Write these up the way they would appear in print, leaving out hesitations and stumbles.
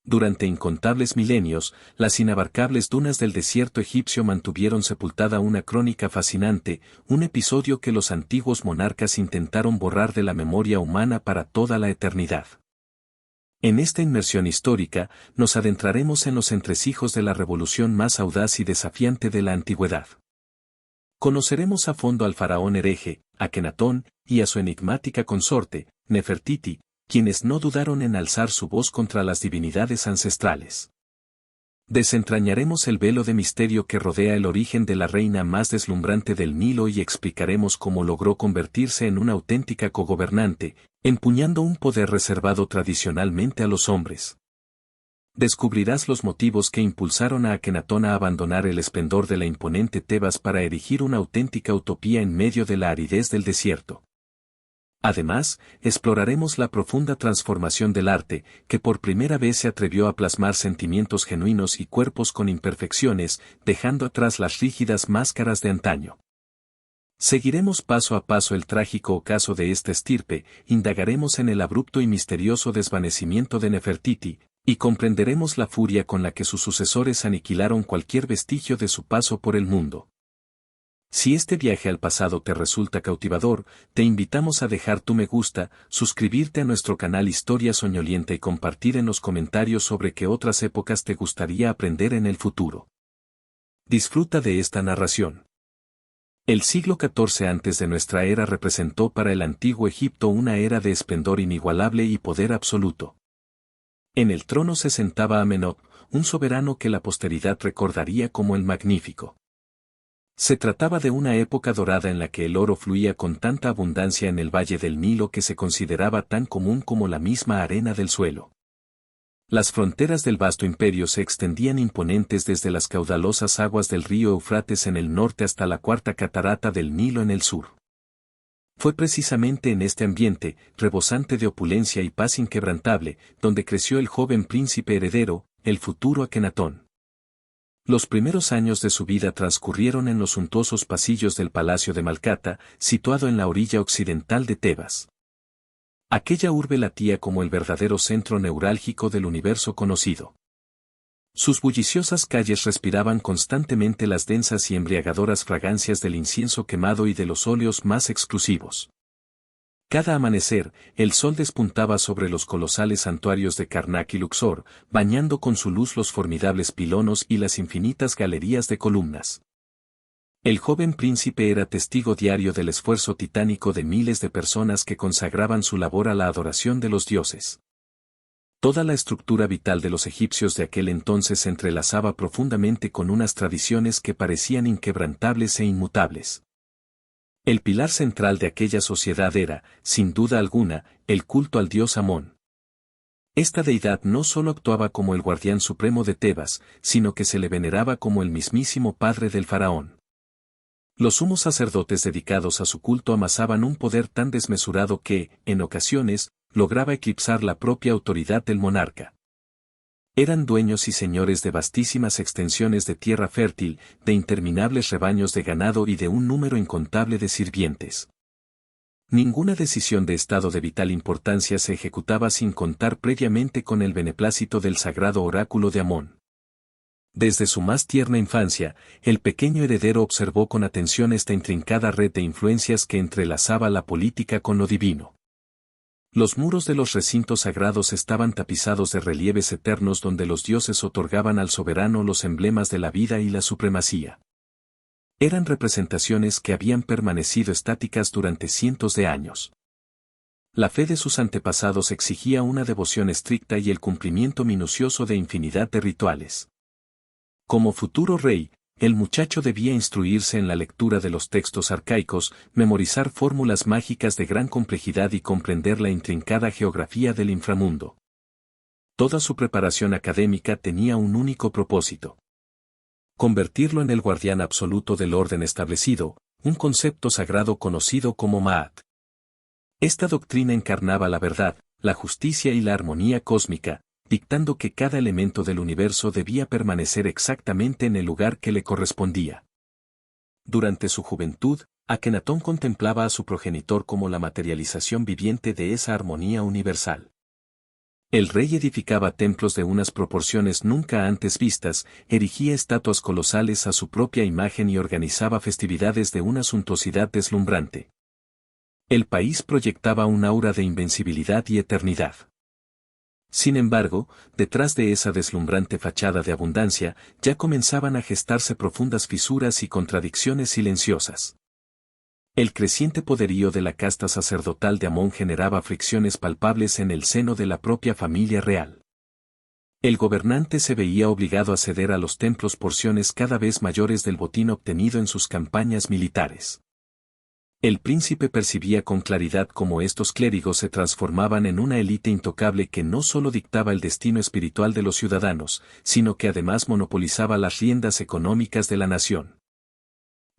Durante incontables milenios, las inabarcables dunas del desierto egipcio mantuvieron sepultada una crónica fascinante, un episodio que los antiguos monarcas intentaron borrar de la memoria humana para toda la eternidad. En esta inmersión histórica, nos adentraremos en los entresijos de la revolución más audaz y desafiante de la antigüedad. Conoceremos a fondo al faraón hereje, Akenatón, y a su enigmática consorte, Nefertiti, quienes no dudaron en alzar su voz contra las divinidades ancestrales. Desentrañaremos el velo de misterio que rodea el origen de la reina más deslumbrante del Nilo y explicaremos cómo logró convertirse en una auténtica cogobernante, empuñando un poder reservado tradicionalmente a los hombres. Descubrirás los motivos que impulsaron a Akenatón a abandonar el esplendor de la imponente Tebas para erigir una auténtica utopía en medio de la aridez del desierto. Además, exploraremos la profunda transformación del arte, que por primera vez se atrevió a plasmar sentimientos genuinos y cuerpos con imperfecciones, dejando atrás las rígidas máscaras de antaño. Seguiremos paso a paso el trágico ocaso de esta estirpe, indagaremos en el abrupto y misterioso desvanecimiento de Nefertiti, y comprenderemos la furia con la que sus sucesores aniquilaron cualquier vestigio de su paso por el mundo. Si este viaje al pasado te resulta cautivador, te invitamos a dejar tu me gusta, suscribirte a nuestro canal Historia Soñolienta y compartir en los comentarios sobre qué otras épocas te gustaría aprender en el futuro. Disfruta de esta narración. El siglo XIV antes de nuestra era representó para el antiguo Egipto una era de esplendor inigualable y poder absoluto. En el trono se sentaba Amenhotep, un soberano que la posteridad recordaría como el Magnífico. Se trataba de una época dorada en la que el oro fluía con tanta abundancia en el valle del Nilo que se consideraba tan común como la misma arena del suelo. Las fronteras del vasto imperio se extendían imponentes desde las caudalosas aguas del río Eufrates en el norte hasta la cuarta catarata del Nilo en el sur. Fue precisamente en este ambiente, rebosante de opulencia y paz inquebrantable, donde creció el joven príncipe heredero, el futuro Akenatón. Los primeros años de su vida transcurrieron en los suntuosos pasillos del Palacio de Malcata, situado en la orilla occidental de Tebas. Aquella urbe latía como el verdadero centro neurálgico del universo conocido. Sus bulliciosas calles respiraban constantemente las densas y embriagadoras fragancias del incienso quemado y de los óleos más exclusivos. Cada amanecer, el sol despuntaba sobre los colosales santuarios de Karnak y Luxor, bañando con su luz los formidables pilonos y las infinitas galerías de columnas. El joven príncipe era testigo diario del esfuerzo titánico de miles de personas que consagraban su labor a la adoración de los dioses. Toda la estructura vital de los egipcios de aquel entonces se entrelazaba profundamente con unas tradiciones que parecían inquebrantables e inmutables. El pilar central de aquella sociedad era, sin duda alguna, el culto al dios Amón. Esta deidad no solo actuaba como el guardián supremo de Tebas, sino que se le veneraba como el mismísimo padre del faraón. Los sumos sacerdotes dedicados a su culto amasaban un poder tan desmesurado que, en ocasiones, lograba eclipsar la propia autoridad del monarca. Eran dueños y señores de vastísimas extensiones de tierra fértil, de interminables rebaños de ganado y de un número incontable de sirvientes. Ninguna decisión de estado de vital importancia se ejecutaba sin contar previamente con el beneplácito del sagrado oráculo de Amón. Desde su más tierna infancia, el pequeño heredero observó con atención esta intrincada red de influencias que entrelazaba la política con lo divino. Los muros de los recintos sagrados estaban tapizados de relieves eternos donde los dioses otorgaban al soberano los emblemas de la vida y la supremacía. Eran representaciones que habían permanecido estáticas durante cientos de años. La fe de sus antepasados exigía una devoción estricta y el cumplimiento minucioso de infinidad de rituales. Como futuro rey, el muchacho debía instruirse en la lectura de los textos arcaicos, memorizar fórmulas mágicas de gran complejidad y comprender la intrincada geografía del inframundo. Toda su preparación académica tenía un único propósito: convertirlo en el guardián absoluto del orden establecido, un concepto sagrado conocido como Ma'at. Esta doctrina encarnaba la verdad, la justicia y la armonía cósmica, dictando que cada elemento del universo debía permanecer exactamente en el lugar que le correspondía. Durante su juventud, Akenatón contemplaba a su progenitor como la materialización viviente de esa armonía universal. El rey edificaba templos de unas proporciones nunca antes vistas, erigía estatuas colosales a su propia imagen y organizaba festividades de una suntuosidad deslumbrante. El país proyectaba un aura de invencibilidad y eternidad. Sin embargo, detrás de esa deslumbrante fachada de abundancia, ya comenzaban a gestarse profundas fisuras y contradicciones silenciosas. El creciente poderío de la casta sacerdotal de Amón generaba fricciones palpables en el seno de la propia familia real. El gobernante se veía obligado a ceder a los templos porciones cada vez mayores del botín obtenido en sus campañas militares. El príncipe percibía con claridad cómo estos clérigos se transformaban en una élite intocable que no solo dictaba el destino espiritual de los ciudadanos, sino que además monopolizaba las riendas económicas de la nación.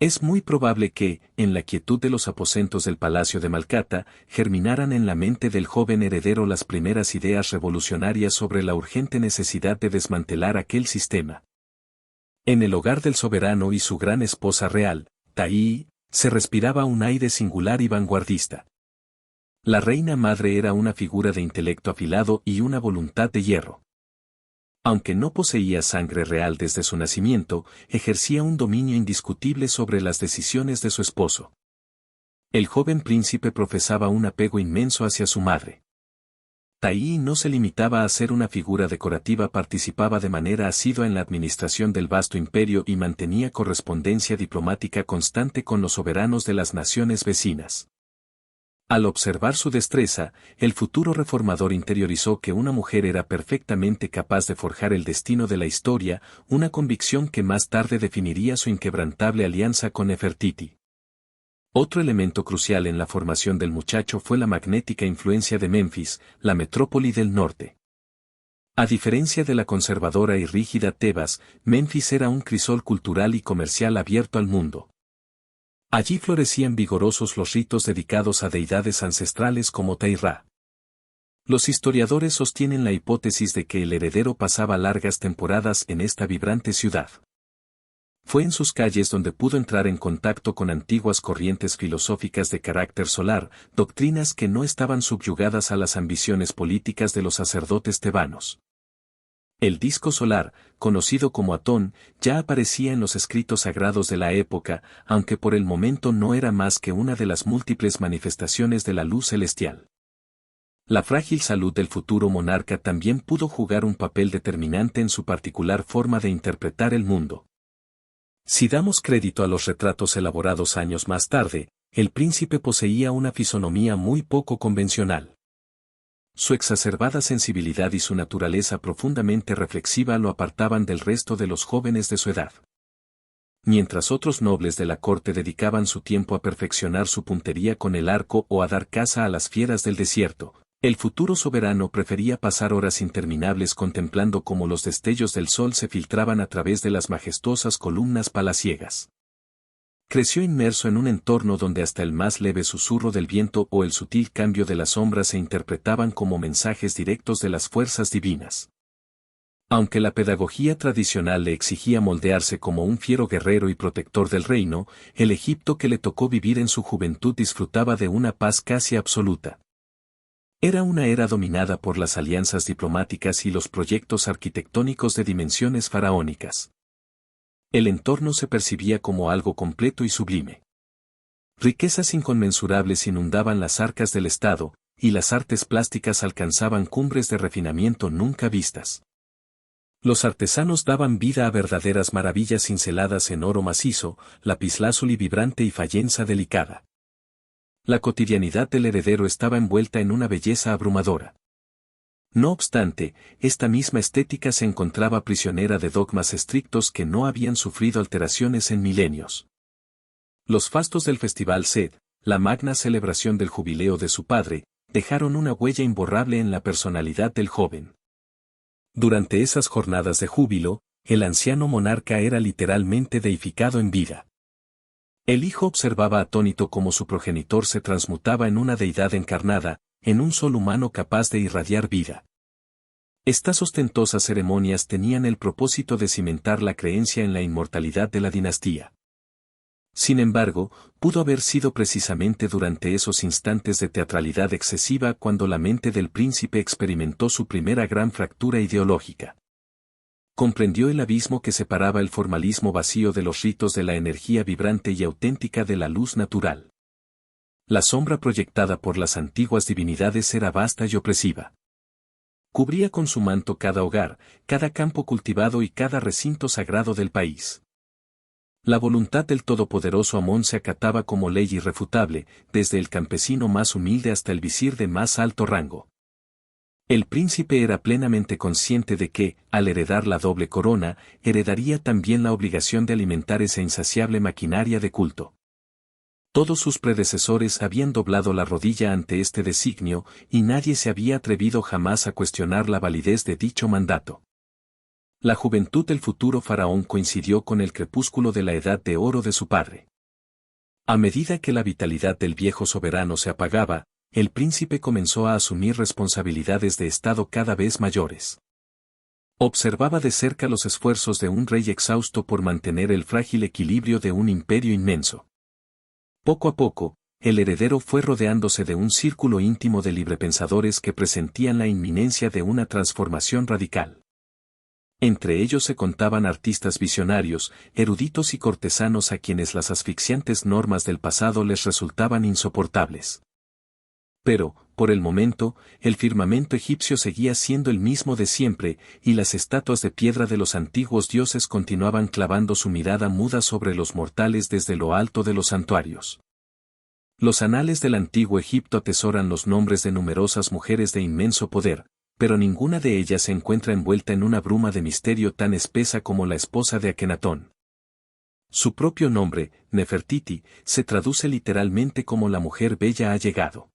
Es muy probable que, en la quietud de los aposentos del palacio de Malcata, germinaran en la mente del joven heredero las primeras ideas revolucionarias sobre la urgente necesidad de desmantelar aquel sistema. En el hogar del soberano y su gran esposa real, Taí, se respiraba un aire singular y vanguardista. La reina madre era una figura de intelecto afilado y una voluntad de hierro. Aunque no poseía sangre real desde su nacimiento, ejercía un dominio indiscutible sobre las decisiones de su esposo. El joven príncipe profesaba un apego inmenso hacia su madre. Taí no se limitaba a ser una figura decorativa, participaba de manera asidua en la administración del vasto imperio y mantenía correspondencia diplomática constante con los soberanos de las naciones vecinas. Al observar su destreza, el futuro reformador interiorizó que una mujer era perfectamente capaz de forjar el destino de la historia, una convicción que más tarde definiría su inquebrantable alianza con Nefertiti. Otro elemento crucial en la formación del muchacho fue la magnética influencia de Memphis, la metrópoli del norte. A diferencia de la conservadora y rígida Tebas, Memphis era un crisol cultural y comercial abierto al mundo. Allí florecían vigorosos los ritos dedicados a deidades ancestrales como Tairra. Los historiadores sostienen la hipótesis de que el heredero pasaba largas temporadas en esta vibrante ciudad. Fue en sus calles donde pudo entrar en contacto con antiguas corrientes filosóficas de carácter solar, doctrinas que no estaban subyugadas a las ambiciones políticas de los sacerdotes tebanos. El disco solar, conocido como Atón, ya aparecía en los escritos sagrados de la época, aunque por el momento no era más que una de las múltiples manifestaciones de la luz celestial. La frágil salud del futuro monarca también pudo jugar un papel determinante en su particular forma de interpretar el mundo. Si damos crédito a los retratos elaborados años más tarde, el príncipe poseía una fisonomía muy poco convencional. Su exacerbada sensibilidad y su naturaleza profundamente reflexiva lo apartaban del resto de los jóvenes de su edad. Mientras otros nobles de la corte dedicaban su tiempo a perfeccionar su puntería con el arco o a dar caza a las fieras del desierto, el futuro soberano prefería pasar horas interminables contemplando cómo los destellos del sol se filtraban a través de las majestuosas columnas palaciegas. Creció inmerso en un entorno donde hasta el más leve susurro del viento o el sutil cambio de las sombras se interpretaban como mensajes directos de las fuerzas divinas. Aunque la pedagogía tradicional le exigía moldearse como un fiero guerrero y protector del reino, el Egipto que le tocó vivir en su juventud disfrutaba de una paz casi absoluta. Era una era dominada por las alianzas diplomáticas y los proyectos arquitectónicos de dimensiones faraónicas. El entorno se percibía como algo completo y sublime. Riquezas inconmensurables inundaban las arcas del Estado, y las artes plásticas alcanzaban cumbres de refinamiento nunca vistas. Los artesanos daban vida a verdaderas maravillas cinceladas en oro macizo, lapislázuli vibrante y fayenza delicada. La cotidianidad del heredero estaba envuelta en una belleza abrumadora. No obstante, esta misma estética se encontraba prisionera de dogmas estrictos que no habían sufrido alteraciones en milenios. Los fastos del Festival Sed, la magna celebración del jubileo de su padre, dejaron una huella imborrable en la personalidad del joven. Durante esas jornadas de júbilo, el anciano monarca era literalmente deificado en vida. El hijo observaba atónito cómo su progenitor se transmutaba en una deidad encarnada, en un sol humano capaz de irradiar vida. Estas ostentosas ceremonias tenían el propósito de cimentar la creencia en la inmortalidad de la dinastía. Sin embargo, pudo haber sido precisamente durante esos instantes de teatralidad excesiva cuando la mente del príncipe experimentó su primera gran fractura ideológica. Comprendió el abismo que separaba el formalismo vacío de los ritos de la energía vibrante y auténtica de la luz natural. La sombra proyectada por las antiguas divinidades era vasta y opresiva. Cubría con su manto cada hogar, cada campo cultivado y cada recinto sagrado del país. La voluntad del todopoderoso Amón se acataba como ley irrefutable, desde el campesino más humilde hasta el visir de más alto rango. El príncipe era plenamente consciente de que, al heredar la doble corona, heredaría también la obligación de alimentar esa insaciable maquinaria de culto. Todos sus predecesores habían doblado la rodilla ante este designio, y nadie se había atrevido jamás a cuestionar la validez de dicho mandato. La juventud del futuro faraón coincidió con el crepúsculo de la edad de oro de su padre. A medida que la vitalidad del viejo soberano se apagaba, el príncipe comenzó a asumir responsabilidades de Estado cada vez mayores. Observaba de cerca los esfuerzos de un rey exhausto por mantener el frágil equilibrio de un imperio inmenso. Poco a poco, el heredero fue rodeándose de un círculo íntimo de librepensadores que presentían la inminencia de una transformación radical. Entre ellos se contaban artistas visionarios, eruditos y cortesanos a quienes las asfixiantes normas del pasado les resultaban insoportables. Pero, por el momento, el firmamento egipcio seguía siendo el mismo de siempre, y las estatuas de piedra de los antiguos dioses continuaban clavando su mirada muda sobre los mortales desde lo alto de los santuarios. Los anales del antiguo Egipto atesoran los nombres de numerosas mujeres de inmenso poder, pero ninguna de ellas se encuentra envuelta en una bruma de misterio tan espesa como la esposa de Akenatón. Su propio nombre, Nefertiti, se traduce literalmente como la mujer bella ha llegado.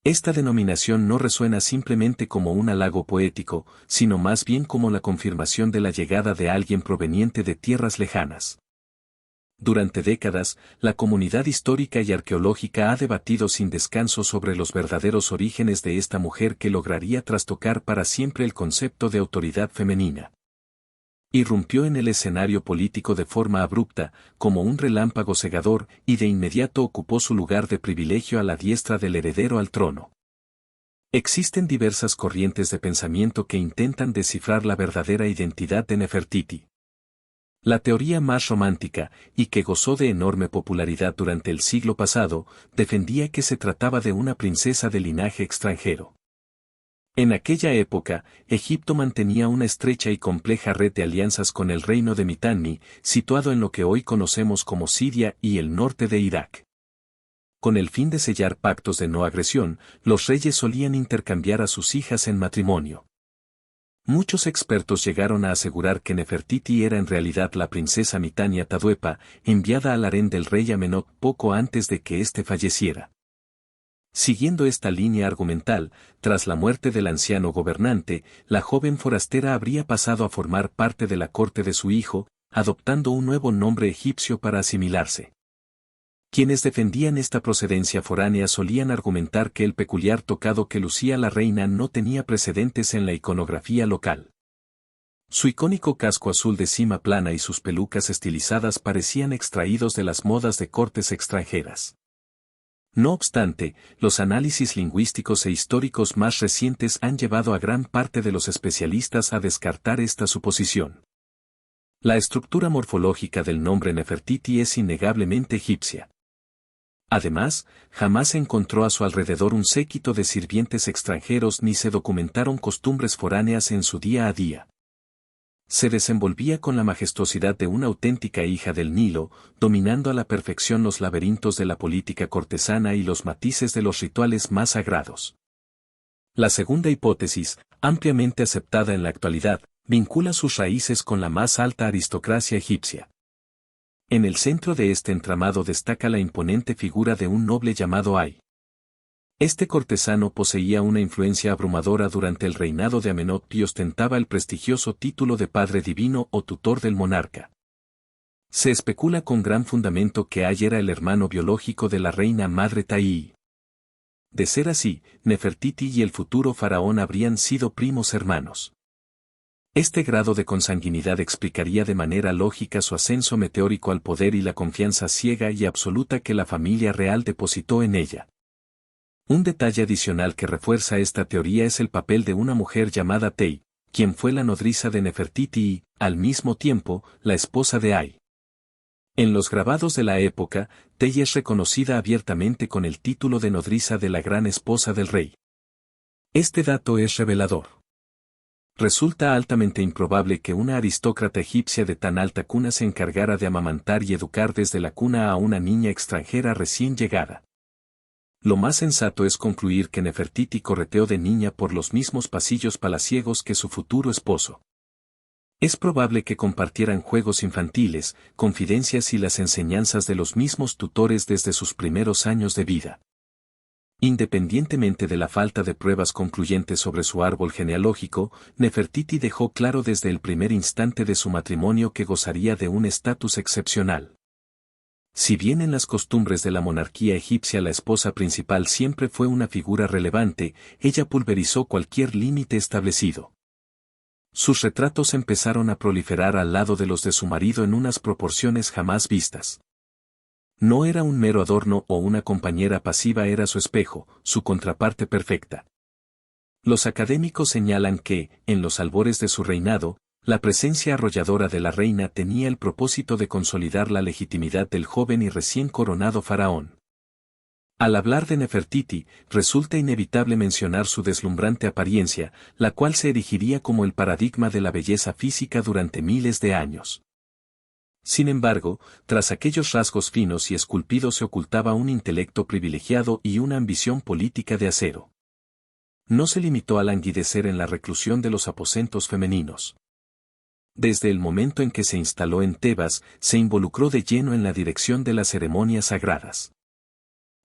Esta denominación no resuena simplemente como un halago poético, sino más bien como la confirmación de la llegada de alguien proveniente de tierras lejanas. Durante décadas, la comunidad histórica y arqueológica ha debatido sin descanso sobre los verdaderos orígenes de esta mujer que lograría trastocar para siempre el concepto de autoridad femenina. Irrumpió en el escenario político de forma abrupta, como un relámpago cegador, y de inmediato ocupó su lugar de privilegio a la diestra del heredero al trono. Existen diversas corrientes de pensamiento que intentan descifrar la verdadera identidad de Nefertiti. La teoría más romántica, y que gozó de enorme popularidad durante el siglo pasado, defendía que se trataba de una princesa de linaje extranjero. En aquella época, Egipto mantenía una estrecha y compleja red de alianzas con el reino de Mitanni, situado en lo que hoy conocemos como Siria y el norte de Irak. Con el fin de sellar pactos de no agresión, los reyes solían intercambiar a sus hijas en matrimonio. Muchos expertos llegaron a asegurar que Nefertiti era en realidad la princesa Mitania Taduepa, enviada al harén del rey Amenhotep poco antes de que éste falleciera. Siguiendo esta línea argumental, tras la muerte del anciano gobernante, la joven forastera habría pasado a formar parte de la corte de su hijo, adoptando un nuevo nombre egipcio para asimilarse. Quienes defendían esta procedencia foránea solían argumentar que el peculiar tocado que lucía la reina no tenía precedentes en la iconografía local. Su icónico casco azul de cima plana y sus pelucas estilizadas parecían extraídos de las modas de cortes extranjeras. No obstante, los análisis lingüísticos e históricos más recientes han llevado a gran parte de los especialistas a descartar esta suposición. La estructura morfológica del nombre Nefertiti es innegablemente egipcia. Además, jamás se encontró a su alrededor un séquito de sirvientes extranjeros ni se documentaron costumbres foráneas en su día a día. Se desenvolvía con la majestuosidad de una auténtica hija del Nilo, dominando a la perfección los laberintos de la política cortesana y los matices de los rituales más sagrados. La segunda hipótesis, ampliamente aceptada en la actualidad, vincula sus raíces con la más alta aristocracia egipcia. En el centro de este entramado destaca la imponente figura de un noble llamado Ay. Este cortesano poseía una influencia abrumadora durante el reinado de Amenhotep y ostentaba el prestigioso título de padre divino o tutor del monarca. Se especula con gran fundamento que Ay era el hermano biológico de la reina madre Taii. De ser así, Nefertiti y el futuro faraón habrían sido primos hermanos. Este grado de consanguinidad explicaría de manera lógica su ascenso meteórico al poder y la confianza ciega y absoluta que la familia real depositó en ella. Un detalle adicional que refuerza esta teoría es el papel de una mujer llamada Tei, quien fue la nodriza de Nefertiti y, al mismo tiempo, la esposa de Ay. En los grabados de la época, Tei es reconocida abiertamente con el título de nodriza de la gran esposa del rey. Este dato es revelador. Resulta altamente improbable que una aristócrata egipcia de tan alta cuna se encargara de amamantar y educar desde la cuna a una niña extranjera recién llegada. Lo más sensato es concluir que Nefertiti correteó de niña por los mismos pasillos palaciegos que su futuro esposo. Es probable que compartieran juegos infantiles, confidencias y las enseñanzas de los mismos tutores desde sus primeros años de vida. Independientemente de la falta de pruebas concluyentes sobre su árbol genealógico, Nefertiti dejó claro desde el primer instante de su matrimonio que gozaría de un estatus excepcional. Si bien en las costumbres de la monarquía egipcia la esposa principal siempre fue una figura relevante, ella pulverizó cualquier límite establecido. Sus retratos empezaron a proliferar al lado de los de su marido en unas proporciones jamás vistas. No era un mero adorno o una compañera pasiva, era su espejo, su contraparte perfecta. Los académicos señalan que, en los albores de su reinado, la presencia arrolladora de la reina tenía el propósito de consolidar la legitimidad del joven y recién coronado faraón. Al hablar de Nefertiti, resulta inevitable mencionar su deslumbrante apariencia, la cual se erigiría como el paradigma de la belleza física durante miles de años. Sin embargo, tras aquellos rasgos finos y esculpidos se ocultaba un intelecto privilegiado y una ambición política de acero. No se limitó a languidecer en la reclusión de los aposentos femeninos. Desde el momento en que se instaló en Tebas, se involucró de lleno en la dirección de las ceremonias sagradas.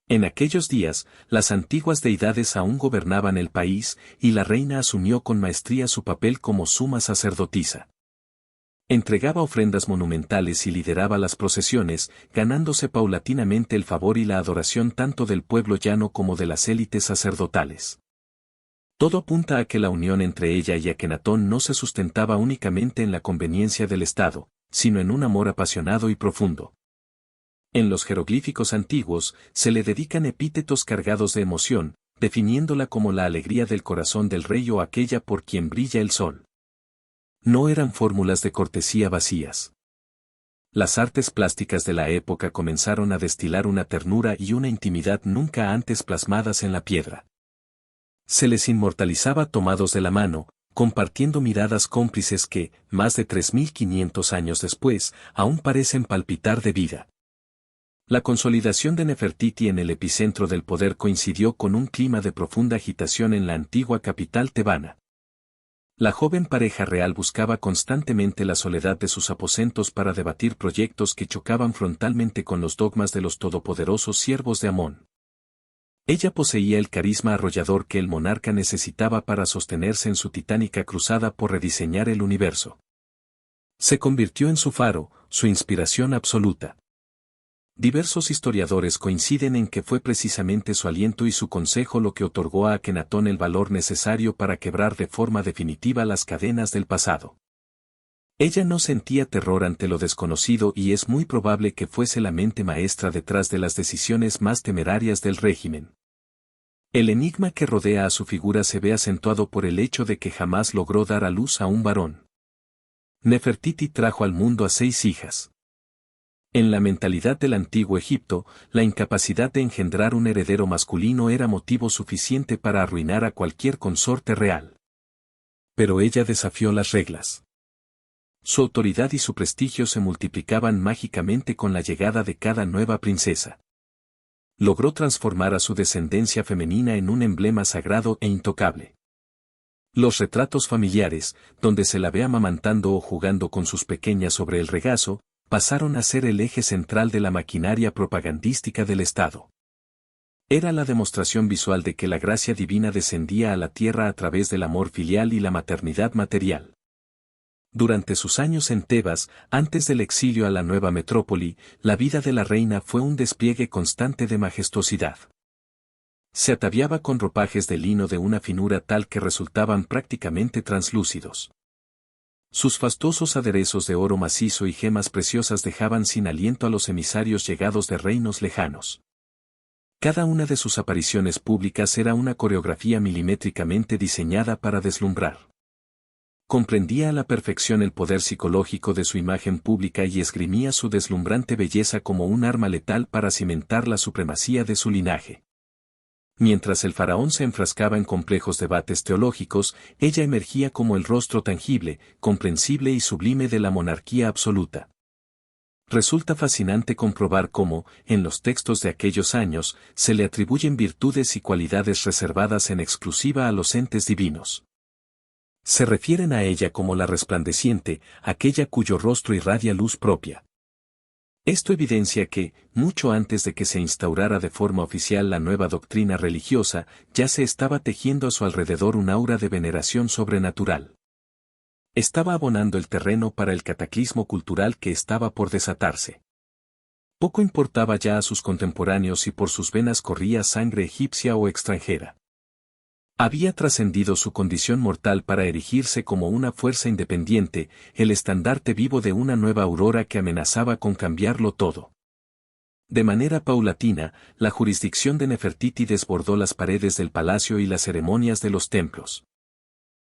En aquellos días, las antiguas deidades aún gobernaban el país, y la reina asumió con maestría su papel como suma sacerdotisa. Entregaba ofrendas monumentales y lideraba las procesiones, ganándose paulatinamente el favor y la adoración tanto del pueblo llano como de las élites sacerdotales. Todo apunta a que la unión entre ella y Akenatón no se sustentaba únicamente en la conveniencia del Estado, sino en un amor apasionado y profundo. En los jeroglíficos antiguos, se le dedican epítetos cargados de emoción, definiéndola como la alegría del corazón del rey o aquella por quien brilla el sol. No eran fórmulas de cortesía vacías. Las artes plásticas de la época comenzaron a destilar una ternura y una intimidad nunca antes plasmadas en la piedra. Se les inmortalizaba tomados de la mano, compartiendo miradas cómplices que, más de 3500 años después, aún parecen palpitar de vida. La consolidación de Nefertiti en el epicentro del poder coincidió con un clima de profunda agitación en la antigua capital tebana. La joven pareja real buscaba constantemente la soledad de sus aposentos para debatir proyectos que chocaban frontalmente con los dogmas de los todopoderosos siervos de Amón. Ella poseía el carisma arrollador que el monarca necesitaba para sostenerse en su titánica cruzada por rediseñar el universo. Se convirtió en su faro, su inspiración absoluta. Diversos historiadores coinciden en que fue precisamente su aliento y su consejo lo que otorgó a Akenatón el valor necesario para quebrar de forma definitiva las cadenas del pasado. Ella no sentía terror ante lo desconocido y es muy probable que fuese la mente maestra detrás de las decisiones más temerarias del régimen. El enigma que rodea a su figura se ve acentuado por el hecho de que jamás logró dar a luz a un varón. Nefertiti trajo al mundo a 6 hijas. En la mentalidad del antiguo Egipto, la incapacidad de engendrar un heredero masculino era motivo suficiente para arruinar a cualquier consorte real. Pero ella desafió las reglas. Su autoridad y su prestigio se multiplicaban mágicamente con la llegada de cada nueva princesa. Logró transformar a su descendencia femenina en un emblema sagrado e intocable. Los retratos familiares, donde se la ve amamantando o jugando con sus pequeñas sobre el regazo, pasaron a ser el eje central de la maquinaria propagandística del Estado. Era la demostración visual de que la gracia divina descendía a la tierra a través del amor filial y la maternidad material. Durante sus años en Tebas, antes del exilio a la nueva metrópoli, la vida de la reina fue un despliegue constante de majestuosidad. Se ataviaba con ropajes de lino de una finura tal que resultaban prácticamente translúcidos. Sus fastuosos aderezos de oro macizo y gemas preciosas dejaban sin aliento a los emisarios llegados de reinos lejanos. Cada una de sus apariciones públicas era una coreografía milimétricamente diseñada para deslumbrar. Comprendía a la perfección el poder psicológico de su imagen pública y esgrimía su deslumbrante belleza como un arma letal para cimentar la supremacía de su linaje. Mientras el faraón se enfrascaba en complejos debates teológicos, ella emergía como el rostro tangible, comprensible y sublime de la monarquía absoluta. Resulta fascinante comprobar cómo, en los textos de aquellos años, se le atribuyen virtudes y cualidades reservadas en exclusiva a los entes divinos. Se refieren a ella como la resplandeciente, aquella cuyo rostro irradia luz propia. Esto evidencia que, mucho antes de que se instaurara de forma oficial la nueva doctrina religiosa, ya se estaba tejiendo a su alrededor un aura de veneración sobrenatural. Estaba abonando el terreno para el cataclismo cultural que estaba por desatarse. Poco importaba ya a sus contemporáneos si por sus venas corría sangre egipcia o extranjera. Había trascendido su condición mortal para erigirse como una fuerza independiente, el estandarte vivo de una nueva aurora que amenazaba con cambiarlo todo. De manera paulatina, la jurisdicción de Nefertiti desbordó las paredes del palacio y las ceremonias de los templos.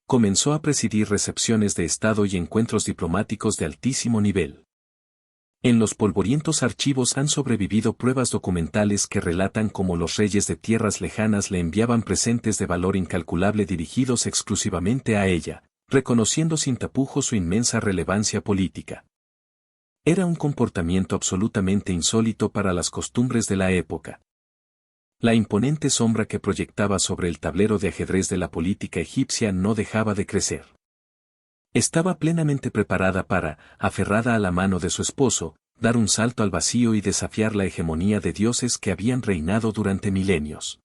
Comenzó a presidir recepciones de Estado y encuentros diplomáticos de altísimo nivel. En los polvorientos archivos han sobrevivido pruebas documentales que relatan cómo los reyes de tierras lejanas le enviaban presentes de valor incalculable dirigidos exclusivamente a ella, reconociendo sin tapujos su inmensa relevancia política. Era un comportamiento absolutamente insólito para las costumbres de la época. La imponente sombra que proyectaba sobre el tablero de ajedrez de la política egipcia no dejaba de crecer. Estaba plenamente preparada para, aferrada a la mano de su esposo, dar un salto al vacío y desafiar la hegemonía de dioses que habían reinado durante milenios.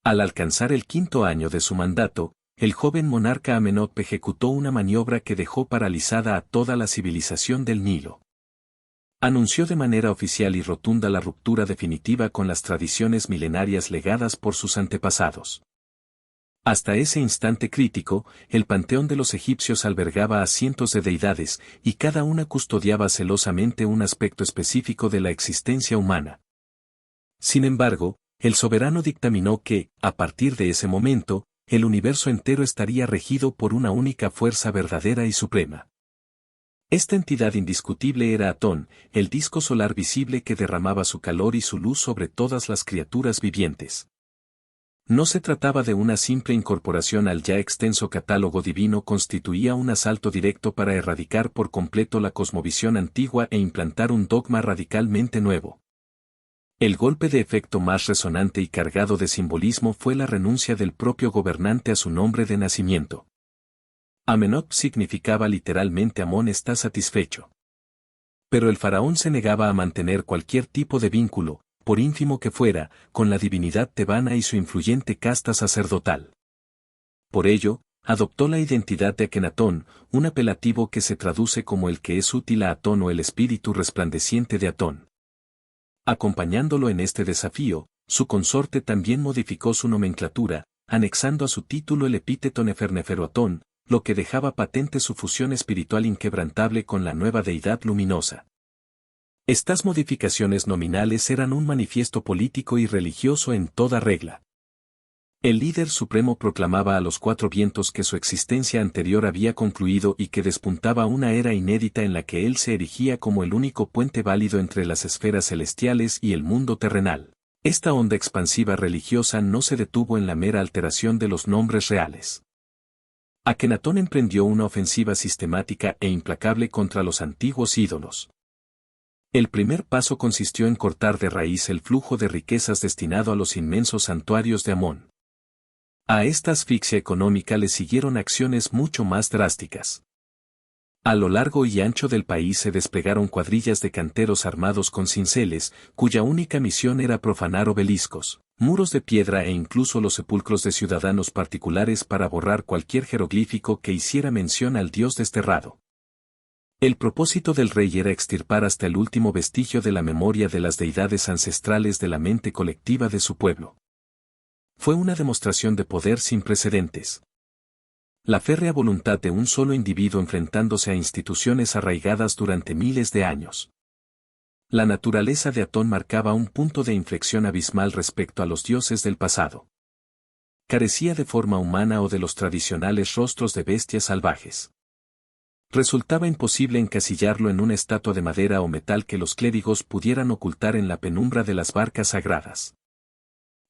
Al alcanzar el 5º año de su mandato, el joven monarca Amenhotep ejecutó una maniobra que dejó paralizada a toda la civilización del Nilo. Anunció de manera oficial y rotunda la ruptura definitiva con las tradiciones milenarias legadas por sus antepasados. Hasta ese instante crítico, el panteón de los egipcios albergaba a cientos de deidades, y cada una custodiaba celosamente un aspecto específico de la existencia humana. Sin embargo, el soberano dictaminó que, a partir de ese momento, el universo entero estaría regido por una única fuerza verdadera y suprema. Esta entidad indiscutible era Atón, el disco solar visible que derramaba su calor y su luz sobre todas las criaturas vivientes. No se trataba de una simple incorporación al ya extenso catálogo divino, constituía un asalto directo para erradicar por completo la cosmovisión antigua e implantar un dogma radicalmente nuevo. El golpe de efecto más resonante y cargado de simbolismo fue la renuncia del propio gobernante a su nombre de nacimiento. Amenhotep significaba literalmente Amón está satisfecho. Pero el faraón se negaba a mantener cualquier tipo de vínculo, por ínfimo que fuera, con la divinidad tebana y su influyente casta sacerdotal. Por ello, adoptó la identidad de Akenatón, un apelativo que se traduce como el que es útil a Atón o el espíritu resplandeciente de Atón. Acompañándolo en este desafío, su consorte también modificó su nomenclatura, anexando a su título el epíteto Neferneferuatón, lo que dejaba patente su fusión espiritual inquebrantable con la nueva deidad luminosa. Estas modificaciones nominales eran un manifiesto político y religioso en toda regla. El líder supremo proclamaba a los 4 vientos que su existencia anterior había concluido y que despuntaba una era inédita en la que él se erigía como el único puente válido entre las esferas celestiales y el mundo terrenal. Esta onda expansiva religiosa no se detuvo en la mera alteración de los nombres reales. Akenatón emprendió una ofensiva sistemática e implacable contra los antiguos ídolos. El primer paso consistió en cortar de raíz el flujo de riquezas destinado a los inmensos santuarios de Amón. A esta asfixia económica le siguieron acciones mucho más drásticas. A lo largo y ancho del país se desplegaron cuadrillas de canteros armados con cinceles, cuya única misión era profanar obeliscos, muros de piedra e incluso los sepulcros de ciudadanos particulares para borrar cualquier jeroglífico que hiciera mención al dios desterrado. El propósito del rey era extirpar hasta el último vestigio de la memoria de las deidades ancestrales de la mente colectiva de su pueblo. Fue una demostración de poder sin precedentes. La férrea voluntad de un solo individuo enfrentándose a instituciones arraigadas durante miles de años. La naturaleza de Atón marcaba un punto de inflexión abismal respecto a los dioses del pasado. Carecía de forma humana o de los tradicionales rostros de bestias salvajes. Resultaba imposible encasillarlo en una estatua de madera o metal que los clérigos pudieran ocultar en la penumbra de las barcas sagradas.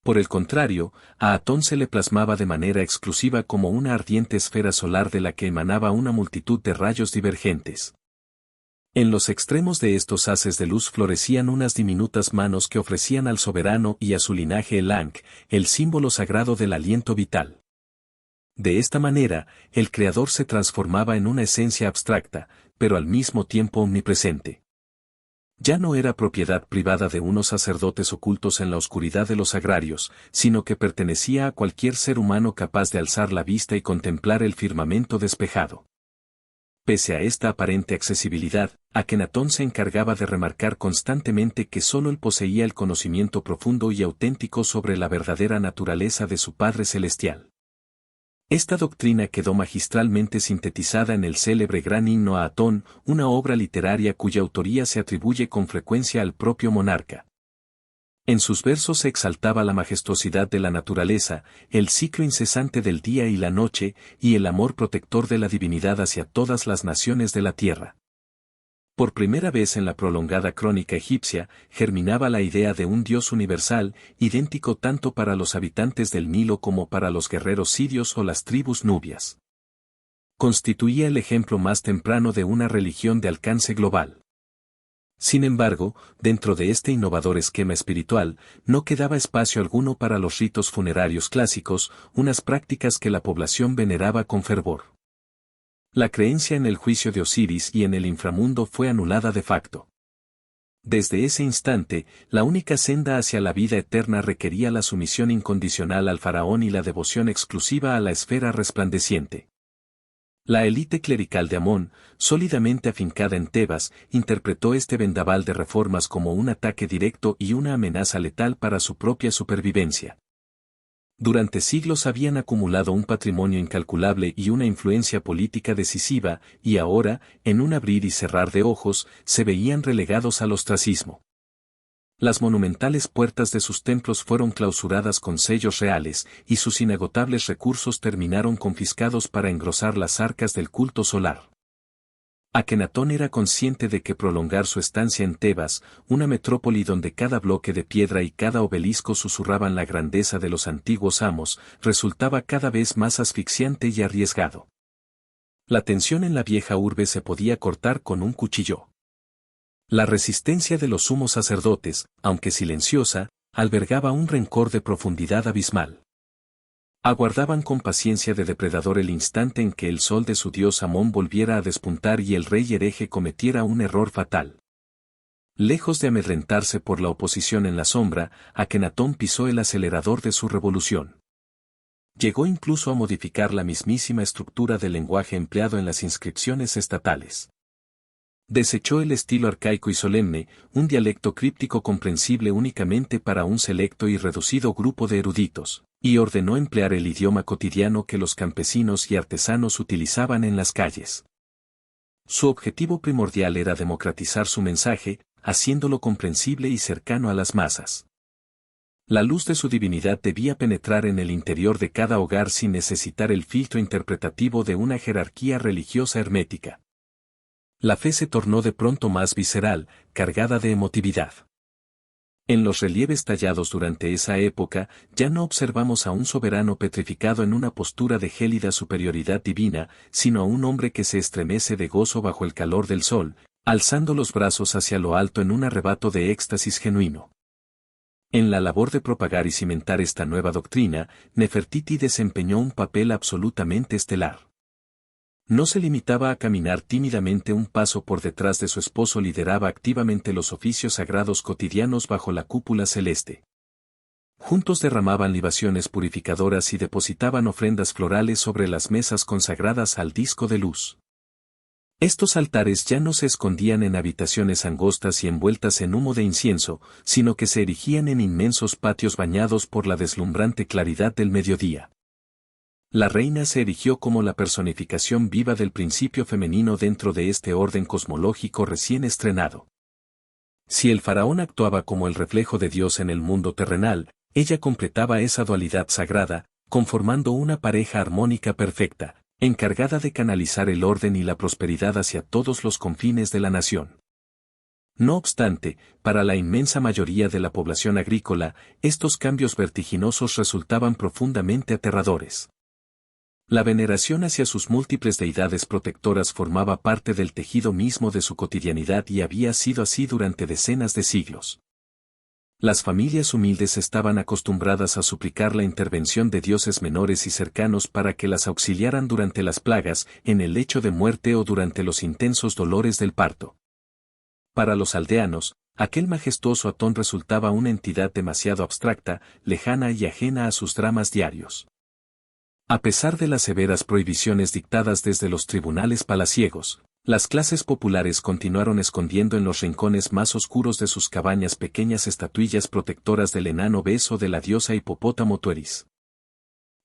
Por el contrario, a Atón se le plasmaba de manera exclusiva como una ardiente esfera solar de la que emanaba una multitud de rayos divergentes. En los extremos de estos haces de luz florecían unas diminutas manos que ofrecían al soberano y a su linaje el Ankh, el símbolo sagrado del aliento vital. De esta manera, el Creador se transformaba en una esencia abstracta, pero al mismo tiempo omnipresente. Ya no era propiedad privada de unos sacerdotes ocultos en la oscuridad de los agrarios, sino que pertenecía a cualquier ser humano capaz de alzar la vista y contemplar el firmamento despejado. Pese a esta aparente accesibilidad, Akenatón se encargaba de remarcar constantemente que sólo él poseía el conocimiento profundo y auténtico sobre la verdadera naturaleza de su Padre Celestial. Esta doctrina quedó magistralmente sintetizada en el célebre Gran Himno a Atón, una obra literaria cuya autoría se atribuye con frecuencia al propio monarca. En sus versos se exaltaba la majestuosidad de la naturaleza, el ciclo incesante del día y la noche, y el amor protector de la divinidad hacia todas las naciones de la tierra. Por primera vez en la prolongada crónica egipcia, germinaba la idea de un Dios universal, idéntico tanto para los habitantes del Nilo como para los guerreros sirios o las tribus nubias. Constituía el ejemplo más temprano de una religión de alcance global. Sin embargo, dentro de este innovador esquema espiritual, no quedaba espacio alguno para los ritos funerarios clásicos, unas prácticas que la población veneraba con fervor. La creencia en el juicio de Osiris y en el inframundo fue anulada de facto. Desde ese instante, la única senda hacia la vida eterna requería la sumisión incondicional al faraón y la devoción exclusiva a la esfera resplandeciente. La élite clerical de Amón, sólidamente afincada en Tebas, interpretó este vendaval de reformas como un ataque directo y una amenaza letal para su propia supervivencia. Durante siglos habían acumulado un patrimonio incalculable y una influencia política decisiva, y ahora, en un abrir y cerrar de ojos, se veían relegados al ostracismo. Las monumentales puertas de sus templos fueron clausuradas con sellos reales, y sus inagotables recursos terminaron confiscados para engrosar las arcas del culto solar. Akenatón era consciente de que prolongar su estancia en Tebas, una metrópoli donde cada bloque de piedra y cada obelisco susurraban la grandeza de los antiguos amos, resultaba cada vez más asfixiante y arriesgado. La tensión en la vieja urbe se podía cortar con un cuchillo. La resistencia de los sumos sacerdotes, aunque silenciosa, albergaba un rencor de profundidad abismal. Aguardaban con paciencia de depredador el instante en que el sol de su dios Amón volviera a despuntar y el rey hereje cometiera un error fatal. Lejos de amedrentarse por la oposición en la sombra, Akenatón pisó el acelerador de su revolución. Llegó incluso a modificar la mismísima estructura del lenguaje empleado en las inscripciones estatales. Desechó el estilo arcaico y solemne, un dialecto críptico comprensible únicamente para un selecto y reducido grupo de eruditos, y ordenó emplear el idioma cotidiano que los campesinos y artesanos utilizaban en las calles. Su objetivo primordial era democratizar su mensaje, haciéndolo comprensible y cercano a las masas. La luz de su divinidad debía penetrar en el interior de cada hogar sin necesitar el filtro interpretativo de una jerarquía religiosa hermética. La fe se tornó de pronto más visceral, cargada de emotividad. En los relieves tallados durante esa época, ya no observamos a un soberano petrificado en una postura de gélida superioridad divina, sino a un hombre que se estremece de gozo bajo el calor del sol, alzando los brazos hacia lo alto en un arrebato de éxtasis genuino. En la labor de propagar y cimentar esta nueva doctrina, Nefertiti desempeñó un papel absolutamente estelar. No se limitaba a caminar tímidamente un paso por detrás de su esposo, lideraba activamente los oficios sagrados cotidianos bajo la cúpula celeste. Juntos derramaban libaciones purificadoras y depositaban ofrendas florales sobre las mesas consagradas al disco de luz. Estos altares ya no se escondían en habitaciones angostas y envueltas en humo de incienso, sino que se erigían en inmensos patios bañados por la deslumbrante claridad del mediodía. La reina se erigió como la personificación viva del principio femenino dentro de este orden cosmológico recién estrenado. Si el faraón actuaba como el reflejo de Dios en el mundo terrenal, ella completaba esa dualidad sagrada, conformando una pareja armónica perfecta, encargada de canalizar el orden y la prosperidad hacia todos los confines de la nación. No obstante, para la inmensa mayoría de la población agrícola, estos cambios vertiginosos resultaban profundamente aterradores. La veneración hacia sus múltiples deidades protectoras formaba parte del tejido mismo de su cotidianidad y había sido así durante decenas de siglos. Las familias humildes estaban acostumbradas a suplicar la intervención de dioses menores y cercanos para que las auxiliaran durante las plagas, en el lecho de muerte o durante los intensos dolores del parto. Para los aldeanos, aquel majestuoso Atón resultaba una entidad demasiado abstracta, lejana y ajena a sus dramas diarios. A pesar de las severas prohibiciones dictadas desde los tribunales palaciegos, las clases populares continuaron escondiendo en los rincones más oscuros de sus cabañas pequeñas estatuillas protectoras del enano beso de la diosa hipopótamo Tueris.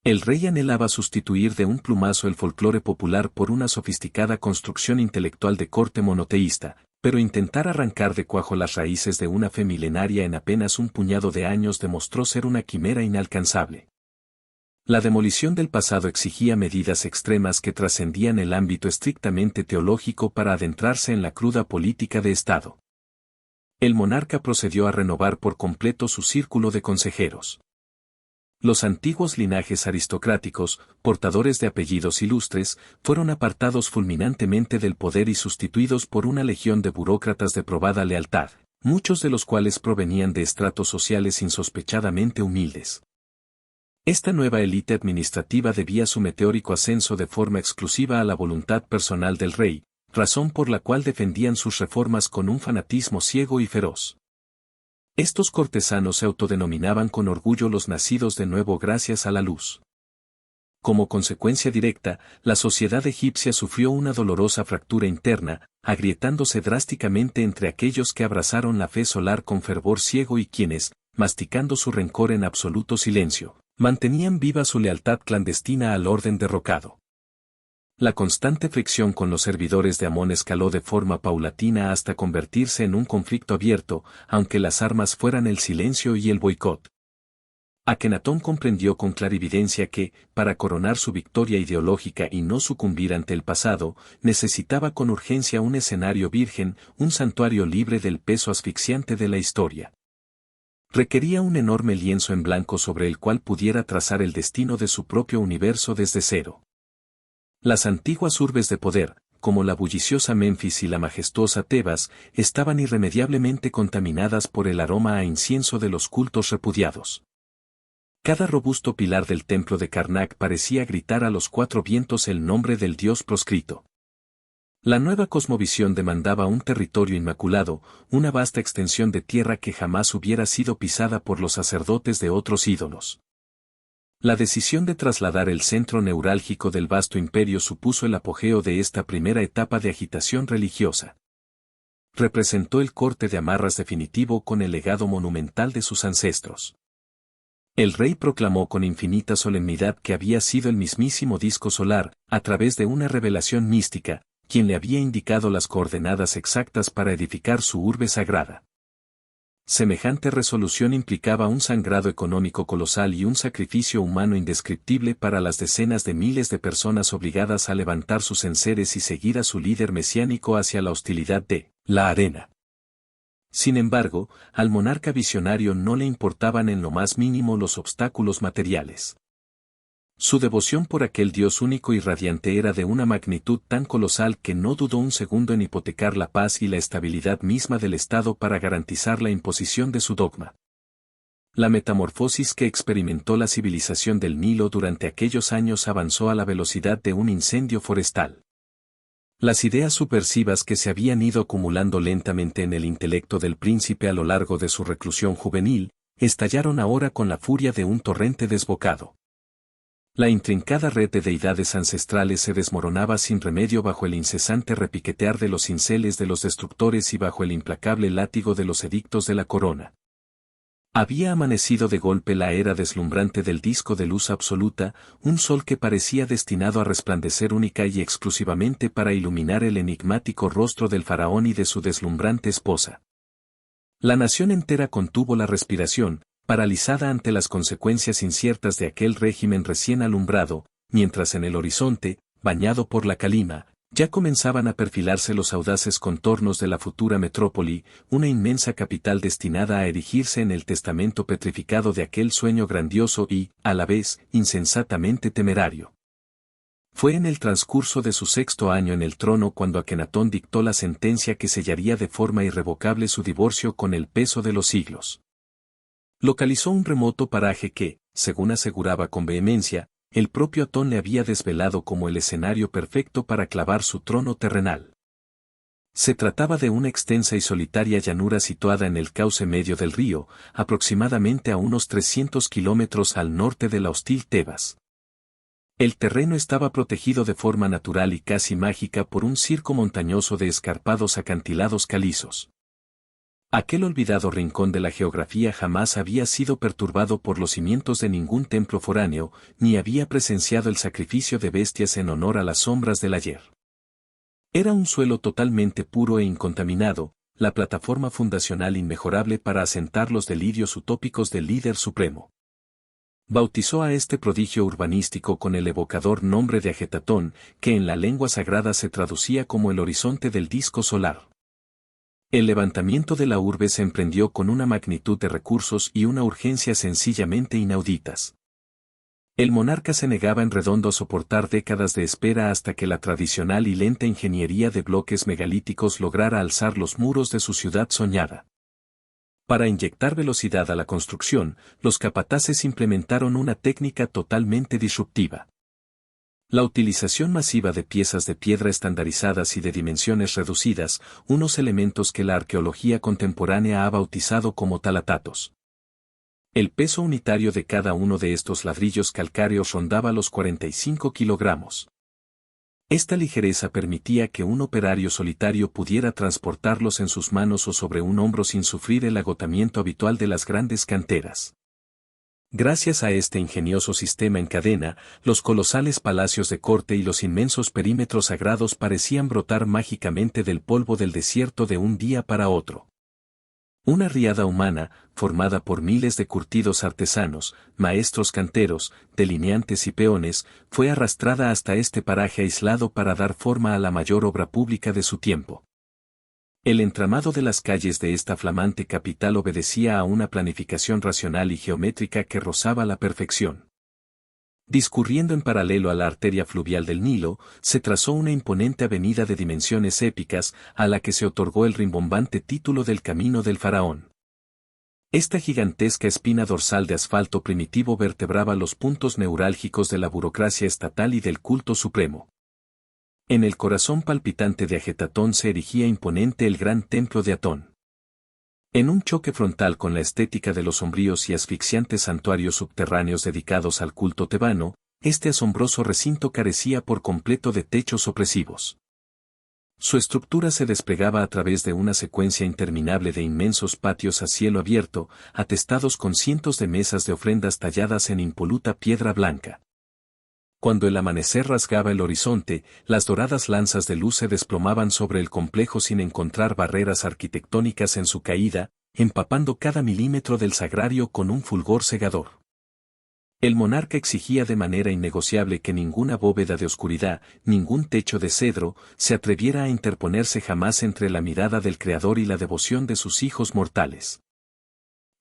El rey anhelaba sustituir de un plumazo el folclore popular por una sofisticada construcción intelectual de corte monoteísta, pero intentar arrancar de cuajo las raíces de una fe milenaria en apenas un puñado de años demostró ser una quimera inalcanzable. La demolición del pasado exigía medidas extremas que trascendían el ámbito estrictamente teológico para adentrarse en la cruda política de Estado. El monarca procedió a renovar por completo su círculo de consejeros. Los antiguos linajes aristocráticos, portadores de apellidos ilustres, fueron apartados fulminantemente del poder y sustituidos por una legión de burócratas de probada lealtad, muchos de los cuales provenían de estratos sociales insospechadamente humildes. Esta nueva élite administrativa debía su meteórico ascenso de forma exclusiva a la voluntad personal del rey, razón por la cual defendían sus reformas con un fanatismo ciego y feroz. Estos cortesanos se autodenominaban con orgullo los nacidos de nuevo gracias a la luz. Como consecuencia directa, la sociedad egipcia sufrió una dolorosa fractura interna, agrietándose drásticamente entre aquellos que abrazaron la fe solar con fervor ciego y quienes, masticando su rencor en absoluto silencio, mantenían viva su lealtad clandestina al orden derrocado. La constante fricción con los servidores de Amón escaló de forma paulatina hasta convertirse en un conflicto abierto, aunque las armas fueran el silencio y el boicot. Akenatón comprendió con clarividencia que, para coronar su victoria ideológica y no sucumbir ante el pasado, necesitaba con urgencia un escenario virgen, un santuario libre del peso asfixiante de la historia. Requería un enorme lienzo en blanco sobre el cual pudiera trazar el destino de su propio universo desde cero. Las antiguas urbes de poder, como la bulliciosa Menfis y la majestuosa Tebas, estaban irremediablemente contaminadas por el aroma a incienso de los cultos repudiados. Cada robusto pilar del templo de Karnak parecía gritar a los cuatro vientos el nombre del dios proscrito. La nueva cosmovisión demandaba un territorio inmaculado, una vasta extensión de tierra que jamás hubiera sido pisada por los sacerdotes de otros ídolos. La decisión de trasladar el centro neurálgico del vasto imperio supuso el apogeo de esta primera etapa de agitación religiosa. Representó el corte de amarras definitivo con el legado monumental de sus ancestros. El rey proclamó con infinita solemnidad que había sido el mismísimo disco solar, a través de una revelación mística, quien le había indicado las coordenadas exactas para edificar su urbe sagrada. Semejante resolución implicaba un sangrado económico colosal y un sacrificio humano indescriptible para las decenas de miles de personas obligadas a levantar sus enseres y seguir a su líder mesiánico hacia la hostilidad de la arena. Sin embargo, al monarca visionario no le importaban en lo más mínimo los obstáculos materiales. Su devoción por aquel Dios único y radiante era de una magnitud tan colosal que no dudó un segundo en hipotecar la paz y la estabilidad misma del Estado para garantizar la imposición de su dogma. La metamorfosis que experimentó la civilización del Nilo durante aquellos años avanzó a la velocidad de un incendio forestal. Las ideas subversivas que se habían ido acumulando lentamente en el intelecto del príncipe a lo largo de su reclusión juvenil, estallaron ahora con la furia de un torrente desbocado. La intrincada red de deidades ancestrales se desmoronaba sin remedio bajo el incesante repiquetear de los cinceles de los destructores y bajo el implacable látigo de los edictos de la corona. Había amanecido de golpe la era deslumbrante del disco de luz absoluta, un sol que parecía destinado a resplandecer única y exclusivamente para iluminar el enigmático rostro del faraón y de su deslumbrante esposa. La nación entera contuvo la respiración, paralizada ante las consecuencias inciertas de aquel régimen recién alumbrado, mientras en el horizonte, bañado por la calima, ya comenzaban a perfilarse los audaces contornos de la futura metrópoli, una inmensa capital destinada a erigirse en el testamento petrificado de aquel sueño grandioso y, a la vez, insensatamente temerario. Fue en el transcurso de su 6º año en el trono cuando Akenatón dictó la sentencia que sellaría de forma irrevocable su divorcio con el peso de los siglos. Localizó un remoto paraje que, según aseguraba con vehemencia, el propio Atón le había desvelado como el escenario perfecto para clavar su trono terrenal. Se trataba de una extensa y solitaria llanura situada en el cauce medio del río, aproximadamente a unos 300 kilómetros al norte de la hostil Tebas. El terreno estaba protegido de forma natural y casi mágica por un circo montañoso de escarpados acantilados calizos. Aquel olvidado rincón de la geografía jamás había sido perturbado por los cimientos de ningún templo foráneo, ni había presenciado el sacrificio de bestias en honor a las sombras del ayer. Era un suelo totalmente puro e incontaminado, la plataforma fundacional inmejorable para asentar los delirios utópicos del líder supremo. Bautizó a este prodigio urbanístico con el evocador nombre de Ajetatón, que en la lengua sagrada se traducía como el horizonte del disco solar. El levantamiento de la urbe se emprendió con una magnitud de recursos y una urgencia sencillamente inauditas. El monarca se negaba en redondo a soportar décadas de espera hasta que la tradicional y lenta ingeniería de bloques megalíticos lograra alzar los muros de su ciudad soñada. Para inyectar velocidad a la construcción, los capataces implementaron una técnica totalmente disruptiva. La utilización masiva de piezas de piedra estandarizadas y de dimensiones reducidas, unos elementos que la arqueología contemporánea ha bautizado como talatatos. El peso unitario de cada uno de estos ladrillos calcáreos rondaba los 45 kilogramos. Esta ligereza permitía que un operario solitario pudiera transportarlos en sus manos o sobre un hombro sin sufrir el agotamiento habitual de las grandes canteras. Gracias a este ingenioso sistema en cadena, los colosales palacios de corte y los inmensos perímetros sagrados parecían brotar mágicamente del polvo del desierto de un día para otro. Una riada humana, formada por miles de curtidos artesanos, maestros canteros, delineantes y peones, fue arrastrada hasta este paraje aislado para dar forma a la mayor obra pública de su tiempo. El entramado de las calles de esta flamante capital obedecía a una planificación racional y geométrica que rozaba la perfección. Discurriendo en paralelo a la arteria fluvial del Nilo, se trazó una imponente avenida de dimensiones épicas, a la que se otorgó el rimbombante título del Camino del Faraón. Esta gigantesca espina dorsal de asfalto primitivo vertebraba los puntos neurálgicos de la burocracia estatal y del culto supremo. En el corazón palpitante de Ajetatón se erigía imponente el gran templo de Atón. En un choque frontal con la estética de los sombríos y asfixiantes santuarios subterráneos dedicados al culto tebano, este asombroso recinto carecía por completo de techos opresivos. Su estructura se desplegaba a través de una secuencia interminable de inmensos patios a cielo abierto, atestados con cientos de mesas de ofrendas talladas en impoluta piedra blanca. Cuando el amanecer rasgaba el horizonte, las doradas lanzas de luz se desplomaban sobre el complejo sin encontrar barreras arquitectónicas en su caída, empapando cada milímetro del sagrario con un fulgor cegador. El monarca exigía de manera innegociable que ninguna bóveda de oscuridad, ningún techo de cedro, se atreviera a interponerse jamás entre la mirada del Creador y la devoción de sus hijos mortales.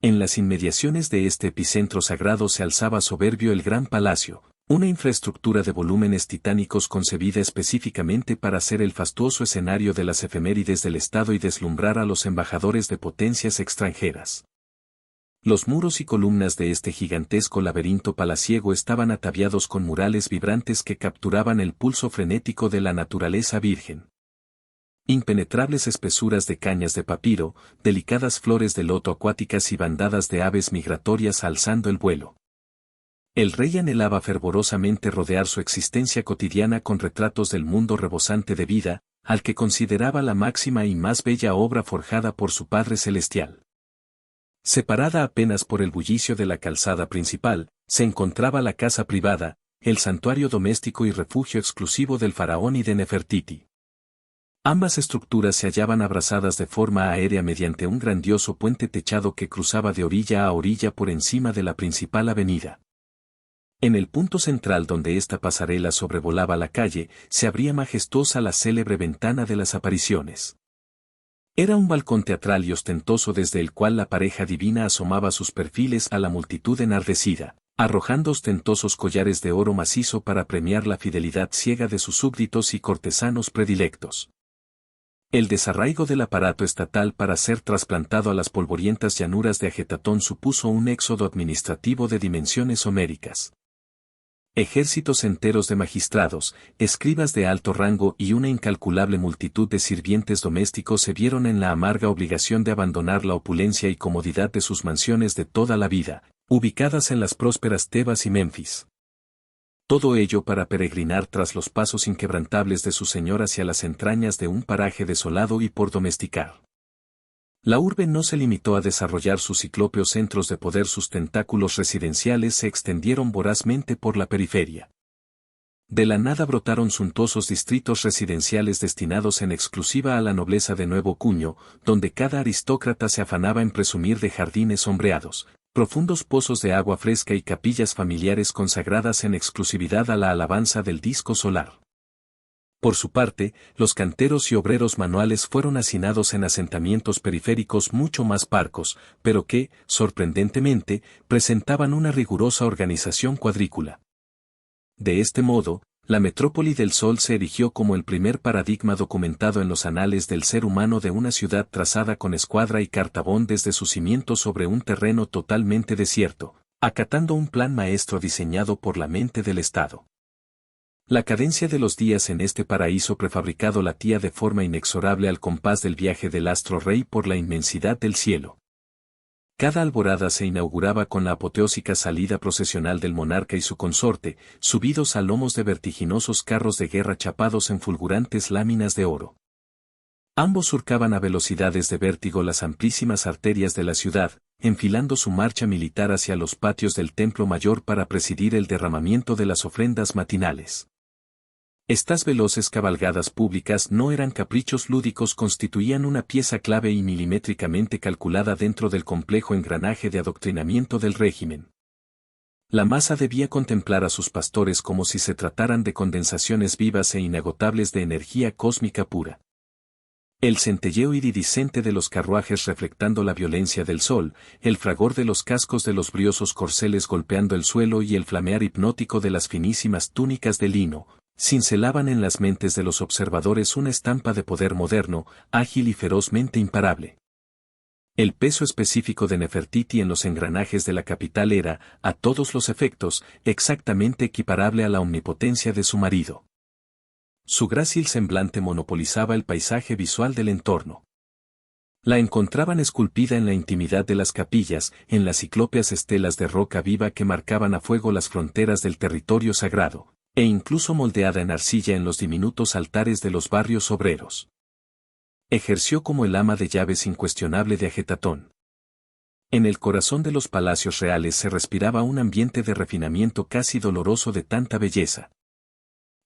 En las inmediaciones de este epicentro sagrado se alzaba soberbio el gran palacio, una infraestructura de volúmenes titánicos concebida específicamente para ser el fastuoso escenario de las efemérides del Estado y deslumbrar a los embajadores de potencias extranjeras. Los muros y columnas de este gigantesco laberinto palaciego estaban ataviados con murales vibrantes que capturaban el pulso frenético de la naturaleza virgen. Impenetrables espesuras de cañas de papiro, delicadas flores de loto acuáticas y bandadas de aves migratorias alzando el vuelo. El rey anhelaba fervorosamente rodear su existencia cotidiana con retratos del mundo rebosante de vida, al que consideraba la máxima y más bella obra forjada por su Padre Celestial. Separada apenas por el bullicio de la calzada principal, se encontraba la casa privada, el santuario doméstico y refugio exclusivo del faraón y de Nefertiti. Ambas estructuras se hallaban abrazadas de forma aérea mediante un grandioso puente techado que cruzaba de orilla a orilla por encima de la principal avenida. En el punto central donde esta pasarela sobrevolaba la calle, se abría majestuosa la célebre ventana de las apariciones. Era un balcón teatral y ostentoso desde el cual la pareja divina asomaba sus perfiles a la multitud enardecida, arrojando ostentosos collares de oro macizo para premiar la fidelidad ciega de sus súbditos y cortesanos predilectos. El desarraigo del aparato estatal para ser trasplantado a las polvorientas llanuras de Ajetatón supuso un éxodo administrativo de dimensiones homéricas. Ejércitos enteros de magistrados, escribas de alto rango y una incalculable multitud de sirvientes domésticos se vieron en la amarga obligación de abandonar la opulencia y comodidad de sus mansiones de toda la vida, ubicadas en las prósperas Tebas y Menfis. Todo ello para peregrinar tras los pasos inquebrantables de su señor hacia las entrañas de un paraje desolado y por domesticar. La urbe no se limitó a desarrollar sus ciclópeos centros de poder, sus tentáculos residenciales se extendieron vorazmente por la periferia. De la nada brotaron suntuosos distritos residenciales destinados en exclusiva a la nobleza de nuevo cuño, donde cada aristócrata se afanaba en presumir de jardines sombreados, profundos pozos de agua fresca y capillas familiares consagradas en exclusividad a la alabanza del disco solar. Por su parte, los canteros y obreros manuales fueron hacinados en asentamientos periféricos mucho más parcos, pero que, sorprendentemente, presentaban una rigurosa organización cuadrícula. De este modo, la metrópoli del Sol se erigió como el primer paradigma documentado en los anales del ser humano de una ciudad trazada con escuadra y cartabón desde sus cimientos sobre un terreno totalmente desierto, acatando un plan maestro diseñado por la mente del Estado. La cadencia de los días en este paraíso prefabricado latía de forma inexorable al compás del viaje del astro rey por la inmensidad del cielo. Cada alborada se inauguraba con la apoteósica salida procesional del monarca y su consorte, subidos a lomos de vertiginosos carros de guerra chapados en fulgurantes láminas de oro. Ambos surcaban a velocidades de vértigo las amplísimas arterias de la ciudad, enfilando su marcha militar hacia los patios del Templo Mayor para presidir el derramamiento de las ofrendas matinales. Estas veloces cabalgadas públicas no eran caprichos lúdicos, constituían una pieza clave y milimétricamente calculada dentro del complejo engranaje de adoctrinamiento del régimen. La masa debía contemplar a sus pastores como si se trataran de condensaciones vivas e inagotables de energía cósmica pura. El centelleo iridiscente de los carruajes reflectando la violencia del sol, el fragor de los cascos de los briosos corceles golpeando el suelo y el flamear hipnótico de las finísimas túnicas de lino, cincelaban en las mentes de los observadores una estampa de poder moderno, ágil y ferozmente imparable. El peso específico de Nefertiti en los engranajes de la capital era, a todos los efectos, exactamente equiparable a la omnipotencia de su marido. Su grácil semblante monopolizaba el paisaje visual del entorno. La encontraban esculpida en la intimidad de las capillas, en las ciclópeas estelas de roca viva que marcaban a fuego las fronteras del territorio sagrado, e incluso moldeada en arcilla en los diminutos altares de los barrios obreros. Ejerció como el ama de llaves incuestionable de Ajetatón. En el corazón de los palacios reales se respiraba un ambiente de refinamiento casi doloroso de tanta belleza.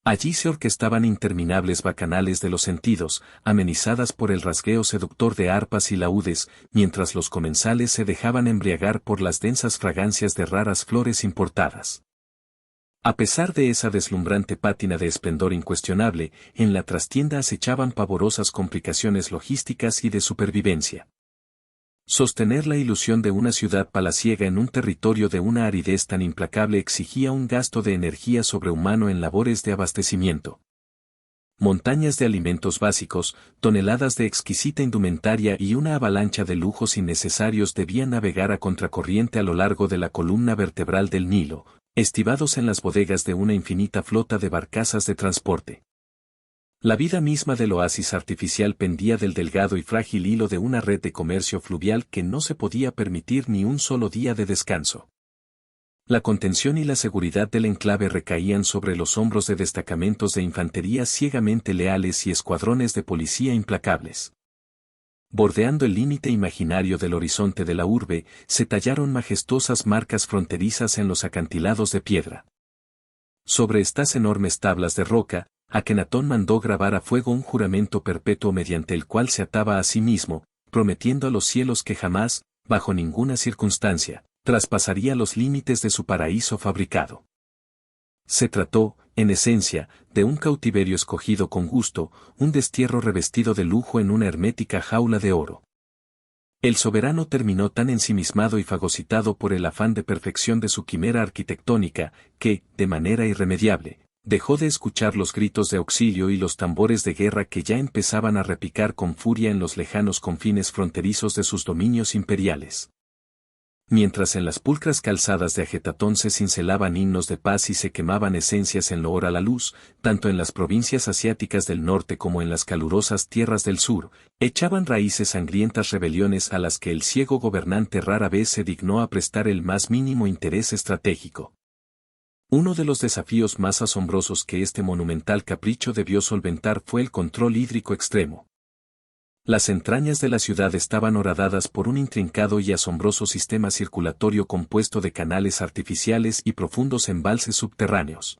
Allí se orquestaban interminables bacanales de los sentidos, amenizadas por el rasgueo seductor de arpas y laúdes, mientras los comensales se dejaban embriagar por las densas fragancias de raras flores importadas. A pesar de esa deslumbrante pátina de esplendor incuestionable, en la trastienda acechaban pavorosas complicaciones logísticas y de supervivencia. Sostener la ilusión de una ciudad palaciega en un territorio de una aridez tan implacable exigía un gasto de energía sobrehumano en labores de abastecimiento. Montañas de alimentos básicos, toneladas de exquisita indumentaria y una avalancha de lujos innecesarios debían navegar a contracorriente a lo largo de la columna vertebral del Nilo, estivados en las bodegas de una infinita flota de barcazas de transporte. La vida misma del oasis artificial pendía del delgado y frágil hilo de una red de comercio fluvial que no se podía permitir ni un solo día de descanso. La contención y la seguridad del enclave recaían sobre los hombros de destacamentos de infantería ciegamente leales y escuadrones de policía implacables. Bordeando el límite imaginario del horizonte de la urbe, se tallaron majestuosas marcas fronterizas en los acantilados de piedra. Sobre estas enormes tablas de roca, Akenatón mandó grabar a fuego un juramento perpetuo mediante el cual se ataba a sí mismo, prometiendo a los cielos que jamás, bajo ninguna circunstancia, traspasaría los límites de su paraíso fabricado. Se trató, en esencia, de un cautiverio escogido con gusto, un destierro revestido de lujo en una hermética jaula de oro. El soberano terminó tan ensimismado y fagocitado por el afán de perfección de su quimera arquitectónica, que, de manera irremediable, dejó de escuchar los gritos de auxilio y los tambores de guerra que ya empezaban a repicar con furia en los lejanos confines fronterizos de sus dominios imperiales. Mientras en las pulcras calzadas de Ajetatón se cincelaban himnos de paz y se quemaban esencias en loor a la luz, tanto en las provincias asiáticas del norte como en las calurosas tierras del sur, echaban raíces sangrientas rebeliones a las que el ciego gobernante rara vez se dignó a prestar el más mínimo interés estratégico. Uno de los desafíos más asombrosos que este monumental capricho debió solventar fue el control hídrico extremo. Las entrañas de la ciudad estaban horadadas por un intrincado y asombroso sistema circulatorio compuesto de canales artificiales y profundos embalses subterráneos.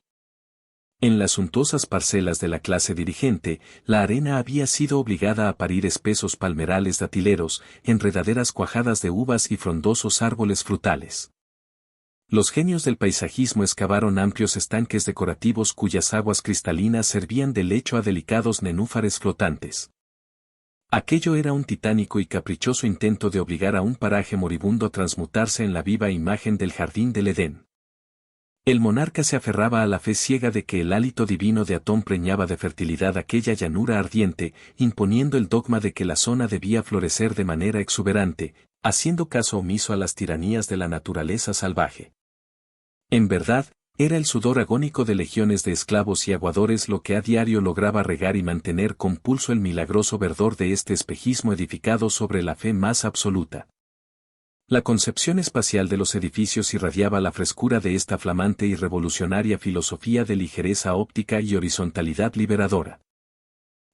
En las suntuosas parcelas de la clase dirigente, la arena había sido obligada a parir espesos palmerales datileros, enredaderas cuajadas de uvas y frondosos árboles frutales. Los genios del paisajismo excavaron amplios estanques decorativos cuyas aguas cristalinas servían de lecho a delicados nenúfares flotantes. Aquello era un titánico y caprichoso intento de obligar a un paraje moribundo a transmutarse en la viva imagen del jardín del Edén. El monarca se aferraba a la fe ciega de que el hálito divino de Atón preñaba de fertilidad aquella llanura ardiente, imponiendo el dogma de que la zona debía florecer de manera exuberante, haciendo caso omiso a las tiranías de la naturaleza salvaje. En verdad, era el sudor agónico de legiones de esclavos y aguadores lo que a diario lograba regar y mantener con pulso el milagroso verdor de este espejismo edificado sobre la fe más absoluta. La concepción espacial de los edificios irradiaba la frescura de esta flamante y revolucionaria filosofía de ligereza óptica y horizontalidad liberadora.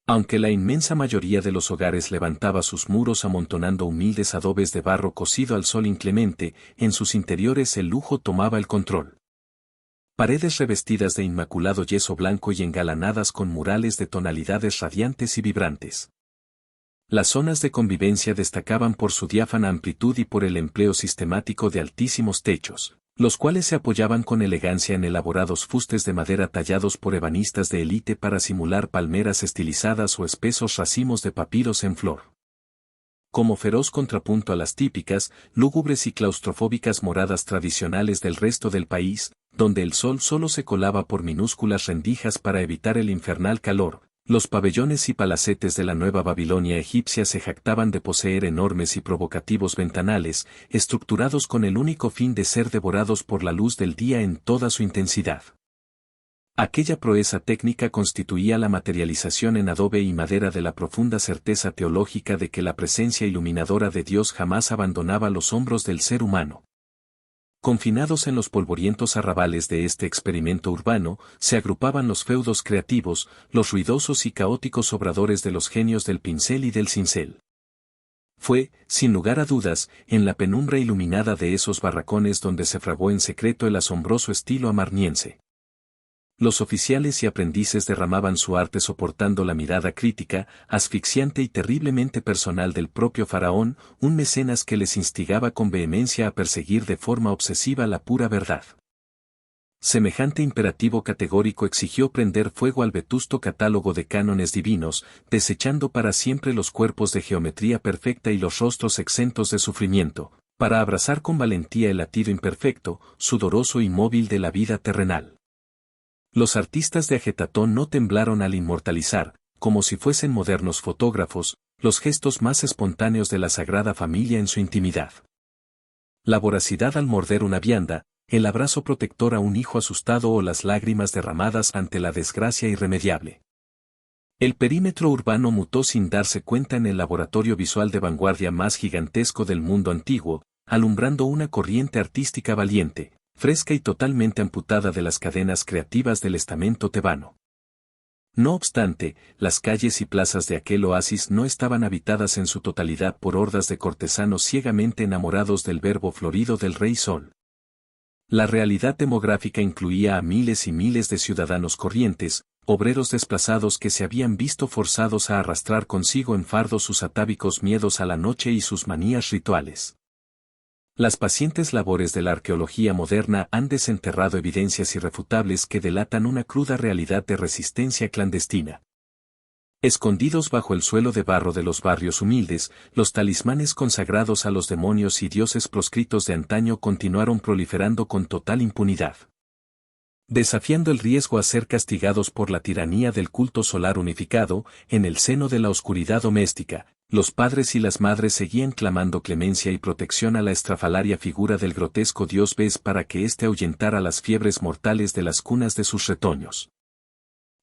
Aunque la inmensa mayoría de los hogares levantaba sus muros amontonando humildes adobes de barro cocido al sol inclemente, en sus interiores el lujo tomaba el control. Paredes revestidas de inmaculado yeso blanco y engalanadas con murales de tonalidades radiantes y vibrantes. Las zonas de convivencia destacaban por su diáfana amplitud y por el empleo sistemático de altísimos techos, los cuales se apoyaban con elegancia en elaborados fustes de madera tallados por ebanistas de élite para simular palmeras estilizadas o espesos racimos de papiros en flor. Como feroz contrapunto a las típicas, lúgubres y claustrofóbicas moradas tradicionales del resto del país, donde el sol solo se colaba por minúsculas rendijas para evitar el infernal calor, los pabellones y palacetes de la nueva Babilonia egipcia se jactaban de poseer enormes y provocativos ventanales, estructurados con el único fin de ser devorados por la luz del día en toda su intensidad. Aquella proeza técnica constituía la materialización en adobe y madera de la profunda certeza teológica de que la presencia iluminadora de Dios jamás abandonaba los hombros del ser humano. Confinados en los polvorientos arrabales de este experimento urbano, se agrupaban los feudos creativos, los ruidosos y caóticos obradores de los genios del pincel y del cincel. Fue, sin lugar a dudas, en la penumbra iluminada de esos barracones donde se fraguó en secreto el asombroso estilo amarniense. Los oficiales y aprendices derramaban su arte soportando la mirada crítica, asfixiante y terriblemente personal del propio faraón, un mecenas que les instigaba con vehemencia a perseguir de forma obsesiva la pura verdad. Semejante imperativo categórico exigió prender fuego al vetusto catálogo de cánones divinos, desechando para siempre los cuerpos de geometría perfecta y los rostros exentos de sufrimiento, para abrazar con valentía el latido imperfecto, sudoroso y móvil de la vida terrenal. Los artistas de Ajetatón no temblaron al inmortalizar, como si fuesen modernos fotógrafos, los gestos más espontáneos de la Sagrada Familia en su intimidad. La voracidad al morder una vianda, el abrazo protector a un hijo asustado o las lágrimas derramadas ante la desgracia irremediable. El perímetro urbano mutó sin darse cuenta en el laboratorio visual de vanguardia más gigantesco del mundo antiguo, alumbrando una corriente artística valiente, fresca y totalmente amputada de las cadenas creativas del estamento tebano. No obstante, las calles y plazas de aquel oasis no estaban habitadas en su totalidad por hordas de cortesanos ciegamente enamorados del verbo florido del Rey Sol. La realidad demográfica incluía a miles y miles de ciudadanos corrientes, obreros desplazados que se habían visto forzados a arrastrar consigo en fardo sus atávicos miedos a la noche y sus manías rituales. Las pacientes labores de la arqueología moderna han desenterrado evidencias irrefutables que delatan una cruda realidad de resistencia clandestina. Escondidos bajo el suelo de barro de los barrios humildes, los talismanes consagrados a los demonios y dioses proscritos de antaño continuaron proliferando con total impunidad. Desafiando el riesgo a ser castigados por la tiranía del culto solar unificado, en el seno de la oscuridad doméstica, los padres y las madres seguían clamando clemencia y protección a la estrafalaria figura del grotesco dios Bes para que éste ahuyentara las fiebres mortales de las cunas de sus retoños.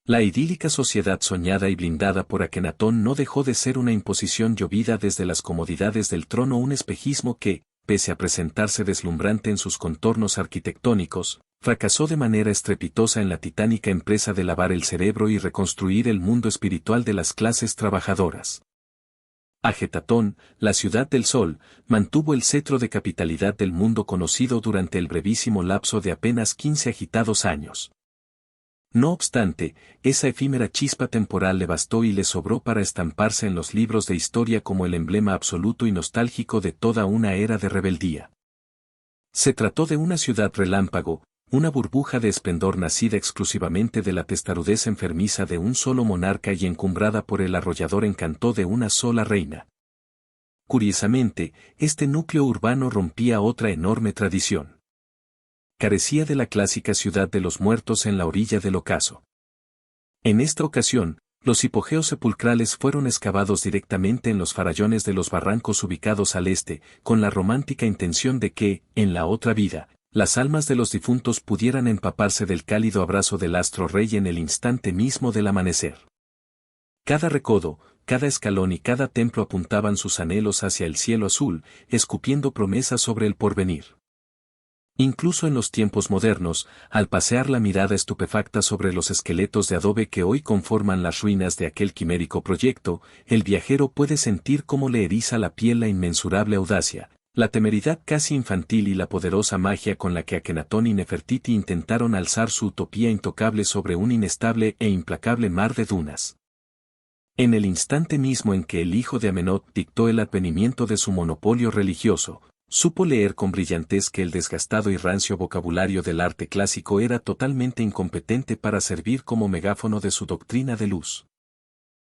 La idílica sociedad soñada y blindada por Akenatón no dejó de ser una imposición llovida desde las comodidades del trono, un espejismo que, pese a presentarse deslumbrante en sus contornos arquitectónicos, fracasó de manera estrepitosa en la titánica empresa de lavar el cerebro y reconstruir el mundo espiritual de las clases trabajadoras. Ajetatón, la ciudad del sol, mantuvo el cetro de capitalidad del mundo conocido durante el brevísimo lapso de apenas 15 agitados años. No obstante, esa efímera chispa temporal le bastó y le sobró para estamparse en los libros de historia como el emblema absoluto y nostálgico de toda una era de rebeldía. Se trató de una ciudad relámpago, una burbuja de esplendor nacida exclusivamente de la testarudez enfermiza de un solo monarca y encumbrada por el arrollador encanto de una sola reina. Curiosamente, este núcleo urbano rompía otra enorme tradición. Carecía de la clásica ciudad de los muertos en la orilla del ocaso. En esta ocasión, los hipogeos sepulcrales fueron excavados directamente en los farallones de los barrancos ubicados al este, con la romántica intención de que, en la otra vida, las almas de los difuntos pudieran empaparse del cálido abrazo del astro rey en el instante mismo del amanecer. Cada recodo, cada escalón y cada templo apuntaban sus anhelos hacia el cielo azul, escupiendo promesas sobre el porvenir. Incluso en los tiempos modernos, al pasear la mirada estupefacta sobre los esqueletos de adobe que hoy conforman las ruinas de aquel quimérico proyecto, el viajero puede sentir cómo le eriza la piel la inmensurable audacia, la temeridad casi infantil y la poderosa magia con la que Akenatón y Nefertiti intentaron alzar su utopía intocable sobre un inestable e implacable mar de dunas. En el instante mismo en que el hijo de Amenhotep dictó el advenimiento de su monopolio religioso, supo leer con brillantez que el desgastado y rancio vocabulario del arte clásico era totalmente incompetente para servir como megáfono de su doctrina de luz.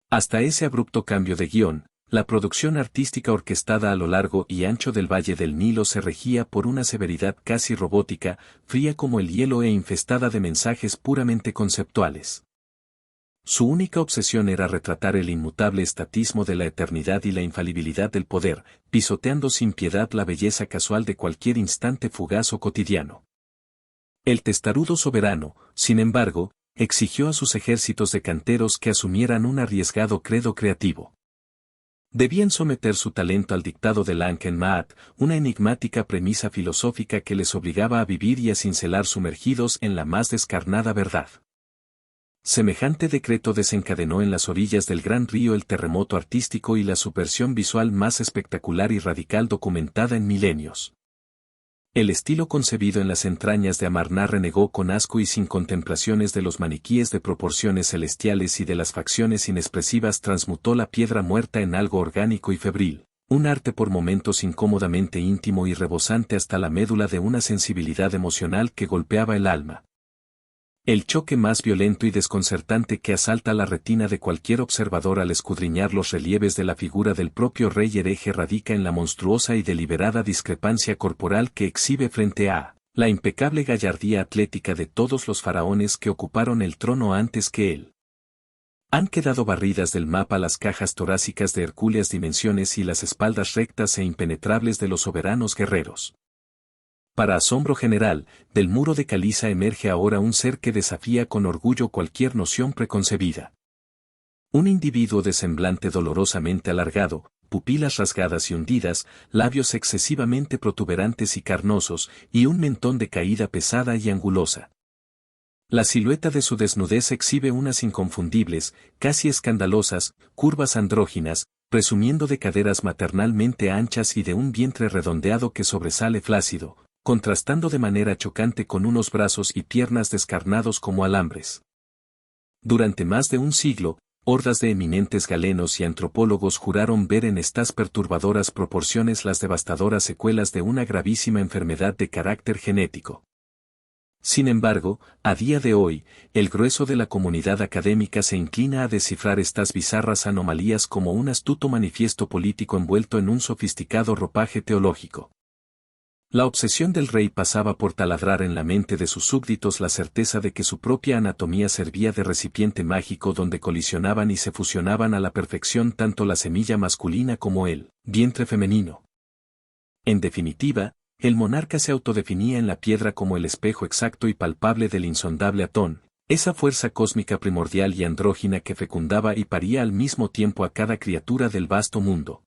Hasta ese abrupto cambio de guión, la producción artística orquestada a lo largo y ancho del Valle del Nilo se regía por una severidad casi robótica, fría como el hielo e infestada de mensajes puramente conceptuales. Su única obsesión era retratar el inmutable estatismo de la eternidad y la infalibilidad del poder, pisoteando sin piedad la belleza casual de cualquier instante fugaz o cotidiano. El testarudo soberano, sin embargo, exigió a sus ejércitos de canteros que asumieran un arriesgado credo creativo. Debían someter su talento al dictado del Ankh Maat, una enigmática premisa filosófica que les obligaba a vivir y a cincelar sumergidos en la más descarnada verdad. Semejante decreto desencadenó en las orillas del gran río el terremoto artístico y la subversión visual más espectacular y radical documentada en milenios. El estilo concebido en las entrañas de Amarna renegó con asco y sin contemplaciones de los maniquíes de proporciones celestiales y de las facciones inexpresivas, transmutó la piedra muerta en algo orgánico y febril, un arte por momentos incómodamente íntimo y rebosante hasta la médula de una sensibilidad emocional que golpeaba el alma. El choque más violento y desconcertante que asalta la retina de cualquier observador al escudriñar los relieves de la figura del propio rey hereje radica en la monstruosa y deliberada discrepancia corporal que exhibe frente a la impecable gallardía atlética de todos los faraones que ocuparon el trono antes que él. Han quedado barridas del mapa las cajas torácicas de hercúleas dimensiones y las espaldas rectas e impenetrables de los soberanos guerreros. Para asombro general, del muro de caliza emerge ahora un ser que desafía con orgullo cualquier noción preconcebida. Un individuo de semblante dolorosamente alargado, pupilas rasgadas y hundidas, labios excesivamente protuberantes y carnosos, y un mentón de caída pesada y angulosa. La silueta de su desnudez exhibe unas inconfundibles, casi escandalosas, curvas andróginas, presumiendo de caderas maternalmente anchas y de un vientre redondeado que sobresale flácido, contrastando de manera chocante con unos brazos y piernas descarnados como alambres. Durante más de un siglo, hordas de eminentes galenos y antropólogos juraron ver en estas perturbadoras proporciones las devastadoras secuelas de una gravísima enfermedad de carácter genético. Sin embargo, a día de hoy, el grueso de la comunidad académica se inclina a descifrar estas bizarras anomalías como un astuto manifiesto político envuelto en un sofisticado ropaje teológico. La obsesión del rey pasaba por taladrar en la mente de sus súbditos la certeza de que su propia anatomía servía de recipiente mágico donde colisionaban y se fusionaban a la perfección tanto la semilla masculina como el vientre femenino. En definitiva, el monarca se autodefinía en la piedra como el espejo exacto y palpable del insondable Atón, esa fuerza cósmica primordial y andrógina que fecundaba y paría al mismo tiempo a cada criatura del vasto mundo.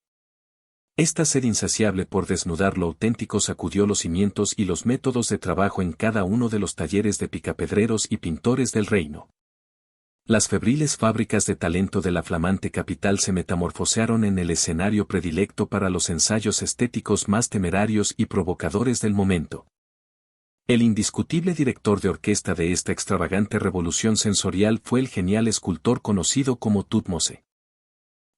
Esta sed insaciable por desnudar lo auténtico sacudió los cimientos y los métodos de trabajo en cada uno de los talleres de picapedreros y pintores del reino. Las febriles fábricas de talento de la flamante capital se metamorfosearon en el escenario predilecto para los ensayos estéticos más temerarios y provocadores del momento. El indiscutible director de orquesta de esta extravagante revolución sensorial fue el genial escultor conocido como Thutmose.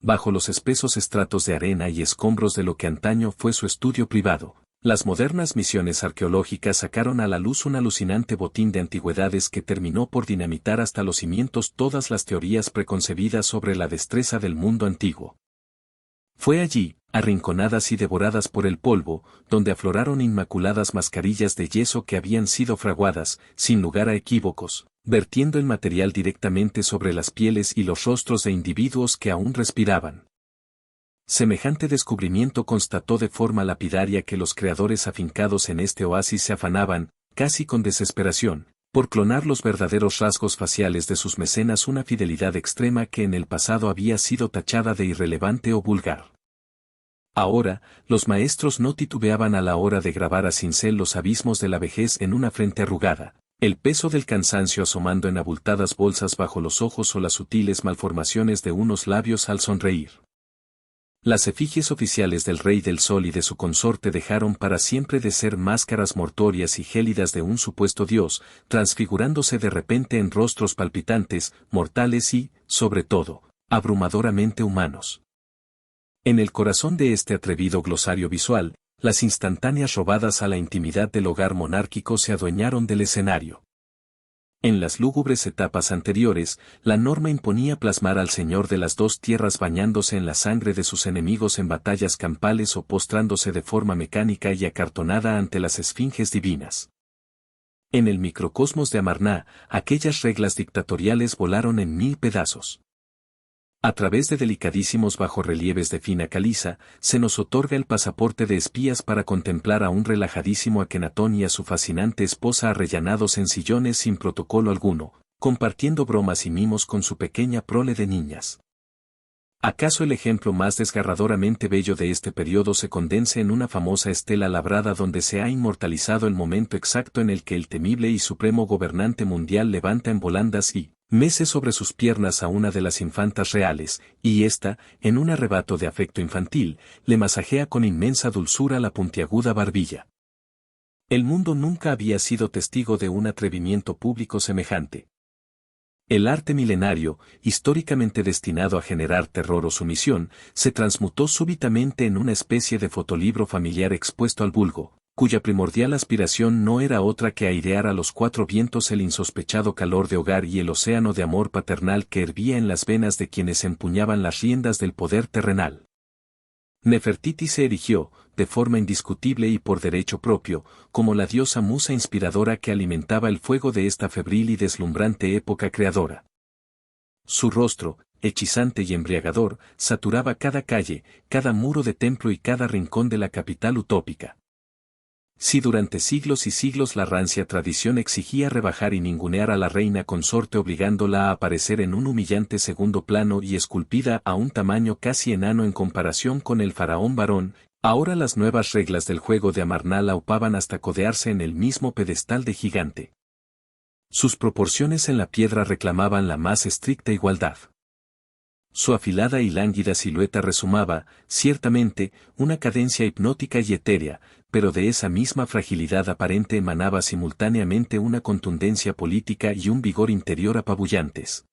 Bajo los espesos estratos de arena y escombros de lo que antaño fue su estudio privado, las modernas misiones arqueológicas sacaron a la luz un alucinante botín de antigüedades que terminó por dinamitar hasta los cimientos todas las teorías preconcebidas sobre la destreza del mundo antiguo. Fue allí, arrinconadas y devoradas por el polvo, donde afloraron inmaculadas mascarillas de yeso que habían sido fraguadas, sin lugar a equívocos, vertiendo el material directamente sobre las pieles y los rostros de individuos que aún respiraban. Semejante descubrimiento constató de forma lapidaria que los creadores afincados en este oasis se afanaban, casi con desesperación, por clonar los verdaderos rasgos faciales de sus mecenas, una fidelidad extrema que en el pasado había sido tachada de irrelevante o vulgar. Ahora, los maestros no titubeaban a la hora de grabar a cincel los abismos de la vejez en una frente arrugada, el peso del cansancio asomando en abultadas bolsas bajo los ojos o las sutiles malformaciones de unos labios al sonreír. Las efigies oficiales del Rey del Sol y de su consorte dejaron para siempre de ser máscaras mortuorias y gélidas de un supuesto dios, transfigurándose de repente en rostros palpitantes, mortales y, sobre todo, abrumadoramente humanos. En el corazón de este atrevido glosario visual, las instantáneas robadas a la intimidad del hogar monárquico se adueñaron del escenario. En las lúgubres etapas anteriores, la norma imponía plasmar al señor de las dos tierras bañándose en la sangre de sus enemigos en batallas campales o postrándose de forma mecánica y acartonada ante las esfinges divinas. En el microcosmos de Amarná, aquellas reglas dictatoriales volaron en 1000 pedazos. A través de delicadísimos bajorrelieves de fina caliza, se nos otorga el pasaporte de espías para contemplar a un relajadísimo Akenatón y a su fascinante esposa arrellanados en sillones sin protocolo alguno, compartiendo bromas y mimos con su pequeña prole de niñas. ¿Acaso el ejemplo más desgarradoramente bello de este periodo se condensa en una famosa estela labrada donde se ha inmortalizado el momento exacto en el que el temible y supremo gobernante mundial levanta en volandas y mece sobre sus piernas a una de las infantas reales, y ésta, en un arrebato de afecto infantil, le masajea con inmensa dulzura la puntiaguda barbilla? El mundo nunca había sido testigo de un atrevimiento público semejante. El arte milenario, históricamente destinado a generar terror o sumisión, se transmutó súbitamente en una especie de fotolibro familiar expuesto al vulgo, cuya primordial aspiración no era otra que airear a los cuatro vientos el insospechado calor de hogar y el océano de amor paternal que hervía en las venas de quienes empuñaban las riendas del poder terrenal. Nefertiti se erigió, de forma indiscutible y por derecho propio, como la diosa musa inspiradora que alimentaba el fuego de esta febril y deslumbrante época creadora. Su rostro, hechizante y embriagador, saturaba cada calle, cada muro de templo y cada rincón de la capital utópica. Si durante siglos y siglos la rancia tradición exigía rebajar y ningunear a la reina consorte obligándola a aparecer en un humillante segundo plano y esculpida a un tamaño casi enano en comparación con el faraón varón, ahora las nuevas reglas del juego de Amarná la aupaban hasta codearse en el mismo pedestal de gigante. Sus proporciones en la piedra reclamaban la más estricta igualdad. Su afilada y lánguida silueta resumaba, ciertamente, una cadencia hipnótica y etérea, pero de esa misma fragilidad aparente emanaba simultáneamente una contundencia política y un vigor interior apabullantes.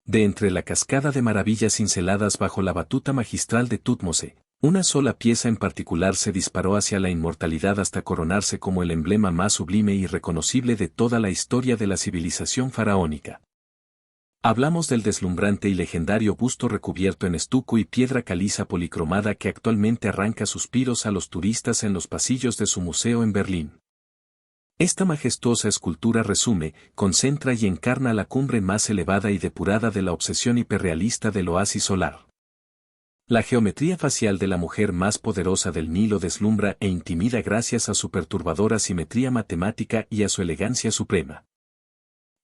De entre la cascada de maravillas cinceladas bajo la batuta magistral de Thutmose, una sola pieza en particular se disparó hacia la inmortalidad hasta coronarse como el emblema más sublime y reconocible de toda la historia de la civilización faraónica. Hablamos del deslumbrante y legendario busto recubierto en estuco y piedra caliza policromada que actualmente arranca suspiros a los turistas en los pasillos de su museo en Berlín. Esta majestuosa escultura resume, concentra y encarna la cumbre más elevada y depurada de la obsesión hiperrealista del oasis solar. La geometría facial de la mujer más poderosa del Nilo deslumbra e intimida gracias a su perturbadora simetría matemática y a su elegancia suprema.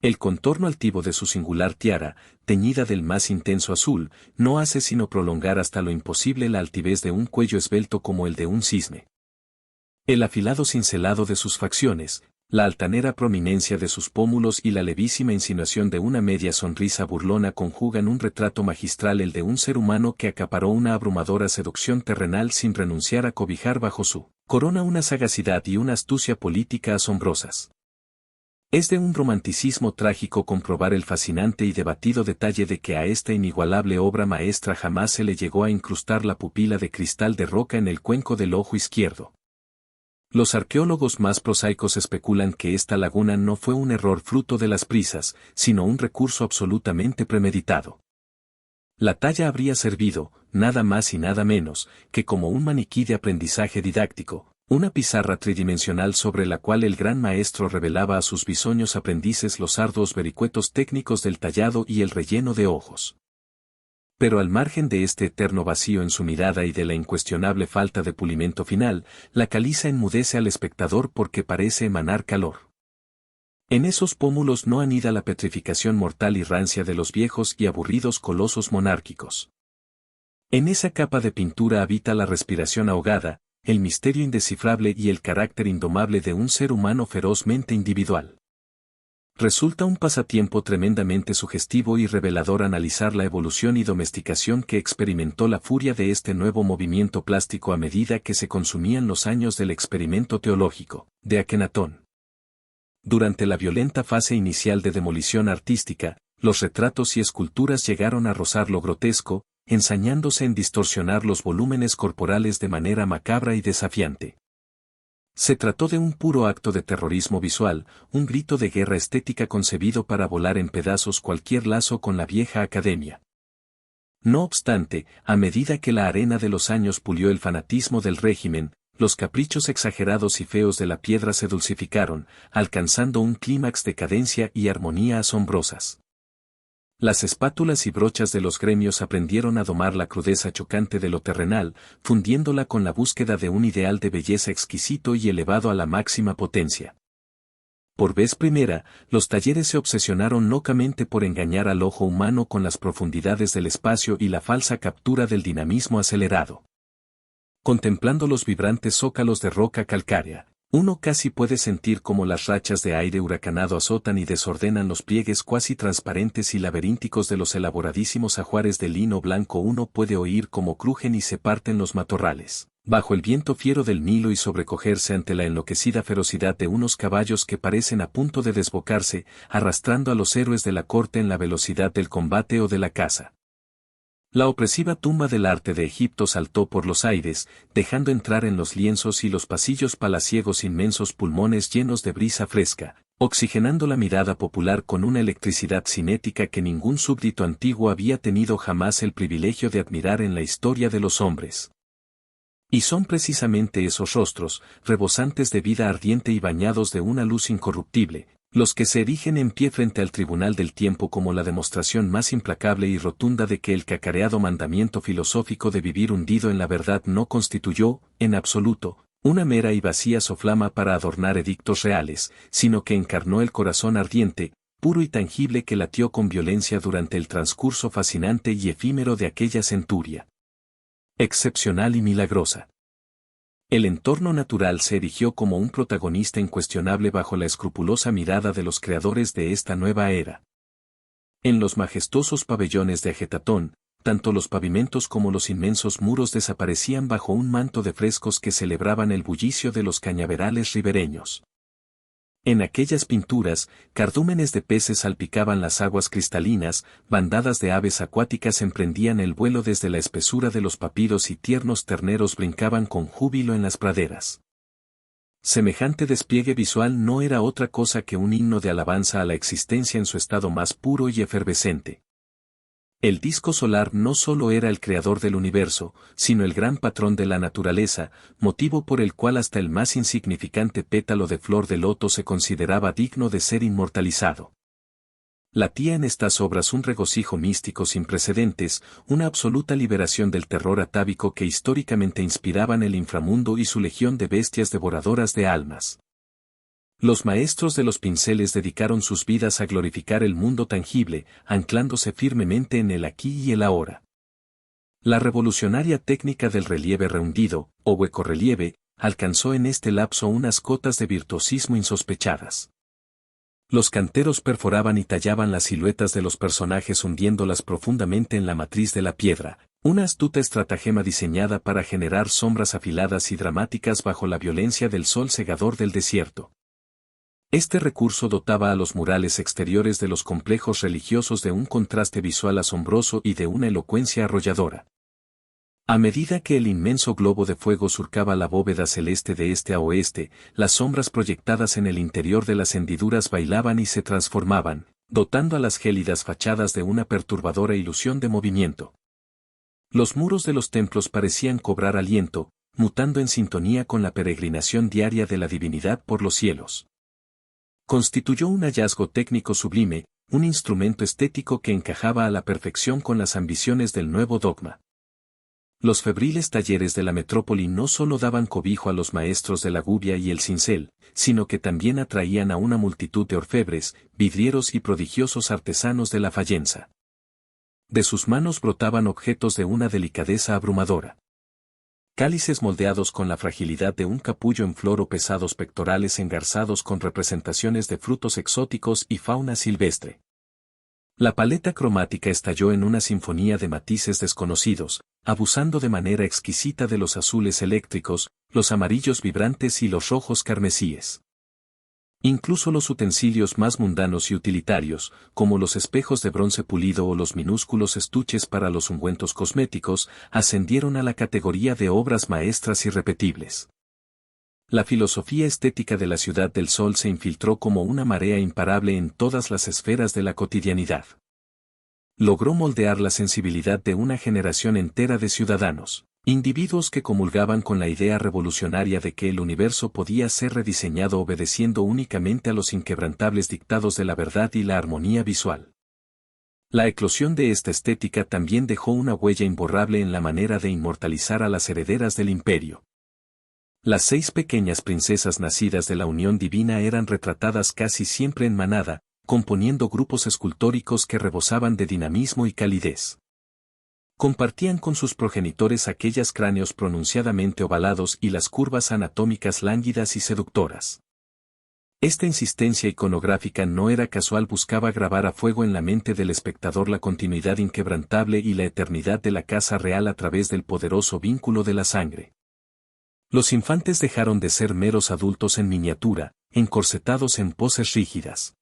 El contorno altivo de su singular tiara, teñida del más intenso azul, no hace sino prolongar hasta lo imposible la altivez de un cuello esbelto como el de un cisne. El afilado cincelado de sus facciones, la altanera prominencia de sus pómulos y la levísima insinuación de una media sonrisa burlona conjugan un retrato magistral, el de un ser humano que acaparó una abrumadora seducción terrenal sin renunciar a cobijar bajo su corona una sagacidad y una astucia política asombrosas. Es de un romanticismo trágico comprobar el fascinante y debatido detalle de que a esta inigualable obra maestra jamás se le llegó a incrustar la pupila de cristal de roca en el cuenco del ojo izquierdo. Los arqueólogos más prosaicos especulan que esta laguna no fue un error fruto de las prisas, sino un recurso absolutamente premeditado. La talla habría servido, nada más y nada menos, que como un maniquí de aprendizaje didáctico, una pizarra tridimensional sobre la cual el gran maestro revelaba a sus bisoños aprendices los arduos vericuetos técnicos del tallado y el relleno de ojos. Pero al margen de este eterno vacío en su mirada y de la incuestionable falta de pulimento final, la caliza enmudece al espectador porque parece emanar calor. En esos pómulos no anida la petrificación mortal y rancia de los viejos y aburridos colosos monárquicos. En esa capa de pintura habita la respiración ahogada, el misterio indescifrable y el carácter indomable de un ser humano ferozmente individual. Resulta un pasatiempo tremendamente sugestivo y revelador analizar la evolución y domesticación que experimentó la furia de este nuevo movimiento plástico a medida que se consumían los años del experimento teológico, de Akenatón. Durante la violenta fase inicial de demolición artística, los retratos y esculturas llegaron a rozar lo grotesco, ensañándose en distorsionar los volúmenes corporales de manera macabra y desafiante. Se trató de un puro acto de terrorismo visual, un grito de guerra estética concebido para volar en pedazos cualquier lazo con la vieja academia. No obstante, a medida que la arena de los años pulió el fanatismo del régimen, los caprichos exagerados y feos de la piedra se dulcificaron, alcanzando un clímax de cadencia y armonía asombrosas. Las espátulas y brochas de los gremios aprendieron a domar la crudeza chocante de lo terrenal, fundiéndola con la búsqueda de un ideal de belleza exquisito y elevado a la máxima potencia. Por vez primera, los talleres se obsesionaron locamente por engañar al ojo humano con las profundidades del espacio y la falsa captura del dinamismo acelerado. Contemplando los vibrantes zócalos de roca calcárea, uno casi puede sentir cómo las rachas de aire huracanado azotan y desordenan los pliegues cuasi transparentes y laberínticos de los elaboradísimos ajuares de lino blanco. Uno puede oír cómo crujen y se parten los matorrales, bajo el viento fiero del Nilo, y sobrecogerse ante la enloquecida ferocidad de unos caballos que parecen a punto de desbocarse, arrastrando a los héroes de la corte en la velocidad del combate o de la caza. La opresiva tumba del arte de Egipto saltó por los aires, dejando entrar en los lienzos y los pasillos palaciegos inmensos pulmones llenos de brisa fresca, oxigenando la mirada popular con una electricidad cinética que ningún súbdito antiguo había tenido jamás el privilegio de admirar en la historia de los hombres. Y son precisamente esos rostros, rebosantes de vida ardiente y bañados de una luz incorruptible, los que se erigen en pie frente al tribunal del tiempo como la demostración más implacable y rotunda de que el cacareado mandamiento filosófico de vivir hundido en la verdad no constituyó, en absoluto, una mera y vacía soflama para adornar edictos reales, sino que encarnó el corazón ardiente, puro y tangible que latió con violencia durante el transcurso fascinante y efímero de aquella centuria excepcional y milagrosa. El entorno natural se erigió como un protagonista incuestionable bajo la escrupulosa mirada de los creadores de esta nueva era. En los majestuosos pabellones de Ajetatón, tanto los pavimentos como los inmensos muros desaparecían bajo un manto de frescos que celebraban el bullicio de los cañaverales ribereños. En aquellas pinturas, cardúmenes de peces salpicaban las aguas cristalinas, bandadas de aves acuáticas emprendían el vuelo desde la espesura de los papiros y tiernos terneros brincaban con júbilo en las praderas. Semejante despliegue visual no era otra cosa que un himno de alabanza a la existencia en su estado más puro y efervescente. El disco solar no solo era el creador del universo, sino el gran patrón de la naturaleza, motivo por el cual hasta el más insignificante pétalo de flor de loto se consideraba digno de ser inmortalizado. Latía en estas obras un regocijo místico sin precedentes, una absoluta liberación del terror atávico que históricamente inspiraban el inframundo y su legión de bestias devoradoras de almas. Los maestros de los pinceles dedicaron sus vidas a glorificar el mundo tangible, anclándose firmemente en el aquí y el ahora. La revolucionaria técnica del relieve rehundido, o huecorrelieve, alcanzó en este lapso unas cotas de virtuosismo insospechadas. Los canteros perforaban y tallaban las siluetas de los personajes hundiéndolas profundamente en la matriz de la piedra, una astuta estratagema diseñada para generar sombras afiladas y dramáticas bajo la violencia del sol cegador del desierto. Este recurso dotaba a los murales exteriores de los complejos religiosos de un contraste visual asombroso y de una elocuencia arrolladora. A medida que el inmenso globo de fuego surcaba la bóveda celeste de este a oeste, las sombras proyectadas en el interior de las hendiduras bailaban y se transformaban, dotando a las gélidas fachadas de una perturbadora ilusión de movimiento. Los muros de los templos parecían cobrar aliento, mutando en sintonía con la peregrinación diaria de la divinidad por los cielos. Constituyó un hallazgo técnico sublime, un instrumento estético que encajaba a la perfección con las ambiciones del nuevo dogma. Los febriles talleres de la metrópoli no solo daban cobijo a los maestros de la gubia y el cincel, sino que también atraían a una multitud de orfebres, vidrieros y prodigiosos artesanos de la fayenza. De sus manos brotaban objetos de una delicadeza abrumadora. Cálices moldeados con la fragilidad de un capullo en flor o pesados pectorales engarzados con representaciones de frutos exóticos y fauna silvestre. La paleta cromática estalló en una sinfonía de matices desconocidos, abusando de manera exquisita de los azules eléctricos, los amarillos vibrantes y los rojos carmesíes. Incluso los utensilios más mundanos y utilitarios, como los espejos de bronce pulido o los minúsculos estuches para los ungüentos cosméticos, ascendieron a la categoría de obras maestras irrepetibles. La filosofía estética de la Ciudad del Sol se infiltró como una marea imparable en todas las esferas de la cotidianidad. Logró moldear la sensibilidad de una generación entera de ciudadanos. Individuos que comulgaban con la idea revolucionaria de que el universo podía ser rediseñado obedeciendo únicamente a los inquebrantables dictados de la verdad y la armonía visual. La eclosión de esta estética también dejó una huella imborrable en la manera de inmortalizar a las herederas del imperio. Las 6 pequeñas princesas nacidas de la unión divina eran retratadas casi siempre en manada, componiendo grupos escultóricos que rebosaban de dinamismo y calidez. Compartían con sus progenitores aquellos cráneos pronunciadamente ovalados y las curvas anatómicas lánguidas y seductoras. Esta insistencia iconográfica no era casual, buscaba grabar a fuego en la mente del espectador la continuidad inquebrantable y la eternidad de la casa real a través del poderoso vínculo de la sangre. Los infantes dejaron de ser meros adultos en miniatura, encorsetados en poses rígidas.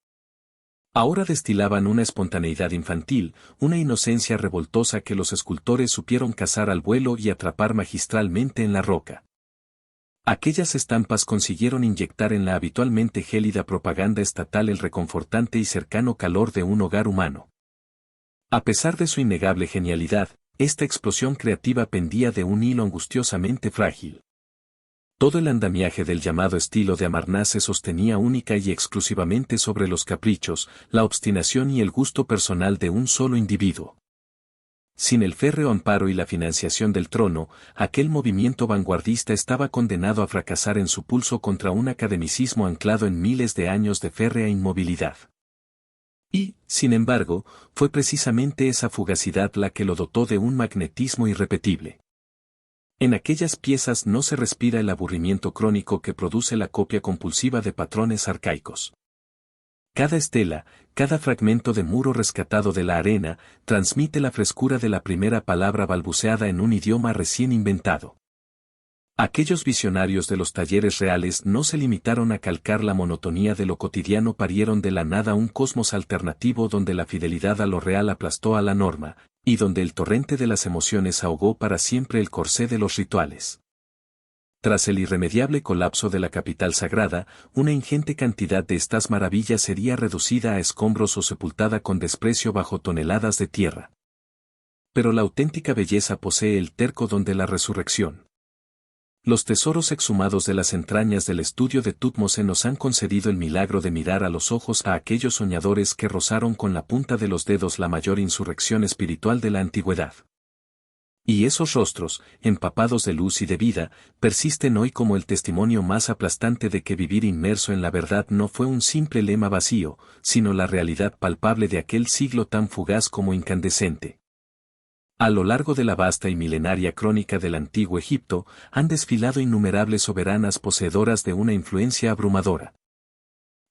Ahora destilaban una espontaneidad infantil, una inocencia revoltosa que los escultores supieron cazar al vuelo y atrapar magistralmente en la roca. Aquellas estampas consiguieron inyectar en la habitualmente gélida propaganda estatal el reconfortante y cercano calor de un hogar humano. A pesar de su innegable genialidad, esta explosión creativa pendía de un hilo angustiosamente frágil. Todo el andamiaje del llamado estilo de Amarnás se sostenía única y exclusivamente sobre los caprichos, la obstinación y el gusto personal de un solo individuo. Sin el férreo amparo y la financiación del trono, aquel movimiento vanguardista estaba condenado a fracasar en su pulso contra un academicismo anclado en miles de años de férrea inmovilidad. Y, sin embargo, fue precisamente esa fugacidad la que lo dotó de un magnetismo irrepetible. En aquellas piezas no se respira el aburrimiento crónico que produce la copia compulsiva de patrones arcaicos. Cada estela, cada fragmento de muro rescatado de la arena, transmite la frescura de la primera palabra balbuceada en un idioma recién inventado. Aquellos visionarios de los talleres reales no se limitaron a calcar la monotonía de lo cotidiano, parieron de la nada un cosmos alternativo donde la fidelidad a lo real aplastó a la norma, y donde el torrente de las emociones ahogó para siempre el corsé de los rituales. Tras el irremediable colapso de la capital sagrada, una ingente cantidad de estas maravillas sería reducida a escombros o sepultada con desprecio bajo toneladas de tierra. Pero la auténtica belleza posee el terco don de la resurrección. Los tesoros exhumados de las entrañas del estudio de Thutmose nos han concedido el milagro de mirar a los ojos a aquellos soñadores que rozaron con la punta de los dedos la mayor insurrección espiritual de la antigüedad. Y esos rostros, empapados de luz y de vida, persisten hoy como el testimonio más aplastante de que vivir inmerso en la verdad no fue un simple lema vacío, sino la realidad palpable de aquel siglo tan fugaz como incandescente. A lo largo de la vasta y milenaria crónica del antiguo Egipto, han desfilado innumerables soberanas poseedoras de una influencia abrumadora.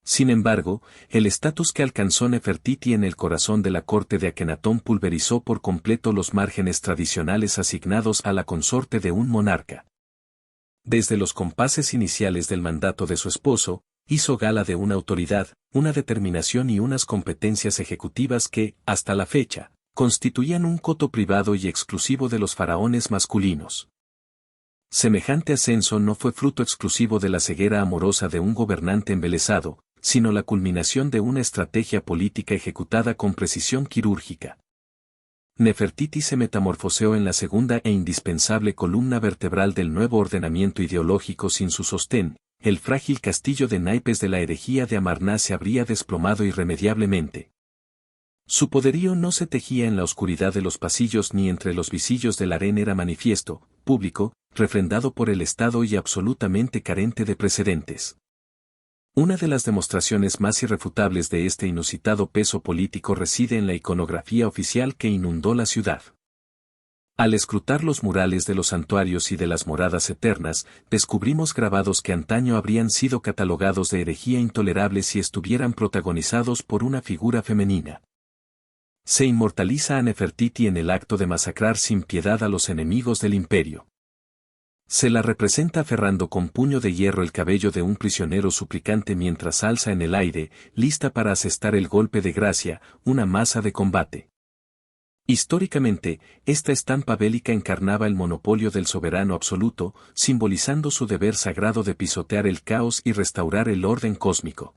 Sin embargo, el estatus que alcanzó Nefertiti en el corazón de la corte de Akenatón pulverizó por completo los márgenes tradicionales asignados a la consorte de un monarca. Desde los compases iniciales del mandato de su esposo, hizo gala de una autoridad, una determinación y unas competencias ejecutivas que, hasta la fecha, constituían un coto privado y exclusivo de los faraones masculinos. Semejante ascenso no fue fruto exclusivo de la ceguera amorosa de un gobernante embelesado, sino la culminación de una estrategia política ejecutada con precisión quirúrgica. Nefertiti se metamorfoseó en la segunda e indispensable columna vertebral del nuevo ordenamiento ideológico. Sin su sostén, el frágil castillo de naipes de la herejía de Amarná se habría desplomado irremediablemente. Su poderío no se tejía en la oscuridad de los pasillos ni entre los visillos del harén, era manifiesto, público, refrendado por el Estado y absolutamente carente de precedentes. Una de las demostraciones más irrefutables de este inusitado peso político reside en la iconografía oficial que inundó la ciudad. Al escrutar los murales de los santuarios y de las moradas eternas, descubrimos grabados que antaño habrían sido catalogados de herejía intolerable si estuvieran protagonizados por una figura femenina. Se inmortaliza a Nefertiti en el acto de masacrar sin piedad a los enemigos del imperio. Se la representa aferrando con puño de hierro el cabello de un prisionero suplicante mientras alza en el aire, lista para asestar el golpe de gracia, una masa de combate. Históricamente, esta estampa bélica encarnaba el monopolio del soberano absoluto, simbolizando su deber sagrado de pisotear el caos y restaurar el orden cósmico.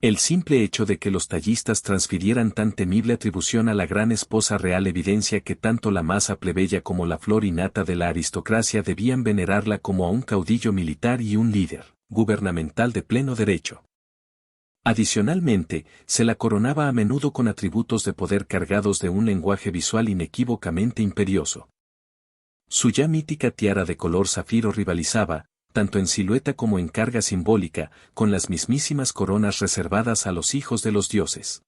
El simple hecho de que los tallistas transfirieran tan temible atribución a la gran esposa real evidencia que tanto la masa plebeya como la flor innata de la aristocracia debían venerarla como a un caudillo militar y un líder gubernamental de pleno derecho. Adicionalmente, se la coronaba a menudo con atributos de poder cargados de un lenguaje visual inequívocamente imperioso. Su ya mítica tiara de color zafiro rivalizaba, tanto en silueta como en carga simbólica, con las mismísimas coronas reservadas a los hijos de los dioses.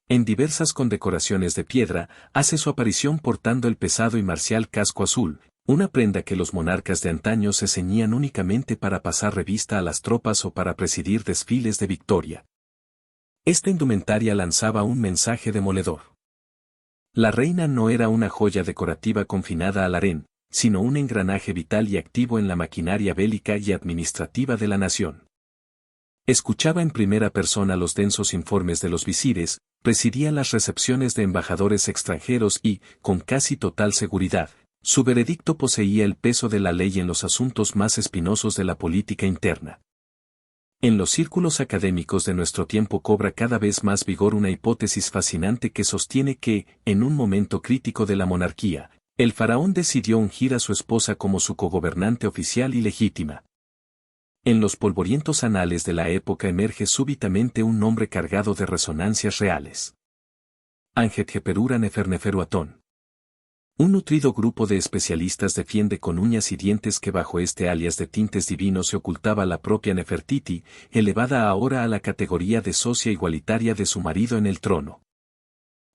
En diversas condecoraciones de piedra, hace su aparición portando el pesado y marcial casco azul, una prenda que los monarcas de antaño se ceñían únicamente para pasar revista a las tropas o para presidir desfiles de victoria. Esta indumentaria lanzaba un mensaje demoledor. La reina no era una joya decorativa confinada al harén, sino un engranaje vital y activo en la maquinaria bélica y administrativa de la nación. Escuchaba en primera persona los densos informes de los visires, presidía las recepciones de embajadores extranjeros y, con casi total seguridad, su veredicto poseía el peso de la ley en los asuntos más espinosos de la política interna. En los círculos académicos de nuestro tiempo cobra cada vez más vigor una hipótesis fascinante que sostiene que, en un momento crítico de la monarquía, el faraón decidió ungir a su esposa como su cogobernante oficial y legítima. En los polvorientos anales de la época emerge súbitamente un nombre cargado de resonancias reales. Anjetjeperura Neferneferuatón. Un nutrido grupo de especialistas defiende con uñas y dientes que bajo este alias de tintes divinos se ocultaba la propia Nefertiti, elevada ahora a la categoría de socia igualitaria de su marido en el trono.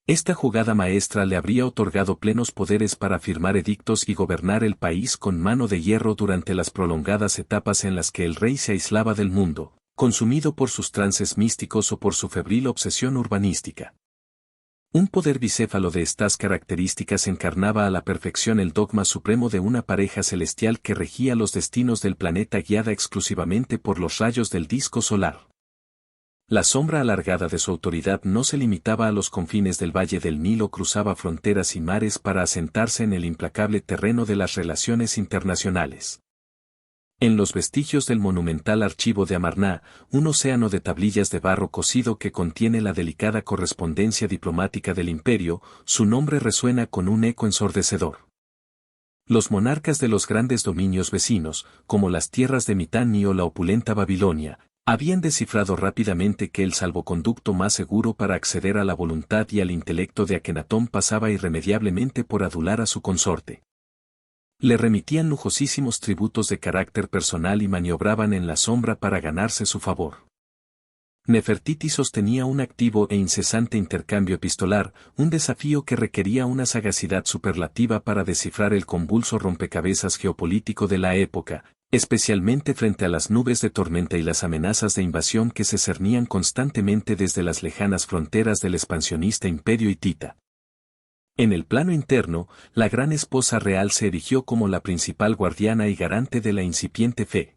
Esta jugada maestra le habría otorgado plenos poderes para firmar edictos y gobernar el país con mano de hierro durante las prolongadas etapas en las que el rey se aislaba del mundo, consumido por sus trances místicos o por su febril obsesión urbanística. Un poder bicéfalo de estas características encarnaba a la perfección el dogma supremo de una pareja celestial que regía los destinos del planeta guiada exclusivamente por los rayos del disco solar. La sombra alargada de su autoridad no se limitaba a los confines del Valle del Nilo, cruzaba fronteras y mares para asentarse en el implacable terreno de las relaciones internacionales. En los vestigios del monumental archivo de Amarná, un océano de tablillas de barro cocido que contiene la delicada correspondencia diplomática del imperio, su nombre resuena con un eco ensordecedor. Los monarcas de los grandes dominios vecinos, como las tierras de Mitanni o la opulenta Babilonia, habían descifrado rápidamente que el salvoconducto más seguro para acceder a la voluntad y al intelecto de Akenatón pasaba irremediablemente por adular a su consorte. Le remitían lujosísimos tributos de carácter personal y maniobraban en la sombra para ganarse su favor. Nefertiti sostenía un activo e incesante intercambio epistolar, un desafío que requería una sagacidad superlativa para descifrar el convulso rompecabezas geopolítico de la época, especialmente frente a las nubes de tormenta y las amenazas de invasión que se cernían constantemente desde las lejanas fronteras del expansionista imperio hitita. En el plano interno, la gran esposa real se erigió como la principal guardiana y garante de la incipiente fe.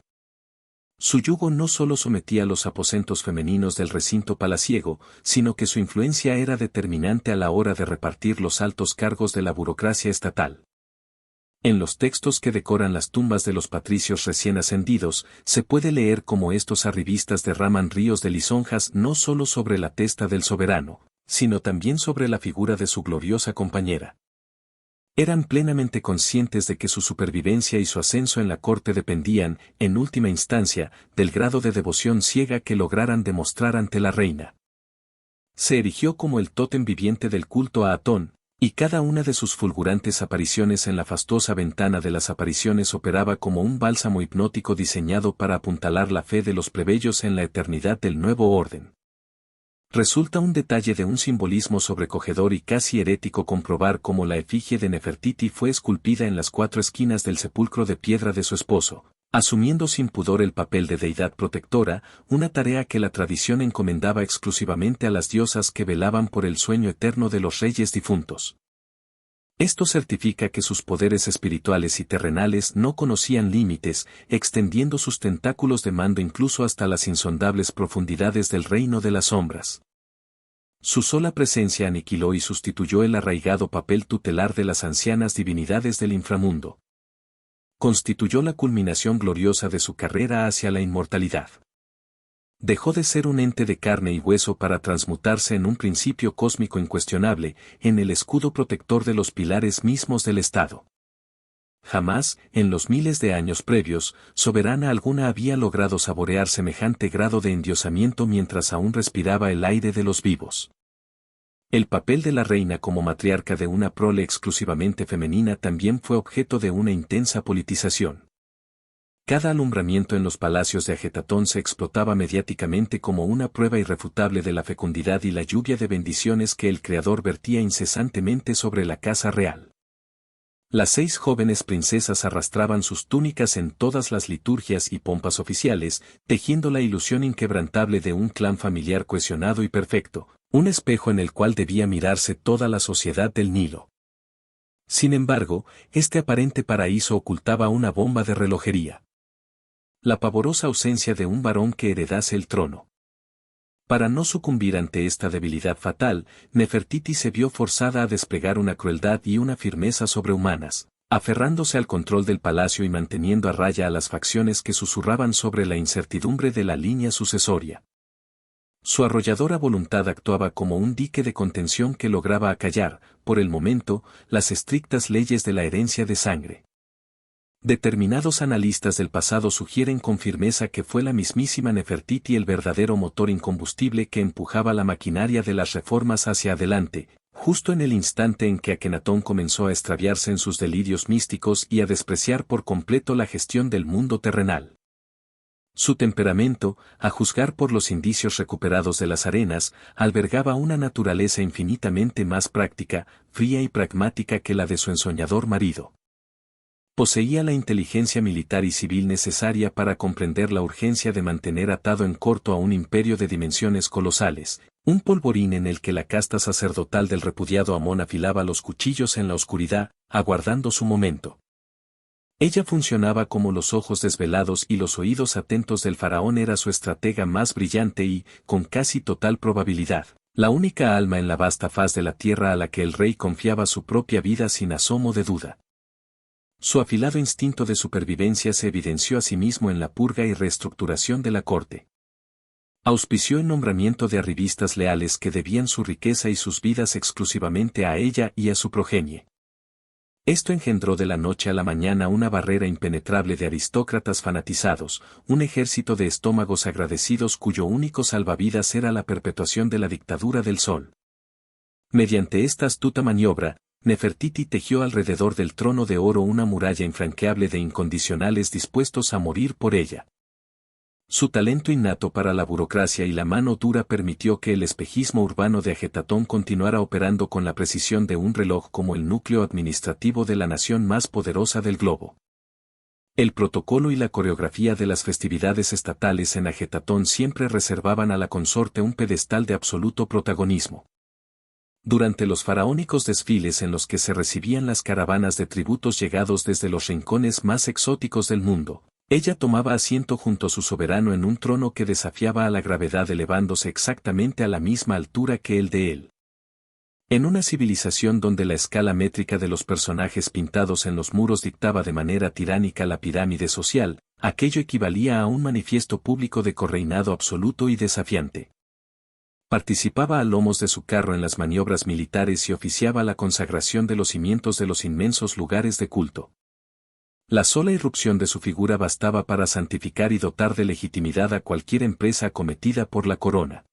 Su yugo no solo sometía los aposentos femeninos del recinto palaciego, sino que su influencia era determinante a la hora de repartir los altos cargos de la burocracia estatal. En los textos que decoran las tumbas de los patricios recién ascendidos, se puede leer cómo estos arribistas derraman ríos de lisonjas no solo sobre la testa del soberano, sino también sobre la figura de su gloriosa compañera. Eran plenamente conscientes de que su supervivencia y su ascenso en la corte dependían, en última instancia, del grado de devoción ciega que lograran demostrar ante la reina. Se erigió como el tótem viviente del culto a Atón, y cada una de sus fulgurantes apariciones en la fastuosa ventana de las apariciones operaba como un bálsamo hipnótico diseñado para apuntalar la fe de los plebeyos en la eternidad del nuevo orden. Resulta un detalle de un simbolismo sobrecogedor y casi herético comprobar cómo la efigie de Nefertiti fue esculpida en las 4 esquinas del sepulcro de piedra de su esposo, asumiendo sin pudor el papel de deidad protectora, una tarea que la tradición encomendaba exclusivamente a las diosas que velaban por el sueño eterno de los reyes difuntos. Esto certifica que sus poderes espirituales y terrenales no conocían límites, extendiendo sus tentáculos de mando incluso hasta las insondables profundidades del reino de las sombras. Su sola presencia aniquiló y sustituyó el arraigado papel tutelar de las ancianas divinidades del inframundo. Constituyó la culminación gloriosa de su carrera hacia la inmortalidad. Dejó de ser un ente de carne y hueso para transmutarse en un principio cósmico incuestionable, en el escudo protector de los pilares mismos del Estado. Jamás, en los miles de años previos, soberana alguna había logrado saborear semejante grado de endiosamiento mientras aún respiraba el aire de los vivos. El papel de la reina como matriarca de una prole exclusivamente femenina también fue objeto de una intensa politización. Cada alumbramiento en los palacios de Ajetatón se explotaba mediáticamente como una prueba irrefutable de la fecundidad y la lluvia de bendiciones que el Creador vertía incesantemente sobre la casa real. Las 6 jóvenes princesas arrastraban sus túnicas en todas las liturgias y pompas oficiales, tejiendo la ilusión inquebrantable de un clan familiar cohesionado y perfecto, un espejo en el cual debía mirarse toda la sociedad del Nilo. Sin embargo, este aparente paraíso ocultaba una bomba de relojería. La pavorosa ausencia de un varón que heredase el trono. Para no sucumbir ante esta debilidad fatal, Nefertiti se vio forzada a desplegar una crueldad y una firmeza sobrehumanas, aferrándose al control del palacio y manteniendo a raya a las facciones que susurraban sobre la incertidumbre de la línea sucesoria. Su arrolladora voluntad actuaba como un dique de contención que lograba acallar, por el momento, las estrictas leyes de la herencia de sangre. Determinados analistas del pasado sugieren con firmeza que fue la mismísima Nefertiti el verdadero motor incombustible que empujaba la maquinaria de las reformas hacia adelante, justo en el instante en que Akenatón comenzó a extraviarse en sus delirios místicos y a despreciar por completo la gestión del mundo terrenal. Su temperamento, a juzgar por los indicios recuperados de las arenas, albergaba una naturaleza infinitamente más práctica, fría y pragmática que la de su ensoñador marido. Poseía la inteligencia militar y civil necesaria para comprender la urgencia de mantener atado en corto a un imperio de dimensiones colosales, un polvorín en el que la casta sacerdotal del repudiado Amón afilaba los cuchillos en la oscuridad, aguardando su momento. Ella funcionaba como los ojos desvelados y los oídos atentos del faraón. Era su estratega más brillante y, con casi total probabilidad, la única alma en la vasta faz de la tierra a la que el rey confiaba su propia vida sin asomo de duda. Su afilado instinto de supervivencia se evidenció asimismo en la purga y reestructuración de la corte. Auspició el nombramiento de arribistas leales que debían su riqueza y sus vidas exclusivamente a ella y a su progenie. Esto engendró de la noche a la mañana una barrera impenetrable de aristócratas fanatizados, un ejército de estómagos agradecidos cuyo único salvavidas era la perpetuación de la dictadura del sol. Mediante esta astuta maniobra, Nefertiti tejió alrededor del trono de oro una muralla infranqueable de incondicionales dispuestos a morir por ella. Su talento innato para la burocracia y la mano dura permitió que el espejismo urbano de Ajetatón continuara operando con la precisión de un reloj como el núcleo administrativo de la nación más poderosa del globo. El protocolo y la coreografía de las festividades estatales en Ajetatón siempre reservaban a la consorte un pedestal de absoluto protagonismo. Durante los faraónicos desfiles en los que se recibían las caravanas de tributos llegados desde los rincones más exóticos del mundo, ella tomaba asiento junto a su soberano en un trono que desafiaba a la gravedad elevándose exactamente a la misma altura que el de él. En una civilización donde la escala métrica de los personajes pintados en los muros dictaba de manera tiránica la pirámide social, aquello equivalía a un manifiesto público de correinado absoluto y desafiante. Participaba a lomos de su carro en las maniobras militares y oficiaba la consagración de los cimientos de los inmensos lugares de culto. La sola irrupción de su figura bastaba para santificar y dotar de legitimidad a cualquier empresa acometida por la corona.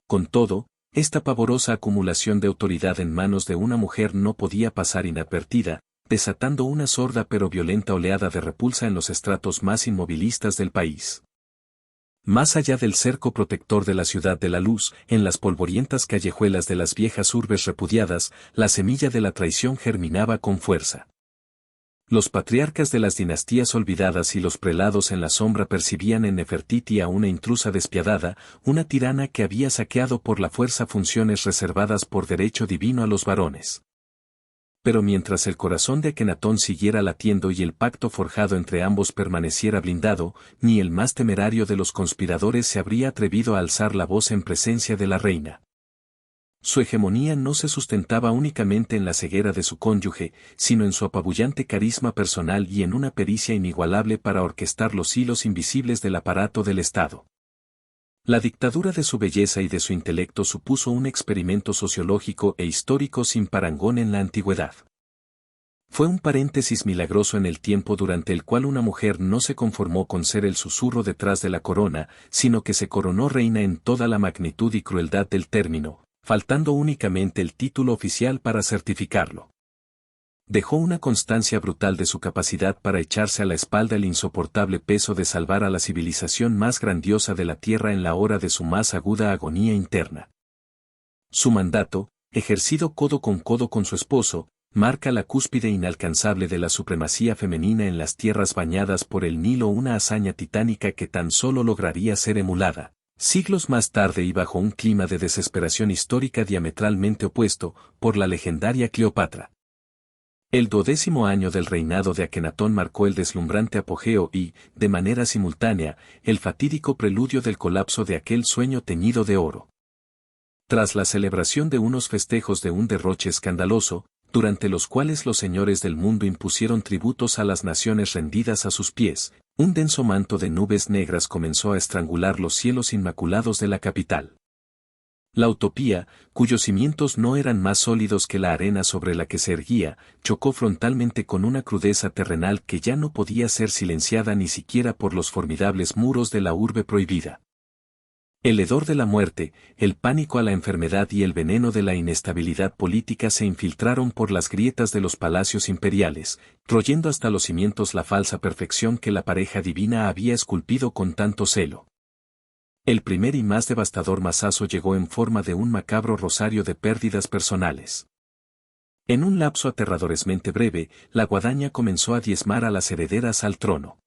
Con todo, esta pavorosa acumulación de autoridad en manos de una mujer no podía pasar inadvertida, desatando una sorda pero violenta oleada de repulsa en los estratos más inmovilistas del país. Más allá del cerco protector de la ciudad de la luz, en las polvorientas callejuelas de las viejas urbes repudiadas, la semilla de la traición germinaba con fuerza. Los patriarcas de las dinastías olvidadas y los prelados en la sombra percibían en Nefertiti a una intrusa despiadada, una tirana que había saqueado por la fuerza funciones reservadas por derecho divino a los varones. Pero mientras el corazón de Akenatón siguiera latiendo y el pacto forjado entre ambos permaneciera blindado, ni el más temerario de los conspiradores se habría atrevido a alzar la voz en presencia de la reina. Su hegemonía no se sustentaba únicamente en la ceguera de su cónyuge, sino en su apabullante carisma personal y en una pericia inigualable para orquestar los hilos invisibles del aparato del Estado. La dictadura de su belleza y de su intelecto supuso un experimento sociológico e histórico sin parangón en la antigüedad. Fue un paréntesis milagroso en el tiempo durante el cual una mujer no se conformó con ser el susurro detrás de la corona, sino que se coronó reina en toda la magnitud y crueldad del término, faltando únicamente el título oficial para certificarlo. Dejó una constancia brutal de su capacidad para echarse a la espalda el insoportable peso de salvar a la civilización más grandiosa de la tierra en la hora de su más aguda agonía interna. Su mandato, ejercido codo con su esposo, marca la cúspide inalcanzable de la supremacía femenina en las tierras bañadas por el Nilo, una hazaña titánica que tan solo lograría ser emulada siglos más tarde y bajo un clima de desesperación histórica diametralmente opuesto, por la legendaria Cleopatra. El 12º año del reinado de Akenatón marcó el deslumbrante apogeo y, de manera simultánea, el fatídico preludio del colapso de aquel sueño teñido de oro. Tras la celebración de unos festejos de un derroche escandaloso, durante los cuales los señores del mundo impusieron tributos a las naciones rendidas a sus pies, un denso manto de nubes negras comenzó a estrangular los cielos inmaculados de la capital. La utopía, cuyos cimientos no eran más sólidos que la arena sobre la que se erguía, chocó frontalmente con una crudeza terrenal que ya no podía ser silenciada ni siquiera por los formidables muros de la urbe prohibida. El hedor de la muerte, el pánico a la enfermedad y el veneno de la inestabilidad política se infiltraron por las grietas de los palacios imperiales, royendo hasta los cimientos la falsa perfección que la pareja divina había esculpido con tanto celo. El primer y más devastador mazazo llegó en forma de un macabro rosario de pérdidas personales. En un lapso aterradoresmente breve, la guadaña comenzó a diezmar a las herederas al trono.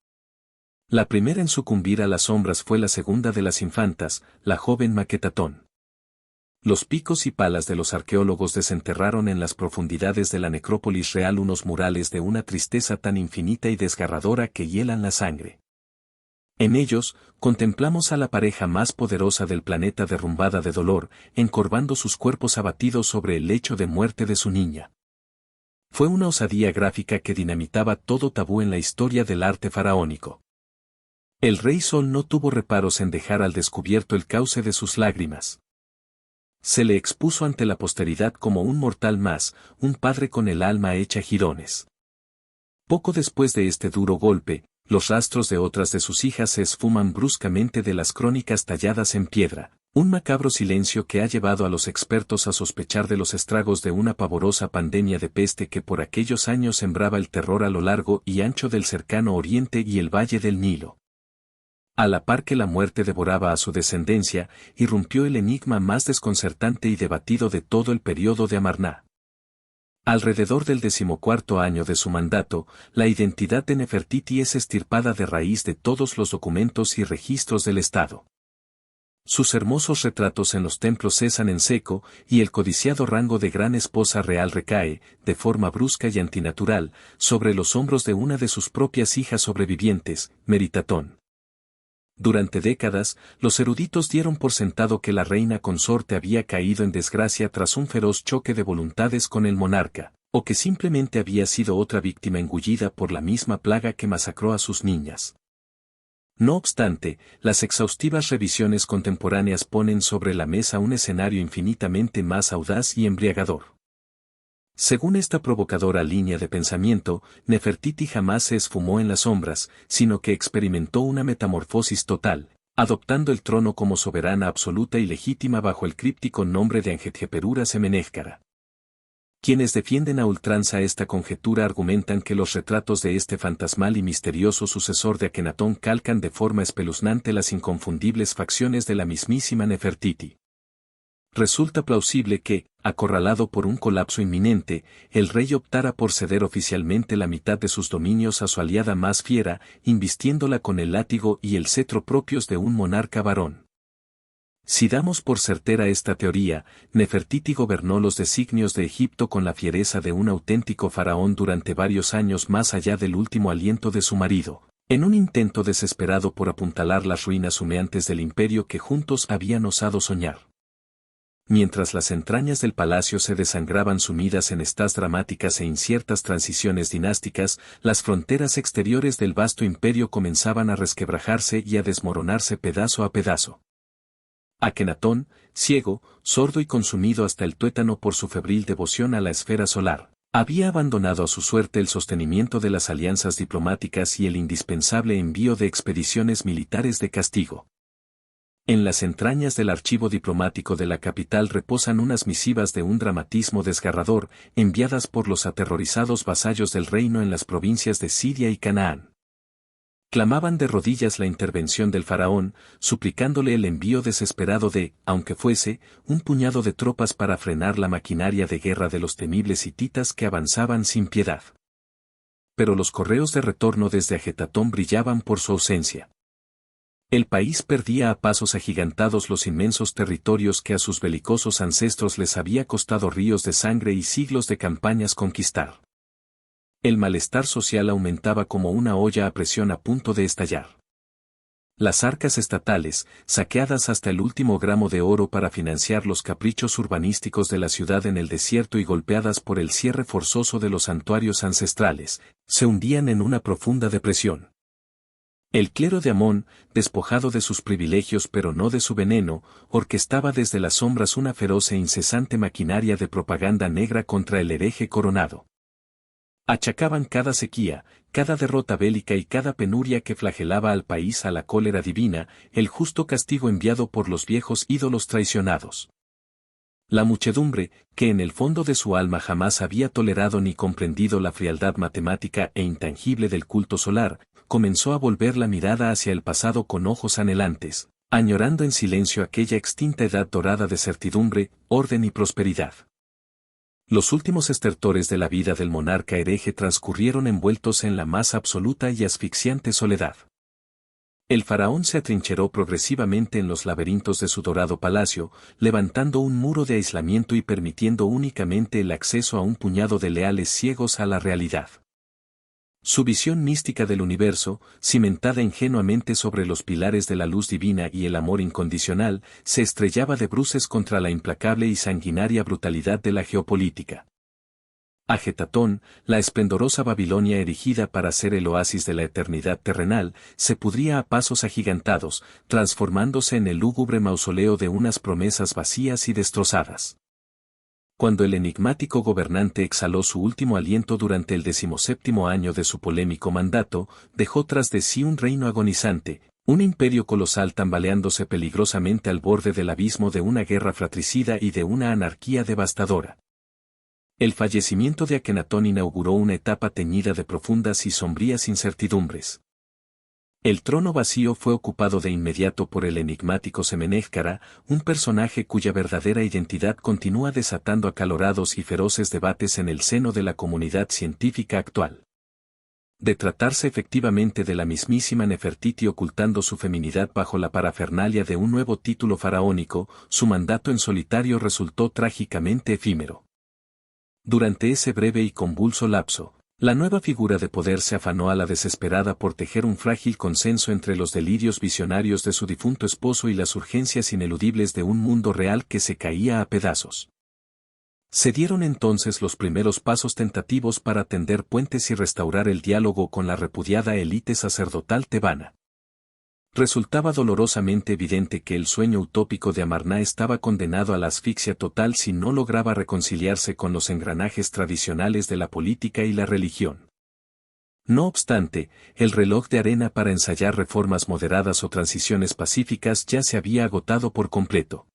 La primera en sucumbir a las sombras fue la segunda de las infantas, la joven Maquetatón. Los picos y palas de los arqueólogos desenterraron en las profundidades de la necrópolis real unos murales de una tristeza tan infinita y desgarradora que hielan la sangre. En ellos, contemplamos a la pareja más poderosa del planeta derrumbada de dolor, encorvando sus cuerpos abatidos sobre el lecho de muerte de su niña. Fue una osadía gráfica que dinamitaba todo tabú en la historia del arte faraónico. El rey Sol no tuvo reparos en dejar al descubierto el cauce de sus lágrimas. Se le expuso ante la posteridad como un mortal más, un padre con el alma hecha jirones. Poco después de este duro golpe, los rastros de otras de sus hijas se esfuman bruscamente de las crónicas talladas en piedra, un macabro silencio que ha llevado a los expertos a sospechar de los estragos de una pavorosa pandemia de peste que por aquellos años sembraba el terror a lo largo y ancho del cercano Oriente y el Valle del Nilo. A la par que la muerte devoraba a su descendencia, irrumpió el enigma más desconcertante y debatido de todo el periodo de Amarná. Alrededor del 14º año de su mandato, la identidad de Nefertiti es extirpada de raíz de todos los documentos y registros del Estado. Sus hermosos retratos en los templos cesan en seco, y el codiciado rango de gran esposa real recae, de forma brusca y antinatural, sobre los hombros de una de sus propias hijas sobrevivientes, Meritatón. Durante décadas, los eruditos dieron por sentado que la reina consorte había caído en desgracia tras un feroz choque de voluntades con el monarca, o que simplemente había sido otra víctima engullida por la misma plaga que masacró a sus niñas. No obstante, las exhaustivas revisiones contemporáneas ponen sobre la mesa un escenario infinitamente más audaz y embriagador. Según esta provocadora línea de pensamiento, Nefertiti jamás se esfumó en las sombras, sino que experimentó una metamorfosis total, adoptando el trono como soberana absoluta y legítima bajo el críptico nombre de Anjetjeperura Semenefkara. Quienes defienden a ultranza esta conjetura argumentan que los retratos de este fantasmal y misterioso sucesor de Akenatón calcan de forma espeluznante las inconfundibles facciones de la mismísima Nefertiti. Resulta plausible que, acorralado por un colapso inminente, el rey optara por ceder oficialmente la mitad de sus dominios a su aliada más fiera, invistiéndola con el látigo y el cetro propios de un monarca varón. Si damos por certera esta teoría, Nefertiti gobernó los designios de Egipto con la fiereza de un auténtico faraón durante varios años más allá del último aliento de su marido, en un intento desesperado por apuntalar las ruinas humeantes del imperio que juntos habían osado soñar. Mientras las entrañas del palacio se desangraban sumidas en estas dramáticas e inciertas transiciones dinásticas, las fronteras exteriores del vasto imperio comenzaban a resquebrajarse y a desmoronarse pedazo a pedazo. Akenatón, ciego, sordo y consumido hasta el tuétano por su febril devoción a la esfera solar, había abandonado a su suerte el sostenimiento de las alianzas diplomáticas y el indispensable envío de expediciones militares de castigo. En las entrañas del archivo diplomático de la capital reposan unas misivas de un dramatismo desgarrador, enviadas por los aterrorizados vasallos del reino en las provincias de Siria y Canaán. Clamaban de rodillas la intervención del faraón, suplicándole el envío desesperado de, aunque fuese, un puñado de tropas para frenar la maquinaria de guerra de los temibles hititas que avanzaban sin piedad. Pero los correos de retorno desde Ajetatón brillaban por su ausencia. El país perdía a pasos agigantados los inmensos territorios que a sus belicosos ancestros les había costado ríos de sangre y siglos de campañas conquistar. El malestar social aumentaba como una olla a presión a punto de estallar. Las arcas estatales, saqueadas hasta el último gramo de oro para financiar los caprichos urbanísticos de la ciudad en el desierto y golpeadas por el cierre forzoso de los santuarios ancestrales, se hundían en una profunda depresión. El clero de Amón, despojado de sus privilegios pero no de su veneno, orquestaba desde las sombras una feroz e incesante maquinaria de propaganda negra contra el hereje coronado. Achacaban cada sequía, cada derrota bélica y cada penuria que flagelaba al país a la cólera divina, el justo castigo enviado por los viejos ídolos traicionados. La muchedumbre, que en el fondo de su alma jamás había tolerado ni comprendido la frialdad matemática e intangible del culto solar, comenzó a volver la mirada hacia el pasado con ojos anhelantes, añorando en silencio aquella extinta edad dorada de certidumbre, orden y prosperidad. Los últimos estertores de la vida del monarca hereje transcurrieron envueltos en la más absoluta y asfixiante soledad. El faraón se atrincheró progresivamente en los laberintos de su dorado palacio, levantando un muro de aislamiento y permitiendo únicamente el acceso a un puñado de leales ciegos a la realidad. Su visión mística del universo, cimentada ingenuamente sobre los pilares de la luz divina y el amor incondicional, se estrellaba de bruces contra la implacable y sanguinaria brutalidad de la geopolítica. Ajetatón, la esplendorosa Babilonia erigida para ser el oasis de la eternidad terrenal, se pudría a pasos agigantados, transformándose en el lúgubre mausoleo de unas promesas vacías y destrozadas. Cuando el enigmático gobernante exhaló su último aliento durante el 17º año de su polémico mandato, dejó tras de sí un reino agonizante, un imperio colosal tambaleándose peligrosamente al borde del abismo de una guerra fratricida y de una anarquía devastadora. El fallecimiento de Akenatón inauguró una etapa teñida de profundas y sombrías incertidumbres. El trono vacío fue ocupado de inmediato por el enigmático Semenezcara, un personaje cuya verdadera identidad continúa desatando acalorados y feroces debates en el seno de la comunidad científica actual. De tratarse efectivamente de la mismísima Nefertiti ocultando su feminidad bajo la parafernalia de un nuevo título faraónico, su mandato en solitario resultó trágicamente efímero. Durante ese breve y convulso lapso, la nueva figura de poder se afanó a la desesperada por tejer un frágil consenso entre los delirios visionarios de su difunto esposo y las urgencias ineludibles de un mundo real que se caía a pedazos. Se dieron entonces los primeros pasos tentativos para tender puentes y restaurar el diálogo con la repudiada élite sacerdotal tebana. Resultaba dolorosamente evidente que el sueño utópico de Amarna estaba condenado a la asfixia total si no lograba reconciliarse con los engranajes tradicionales de la política y la religión. No obstante, el reloj de arena para ensayar reformas moderadas o transiciones pacíficas ya se había agotado por completo.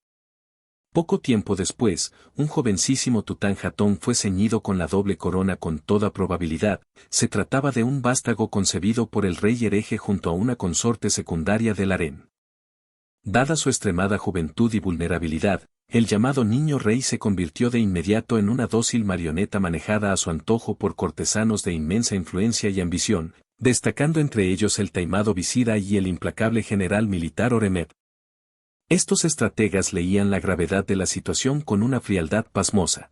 Poco tiempo después, un jovencísimo Tutanjatón fue ceñido con la doble corona con toda probabilidad, se trataba de un vástago concebido por el rey hereje junto a una consorte secundaria del harén. Dada su extremada juventud y vulnerabilidad, el llamado niño rey se convirtió de inmediato en una dócil marioneta manejada a su antojo por cortesanos de inmensa influencia y ambición, destacando entre ellos el taimado Visira y el implacable general militar Oremep. Estos estrategas leían la gravedad de la situación con una frialdad pasmosa.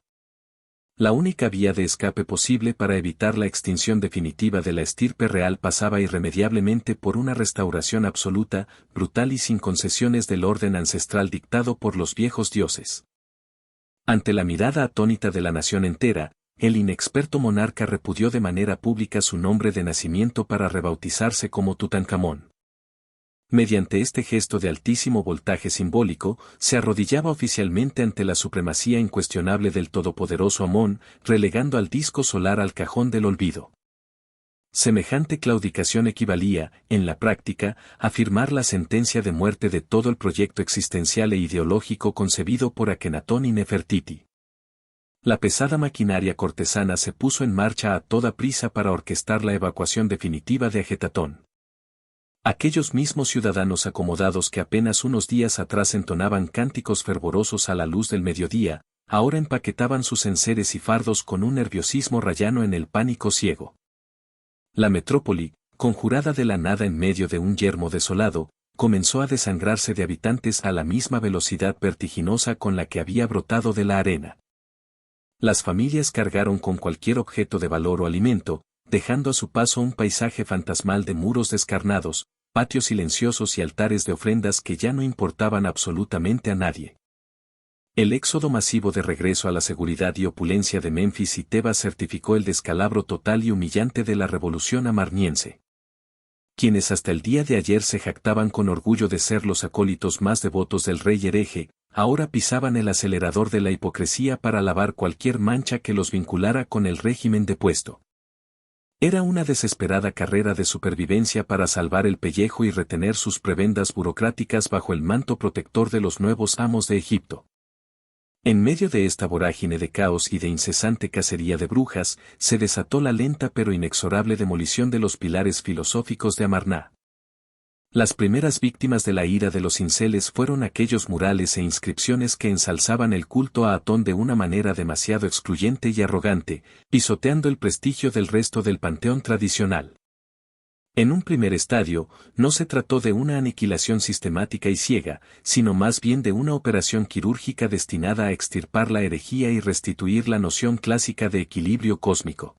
La única vía de escape posible para evitar la extinción definitiva de la estirpe real pasaba irremediablemente por una restauración absoluta, brutal y sin concesiones del orden ancestral dictado por los viejos dioses. Ante la mirada atónita de la nación entera, el inexperto monarca repudió de manera pública su nombre de nacimiento para rebautizarse como Tutankamón. Mediante este gesto de altísimo voltaje simbólico, se arrodillaba oficialmente ante la supremacía incuestionable del todopoderoso Amón, relegando al disco solar al cajón del olvido. Semejante claudicación equivalía, en la práctica, a firmar la sentencia de muerte de todo el proyecto existencial e ideológico concebido por Akenatón y Nefertiti. La pesada maquinaria cortesana se puso en marcha a toda prisa para orquestar la evacuación definitiva de Ajetatón. Aquellos mismos ciudadanos acomodados que apenas unos días atrás entonaban cánticos fervorosos a la luz del mediodía, ahora empaquetaban sus enseres y fardos con un nerviosismo rayano en el pánico ciego. La metrópoli, conjurada de la nada en medio de un yermo desolado, comenzó a desangrarse de habitantes a la misma velocidad vertiginosa con la que había brotado de la arena. Las familias cargaron con cualquier objeto de valor o alimento, dejando a su paso un paisaje fantasmal de muros descarnados, patios silenciosos y altares de ofrendas que ya no importaban absolutamente a nadie. El éxodo masivo de regreso a la seguridad y opulencia de Memphis y Tebas certificó el descalabro total y humillante de la revolución amarniense. Quienes hasta el día de ayer se jactaban con orgullo de ser los acólitos más devotos del rey hereje, ahora pisaban el acelerador de la hipocresía para lavar cualquier mancha que los vinculara con el régimen depuesto. Era una desesperada carrera de supervivencia para salvar el pellejo y retener sus prebendas burocráticas bajo el manto protector de los nuevos amos de Egipto. En medio de esta vorágine de caos y de incesante cacería de brujas, se desató la lenta pero inexorable demolición de los pilares filosóficos de Amarna. Las primeras víctimas de la ira de los cinceles fueron aquellos murales e inscripciones que ensalzaban el culto a Atón de una manera demasiado excluyente y arrogante, pisoteando el prestigio del resto del panteón tradicional. En un primer estadio, no se trató de una aniquilación sistemática y ciega, sino más bien de una operación quirúrgica destinada a extirpar la herejía y restituir la noción clásica de equilibrio cósmico.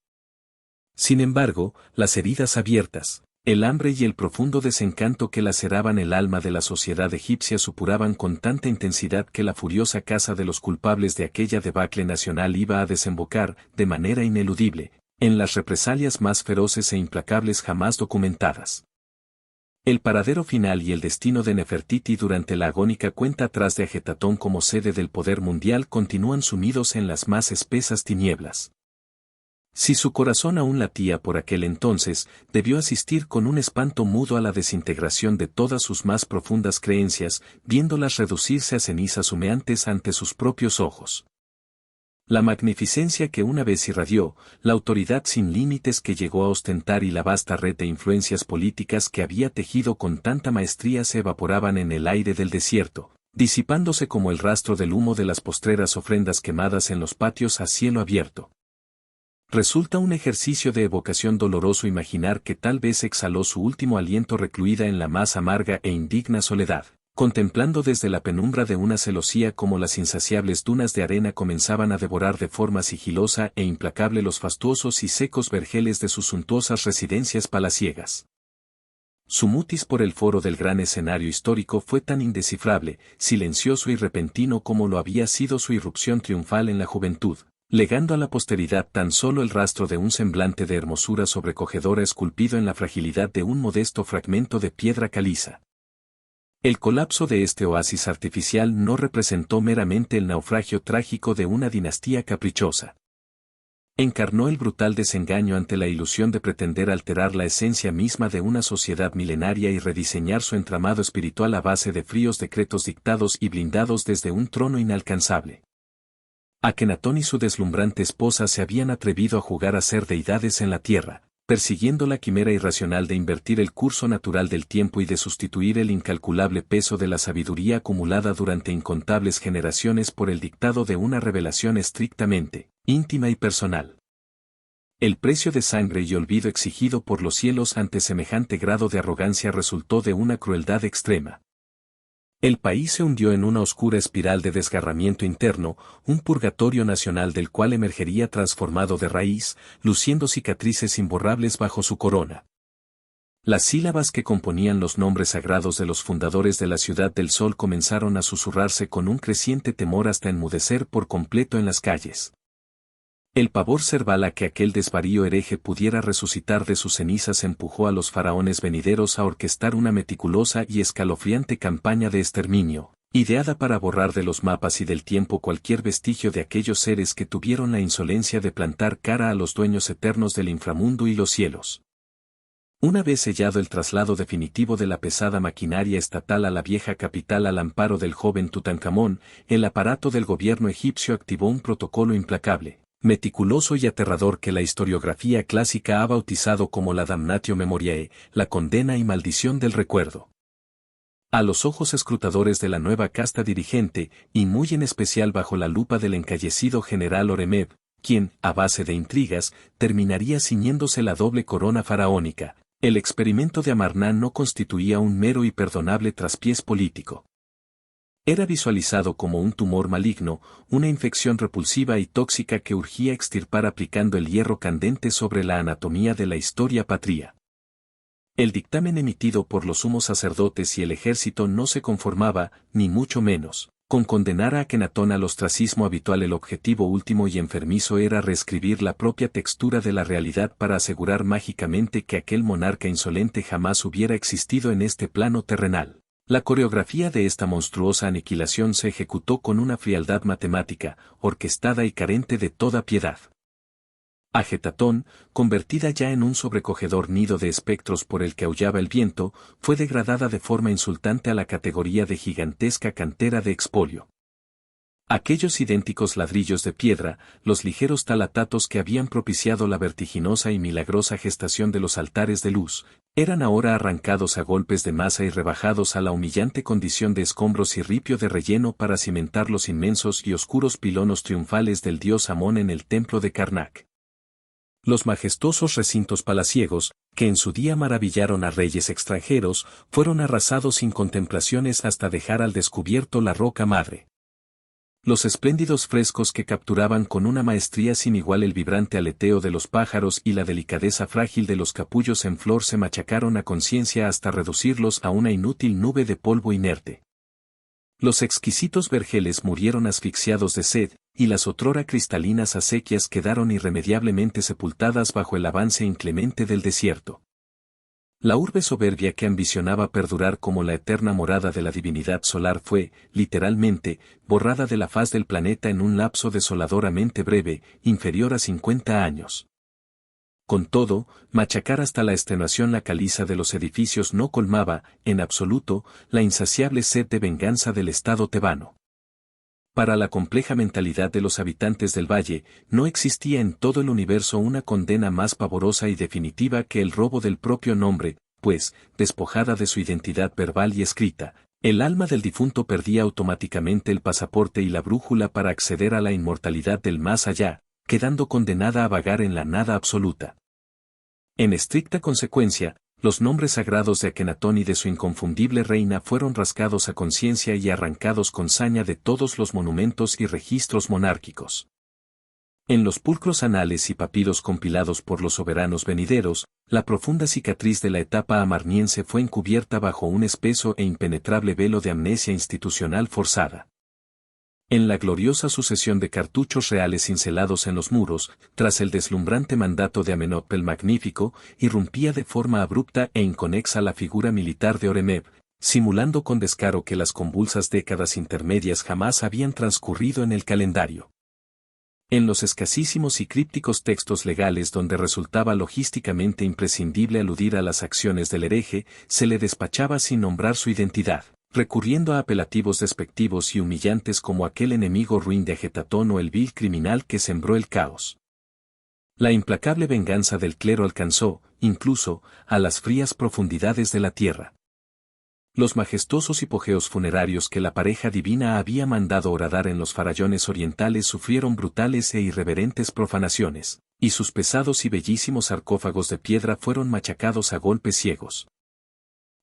Sin embargo, las heridas abiertas, el hambre y el profundo desencanto que laceraban el alma de la sociedad egipcia supuraban con tanta intensidad que la furiosa caza de los culpables de aquella debacle nacional iba a desembocar, de manera ineludible, en las represalias más feroces e implacables jamás documentadas. El paradero final y el destino de Nefertiti durante la agónica cuenta atrás de Ajetatón como sede del poder mundial continúan sumidos en las más espesas tinieblas. Si su corazón aún latía por aquel entonces, debió asistir con un espanto mudo a la desintegración de todas sus más profundas creencias, viéndolas reducirse a cenizas humeantes ante sus propios ojos. La magnificencia que una vez irradió, la autoridad sin límites que llegó a ostentar y la vasta red de influencias políticas que había tejido con tanta maestría se evaporaban en el aire del desierto, disipándose como el rastro del humo de las postreras ofrendas quemadas en los patios a cielo abierto. Resulta un ejercicio de evocación doloroso imaginar que tal vez exhaló su último aliento recluida en la más amarga e indigna soledad, contemplando desde la penumbra de una celosía como las insaciables dunas de arena comenzaban a devorar de forma sigilosa e implacable los fastuosos y secos vergeles de sus suntuosas residencias palaciegas. Su mutis por el foro del gran escenario histórico fue tan indescifrable, silencioso y repentino como lo había sido su irrupción triunfal en la juventud, legando a la posteridad tan solo el rastro de un semblante de hermosura sobrecogedora esculpido en la fragilidad de un modesto fragmento de piedra caliza. El colapso de este oasis artificial no representó meramente el naufragio trágico de una dinastía caprichosa. Encarnó el brutal desengaño ante la ilusión de pretender alterar la esencia misma de una sociedad milenaria y rediseñar su entramado espiritual a base de fríos decretos dictados y blindados desde un trono inalcanzable. Akenatón y su deslumbrante esposa se habían atrevido a jugar a ser deidades en la tierra, persiguiendo la quimera irracional de invertir el curso natural del tiempo y de sustituir el incalculable peso de la sabiduría acumulada durante incontables generaciones por el dictado de una revelación estrictamente íntima y personal. El precio de sangre y olvido exigido por los cielos ante semejante grado de arrogancia resultó de una crueldad extrema. El país se hundió en una oscura espiral de desgarramiento interno, un purgatorio nacional del cual emergería transformado de raíz, luciendo cicatrices imborrables bajo su corona. Las sílabas que componían los nombres sagrados de los fundadores de la Ciudad del Sol comenzaron a susurrarse con un creciente temor hasta enmudecer por completo en las calles. El pavor cerval a que aquel desvarío hereje pudiera resucitar de sus cenizas empujó a los faraones venideros a orquestar una meticulosa y escalofriante campaña de exterminio, ideada para borrar de los mapas y del tiempo cualquier vestigio de aquellos seres que tuvieron la insolencia de plantar cara a los dueños eternos del inframundo y los cielos. Una vez sellado el traslado definitivo de la pesada maquinaria estatal a la vieja capital al amparo del joven Tutankamón, el aparato del gobierno egipcio activó un protocolo implacable, meticuloso y aterrador que la historiografía clásica ha bautizado como la damnatio memoriae, la condena y maldición del recuerdo. A los ojos escrutadores de la nueva casta dirigente, y muy en especial bajo la lupa del encallecido general Oremeb, quien, a base de intrigas, terminaría ciñéndose la doble corona faraónica, el experimento de Amarna no constituía un mero y perdonable traspiés político. Era visualizado como un tumor maligno, una infección repulsiva y tóxica que urgía extirpar aplicando el hierro candente sobre la anatomía de la historia patria. El dictamen emitido por los sumos sacerdotes y el ejército no se conformaba, ni mucho menos, con condenar a Akenatón al ostracismo habitual. El objetivo último y enfermizo era reescribir la propia textura de la realidad para asegurar mágicamente que aquel monarca insolente jamás hubiera existido en este plano terrenal. La coreografía de esta monstruosa aniquilación se ejecutó con una frialdad matemática, orquestada y carente de toda piedad. Ajetatón, convertida ya en un sobrecogedor nido de espectros por el que aullaba el viento, fue degradada de forma insultante a la categoría de gigantesca cantera de expolio. Aquellos idénticos ladrillos de piedra, los ligeros talatatos que habían propiciado la vertiginosa y milagrosa gestación de los altares de luz, eran ahora arrancados a golpes de masa y rebajados a la humillante condición de escombros y ripio de relleno para cimentar los inmensos y oscuros pilonos triunfales del dios Amón en el templo de Karnak. Los majestuosos recintos palaciegos, que en su día maravillaron a reyes extranjeros, fueron arrasados sin contemplaciones hasta dejar al descubierto la roca madre. Los espléndidos frescos que capturaban con una maestría sin igual el vibrante aleteo de los pájaros y la delicadeza frágil de los capullos en flor se machacaron a conciencia hasta reducirlos a una inútil nube de polvo inerte. Los exquisitos vergeles murieron asfixiados de sed, y las otrora cristalinas acequias quedaron irremediablemente sepultadas bajo el avance inclemente del desierto. La urbe soberbia que ambicionaba perdurar como la eterna morada de la divinidad solar fue, literalmente, borrada de la faz del planeta en un lapso desoladoramente breve, inferior a 50 años. Con todo, machacar hasta la extenuación la caliza de los edificios no colmaba, en absoluto, la insaciable sed de venganza del Estado tebano. Para la compleja mentalidad de los habitantes del valle, no existía en todo el universo una condena más pavorosa y definitiva que el robo del propio nombre, pues, despojada de su identidad verbal y escrita, el alma del difunto perdía automáticamente el pasaporte y la brújula para acceder a la inmortalidad del más allá, quedando condenada a vagar en la nada absoluta. En estricta consecuencia, los nombres sagrados de Akenatón y de su inconfundible reina fueron rascados a conciencia y arrancados con saña de todos los monumentos y registros monárquicos. En los pulcros anales y papiros compilados por los soberanos venideros, la profunda cicatriz de la etapa amarniense fue encubierta bajo un espeso e impenetrable velo de amnesia institucional forzada. En la gloriosa sucesión de cartuchos reales cincelados en los muros, tras el deslumbrante mandato de Amenhotep el Magnífico, irrumpía de forma abrupta e inconexa la figura militar de Oremheb, simulando con descaro que las convulsas décadas intermedias jamás habían transcurrido en el calendario. En los escasísimos y crípticos textos legales donde resultaba logísticamente imprescindible aludir a las acciones del hereje, se le despachaba sin nombrar su identidad, recurriendo a apelativos despectivos y humillantes como aquel enemigo ruin de Ajetatón o el vil criminal que sembró el caos. La implacable venganza del clero alcanzó, incluso, a las frías profundidades de la tierra. Los majestuosos hipogeos funerarios que la pareja divina había mandado horadar en los farallones orientales sufrieron brutales e irreverentes profanaciones, y sus pesados y bellísimos sarcófagos de piedra fueron machacados a golpes ciegos.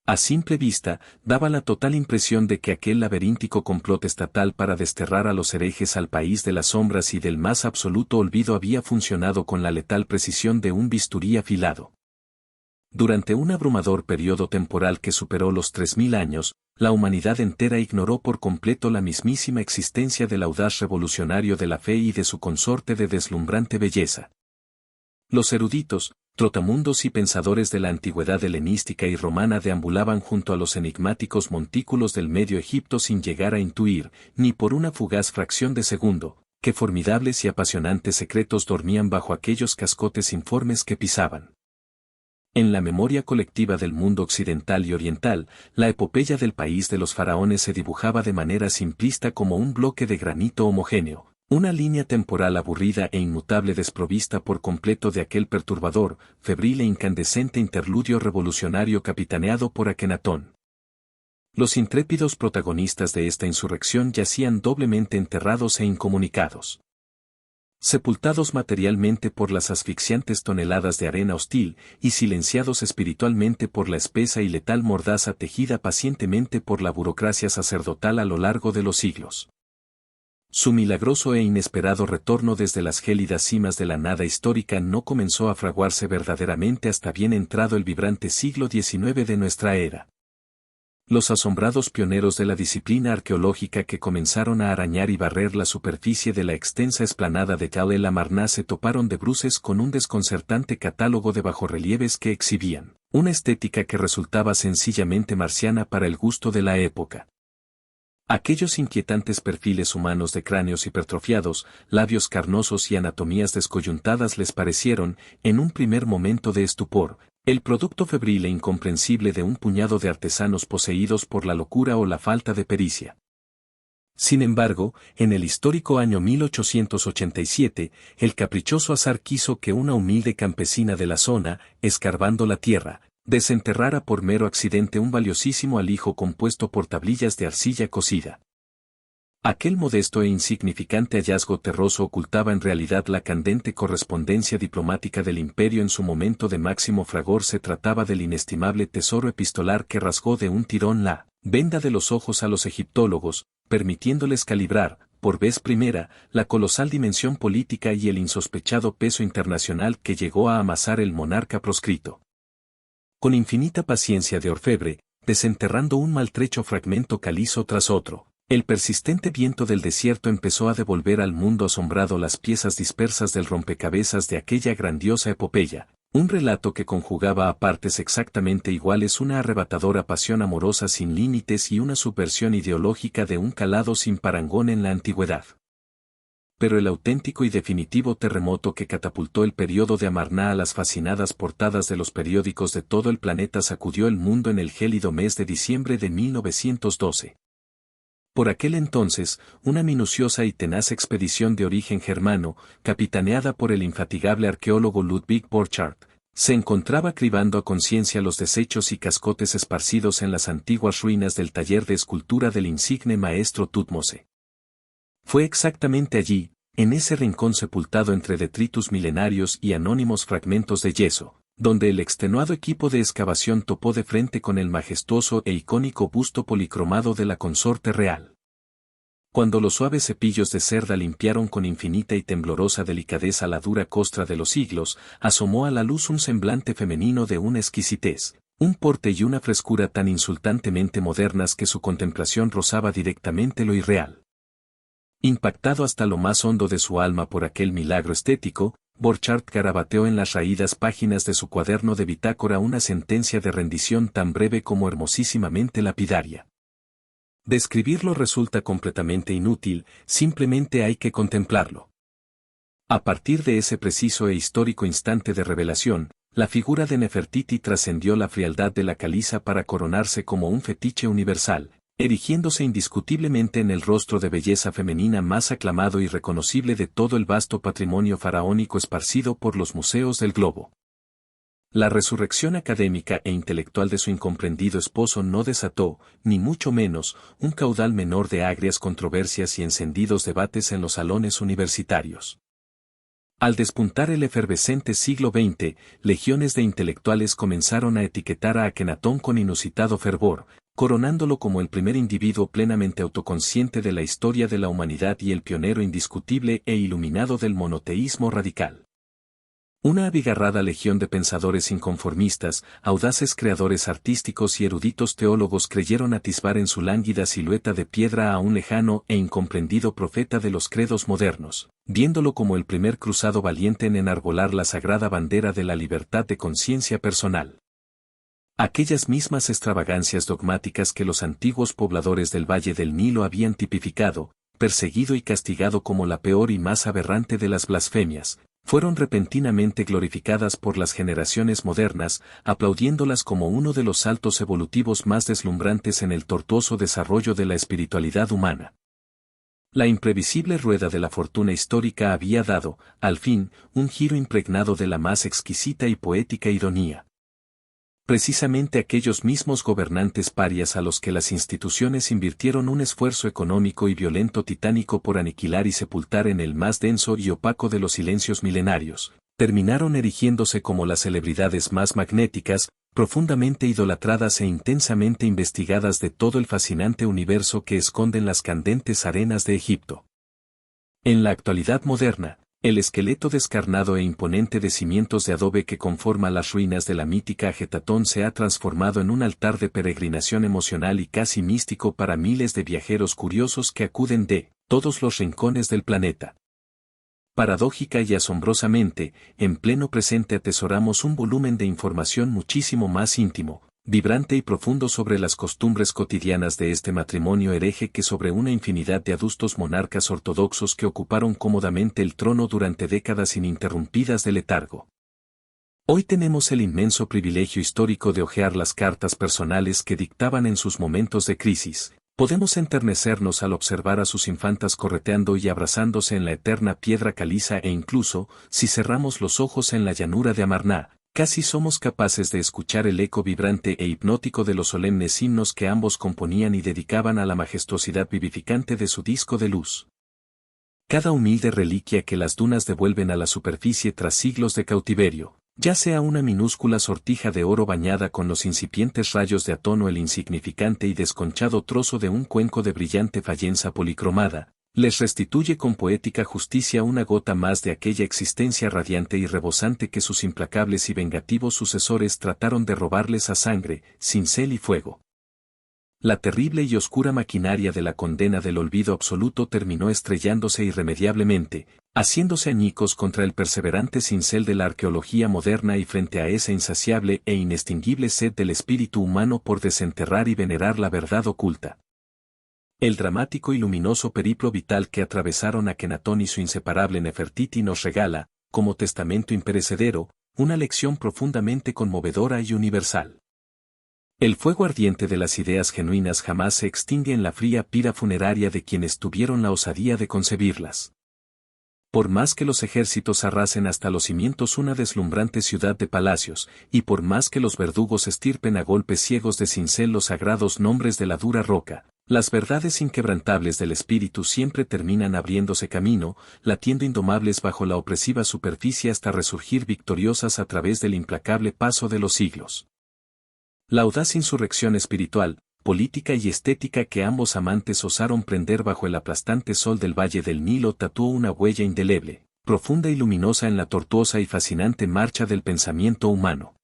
A simple vista, daba la total impresión de que aquel laberíntico complot estatal para desterrar a los herejes al país de las sombras y del más absoluto olvido había funcionado con la letal precisión de un bisturí afilado. Durante un abrumador periodo temporal que superó los 3000 años, la humanidad entera ignoró por completo la mismísima existencia del audaz revolucionario de la fe y de su consorte de deslumbrante belleza. Los eruditos, trotamundos y pensadores de la antigüedad helenística y romana deambulaban junto a los enigmáticos montículos del Medio Egipto sin llegar a intuir, ni por una fugaz fracción de segundo, qué formidables y apasionantes secretos dormían bajo aquellos cascotes informes que pisaban. En la memoria colectiva del mundo occidental y oriental, la epopeya del país de los faraones se dibujaba de manera simplista como un bloque de granito homogéneo, una línea temporal aburrida e inmutable desprovista por completo de aquel perturbador, febril e incandescente interludio revolucionario capitaneado por Akenatón. Los intrépidos protagonistas de esta insurrección yacían doblemente enterrados e incomunicados. Sepultados materialmente por las asfixiantes toneladas de arena hostil y silenciados espiritualmente por la espesa y letal mordaza tejida pacientemente por la burocracia sacerdotal a lo largo de los siglos. Su milagroso e inesperado retorno desde las gélidas cimas de la nada histórica no comenzó a fraguarse verdaderamente hasta bien entrado el vibrante siglo XIX de nuestra era. Los asombrados pioneros de la disciplina arqueológica que comenzaron a arañar y barrer la superficie de la extensa explanada de Tal el Amarna se toparon de bruces con un desconcertante catálogo de bajorrelieves que exhibían una estética que resultaba sencillamente marciana para el gusto de la época. Aquellos inquietantes perfiles humanos de cráneos hipertrofiados, labios carnosos y anatomías descoyuntadas les parecieron, en un primer momento de estupor, el producto febril e incomprensible de un puñado de artesanos poseídos por la locura o la falta de pericia. Sin embargo, en el histórico año 1887, el caprichoso azar quiso que una humilde campesina de la zona, escarbando la tierra, desenterrara por mero accidente un valiosísimo alijo compuesto por tablillas de arcilla cocida. Aquel modesto e insignificante hallazgo terroso ocultaba en realidad la candente correspondencia diplomática del imperio en su momento de máximo fragor. Se trataba del inestimable tesoro epistolar que rasgó de un tirón la venda de los ojos a los egiptólogos, permitiéndoles calibrar, por vez primera, la colosal dimensión política y el insospechado peso internacional que llegó a amasar el monarca proscrito. Con infinita paciencia de orfebre, desenterrando un maltrecho fragmento calizo tras otro, el persistente viento del desierto empezó a devolver al mundo asombrado las piezas dispersas del rompecabezas de aquella grandiosa epopeya, un relato que conjugaba a partes exactamente iguales una arrebatadora pasión amorosa sin límites y una subversión ideológica de un calado sin parangón en la antigüedad. Pero el auténtico y definitivo terremoto que catapultó el periodo de Amarna a las fascinadas portadas de los periódicos de todo el planeta sacudió el mundo en el gélido mes de diciembre de 1912. Por aquel entonces, una minuciosa y tenaz expedición de origen germano, capitaneada por el infatigable arqueólogo Ludwig Borchardt, se encontraba cribando a conciencia los desechos y cascotes esparcidos en las antiguas ruinas del taller de escultura del insigne maestro Thutmose. Fue exactamente allí, en ese rincón sepultado entre detritus milenarios y anónimos fragmentos de yeso, donde el extenuado equipo de excavación topó de frente con el majestuoso e icónico busto policromado de la consorte real. Cuando los suaves cepillos de cerda limpiaron con infinita y temblorosa delicadeza la dura costra de los siglos, asomó a la luz un semblante femenino de una exquisitez, un porte y una frescura tan insultantemente modernas que su contemplación rozaba directamente lo irreal. Impactado hasta lo más hondo de su alma por aquel milagro estético, Borchardt garabateó en las raídas páginas de su cuaderno de bitácora una sentencia de rendición tan breve como hermosísimamente lapidaria. Describirlo resulta completamente inútil, simplemente hay que contemplarlo. A partir de ese preciso e histórico instante de revelación, la figura de Nefertiti trascendió la frialdad de la caliza para coronarse como un fetiche universal, erigiéndose indiscutiblemente en el rostro de belleza femenina más aclamado y reconocible de todo el vasto patrimonio faraónico esparcido por los museos del globo. La resurrección académica e intelectual de su incomprendido esposo no desató, ni mucho menos, un caudal menor de agrias controversias y encendidos debates en los salones universitarios. Al despuntar el efervescente siglo XX, legiones de intelectuales comenzaron a etiquetar a Akenatón con inusitado fervor, coronándolo como el primer individuo plenamente autoconsciente de la historia de la humanidad y el pionero indiscutible e iluminado del monoteísmo radical. Una abigarrada legión de pensadores inconformistas, audaces creadores artísticos y eruditos teólogos creyeron atisbar en su lánguida silueta de piedra a un lejano e incomprendido profeta de los credos modernos, viéndolo como el primer cruzado valiente en enarbolar la sagrada bandera de la libertad de conciencia personal. Aquellas mismas extravagancias dogmáticas que los antiguos pobladores del Valle del Nilo habían tipificado, perseguido y castigado como la peor y más aberrante de las blasfemias, fueron repentinamente glorificadas por las generaciones modernas, aplaudiéndolas como uno de los saltos evolutivos más deslumbrantes en el tortuoso desarrollo de la espiritualidad humana. La imprevisible rueda de la fortuna histórica había dado, al fin, un giro impregnado de la más exquisita y poética ironía. Precisamente aquellos mismos gobernantes parias a los que las instituciones invirtieron un esfuerzo económico y violento titánico por aniquilar y sepultar en el más denso y opaco de los silencios milenarios, terminaron erigiéndose como las celebridades más magnéticas, profundamente idolatradas e intensamente investigadas de todo el fascinante universo que esconden las candentes arenas de Egipto. En la actualidad moderna, el esqueleto descarnado e imponente de cimientos de adobe que conforma las ruinas de la mítica Ajetatón se ha transformado en un altar de peregrinación emocional y casi místico para miles de viajeros curiosos que acuden de todos los rincones del planeta. Paradójica y asombrosamente, en pleno presente atesoramos un volumen de información muchísimo más íntimo, vibrante y profundo sobre las costumbres cotidianas de este matrimonio hereje que sobre una infinidad de adustos monarcas ortodoxos que ocuparon cómodamente el trono durante décadas ininterrumpidas de letargo. Hoy tenemos el inmenso privilegio histórico de hojear las cartas personales que dictaban en sus momentos de crisis. Podemos enternecernos al observar a sus infantas correteando y abrazándose en la eterna piedra caliza e incluso, si cerramos los ojos en la llanura de Amarná, casi somos capaces de escuchar el eco vibrante e hipnótico de los solemnes himnos que ambos componían y dedicaban a la majestuosidad vivificante de su disco de luz. Cada humilde reliquia que las dunas devuelven a la superficie tras siglos de cautiverio, ya sea una minúscula sortija de oro bañada con los incipientes rayos de atono, el insignificante y desconchado trozo de un cuenco de brillante fayenza policromada, les restituye con poética justicia una gota más de aquella existencia radiante y rebosante que sus implacables y vengativos sucesores trataron de robarles a sangre, cincel y fuego. La terrible y oscura maquinaria de la condena del olvido absoluto terminó estrellándose irremediablemente, haciéndose añicos contra el perseverante cincel de la arqueología moderna y frente a esa insaciable e inextinguible sed del espíritu humano por desenterrar y venerar la verdad oculta. El dramático y luminoso periplo vital que atravesaron Akenatón y su inseparable Nefertiti nos regala, como testamento imperecedero, una lección profundamente conmovedora y universal. El fuego ardiente de las ideas genuinas jamás se extingue en la fría pira funeraria de quienes tuvieron la osadía de concebirlas. Por más que los ejércitos arrasen hasta los cimientos una deslumbrante ciudad de palacios, y por más que los verdugos estirpen a golpes ciegos de cincel los sagrados nombres de la dura roca, las verdades inquebrantables del espíritu siempre terminan abriéndose camino, latiendo indomables bajo la opresiva superficie hasta resurgir victoriosas a través del implacable paso de los siglos. La audaz insurrección espiritual, política y estética que ambos amantes osaron prender bajo el aplastante sol del Valle del Nilo tatuó una huella indeleble, profunda y luminosa en la tortuosa y fascinante marcha del pensamiento humano.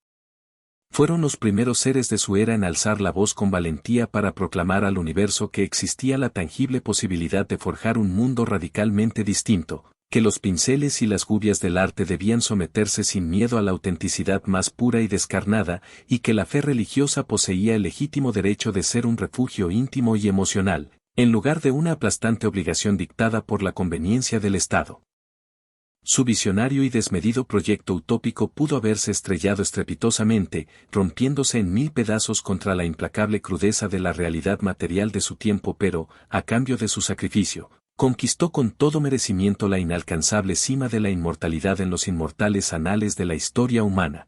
Fueron los primeros seres de su era en alzar la voz con valentía para proclamar al universo que existía la tangible posibilidad de forjar un mundo radicalmente distinto, que los pinceles y las gubias del arte debían someterse sin miedo a la autenticidad más pura y descarnada, y que la fe religiosa poseía el legítimo derecho de ser un refugio íntimo y emocional, en lugar de una aplastante obligación dictada por la conveniencia del Estado. Su visionario y desmedido proyecto utópico pudo haberse estrellado estrepitosamente, rompiéndose en mil pedazos contra la implacable crudeza de la realidad material de su tiempo, pero, a cambio de su sacrificio, conquistó con todo merecimiento la inalcanzable cima de la inmortalidad en los inmortales anales de la historia humana.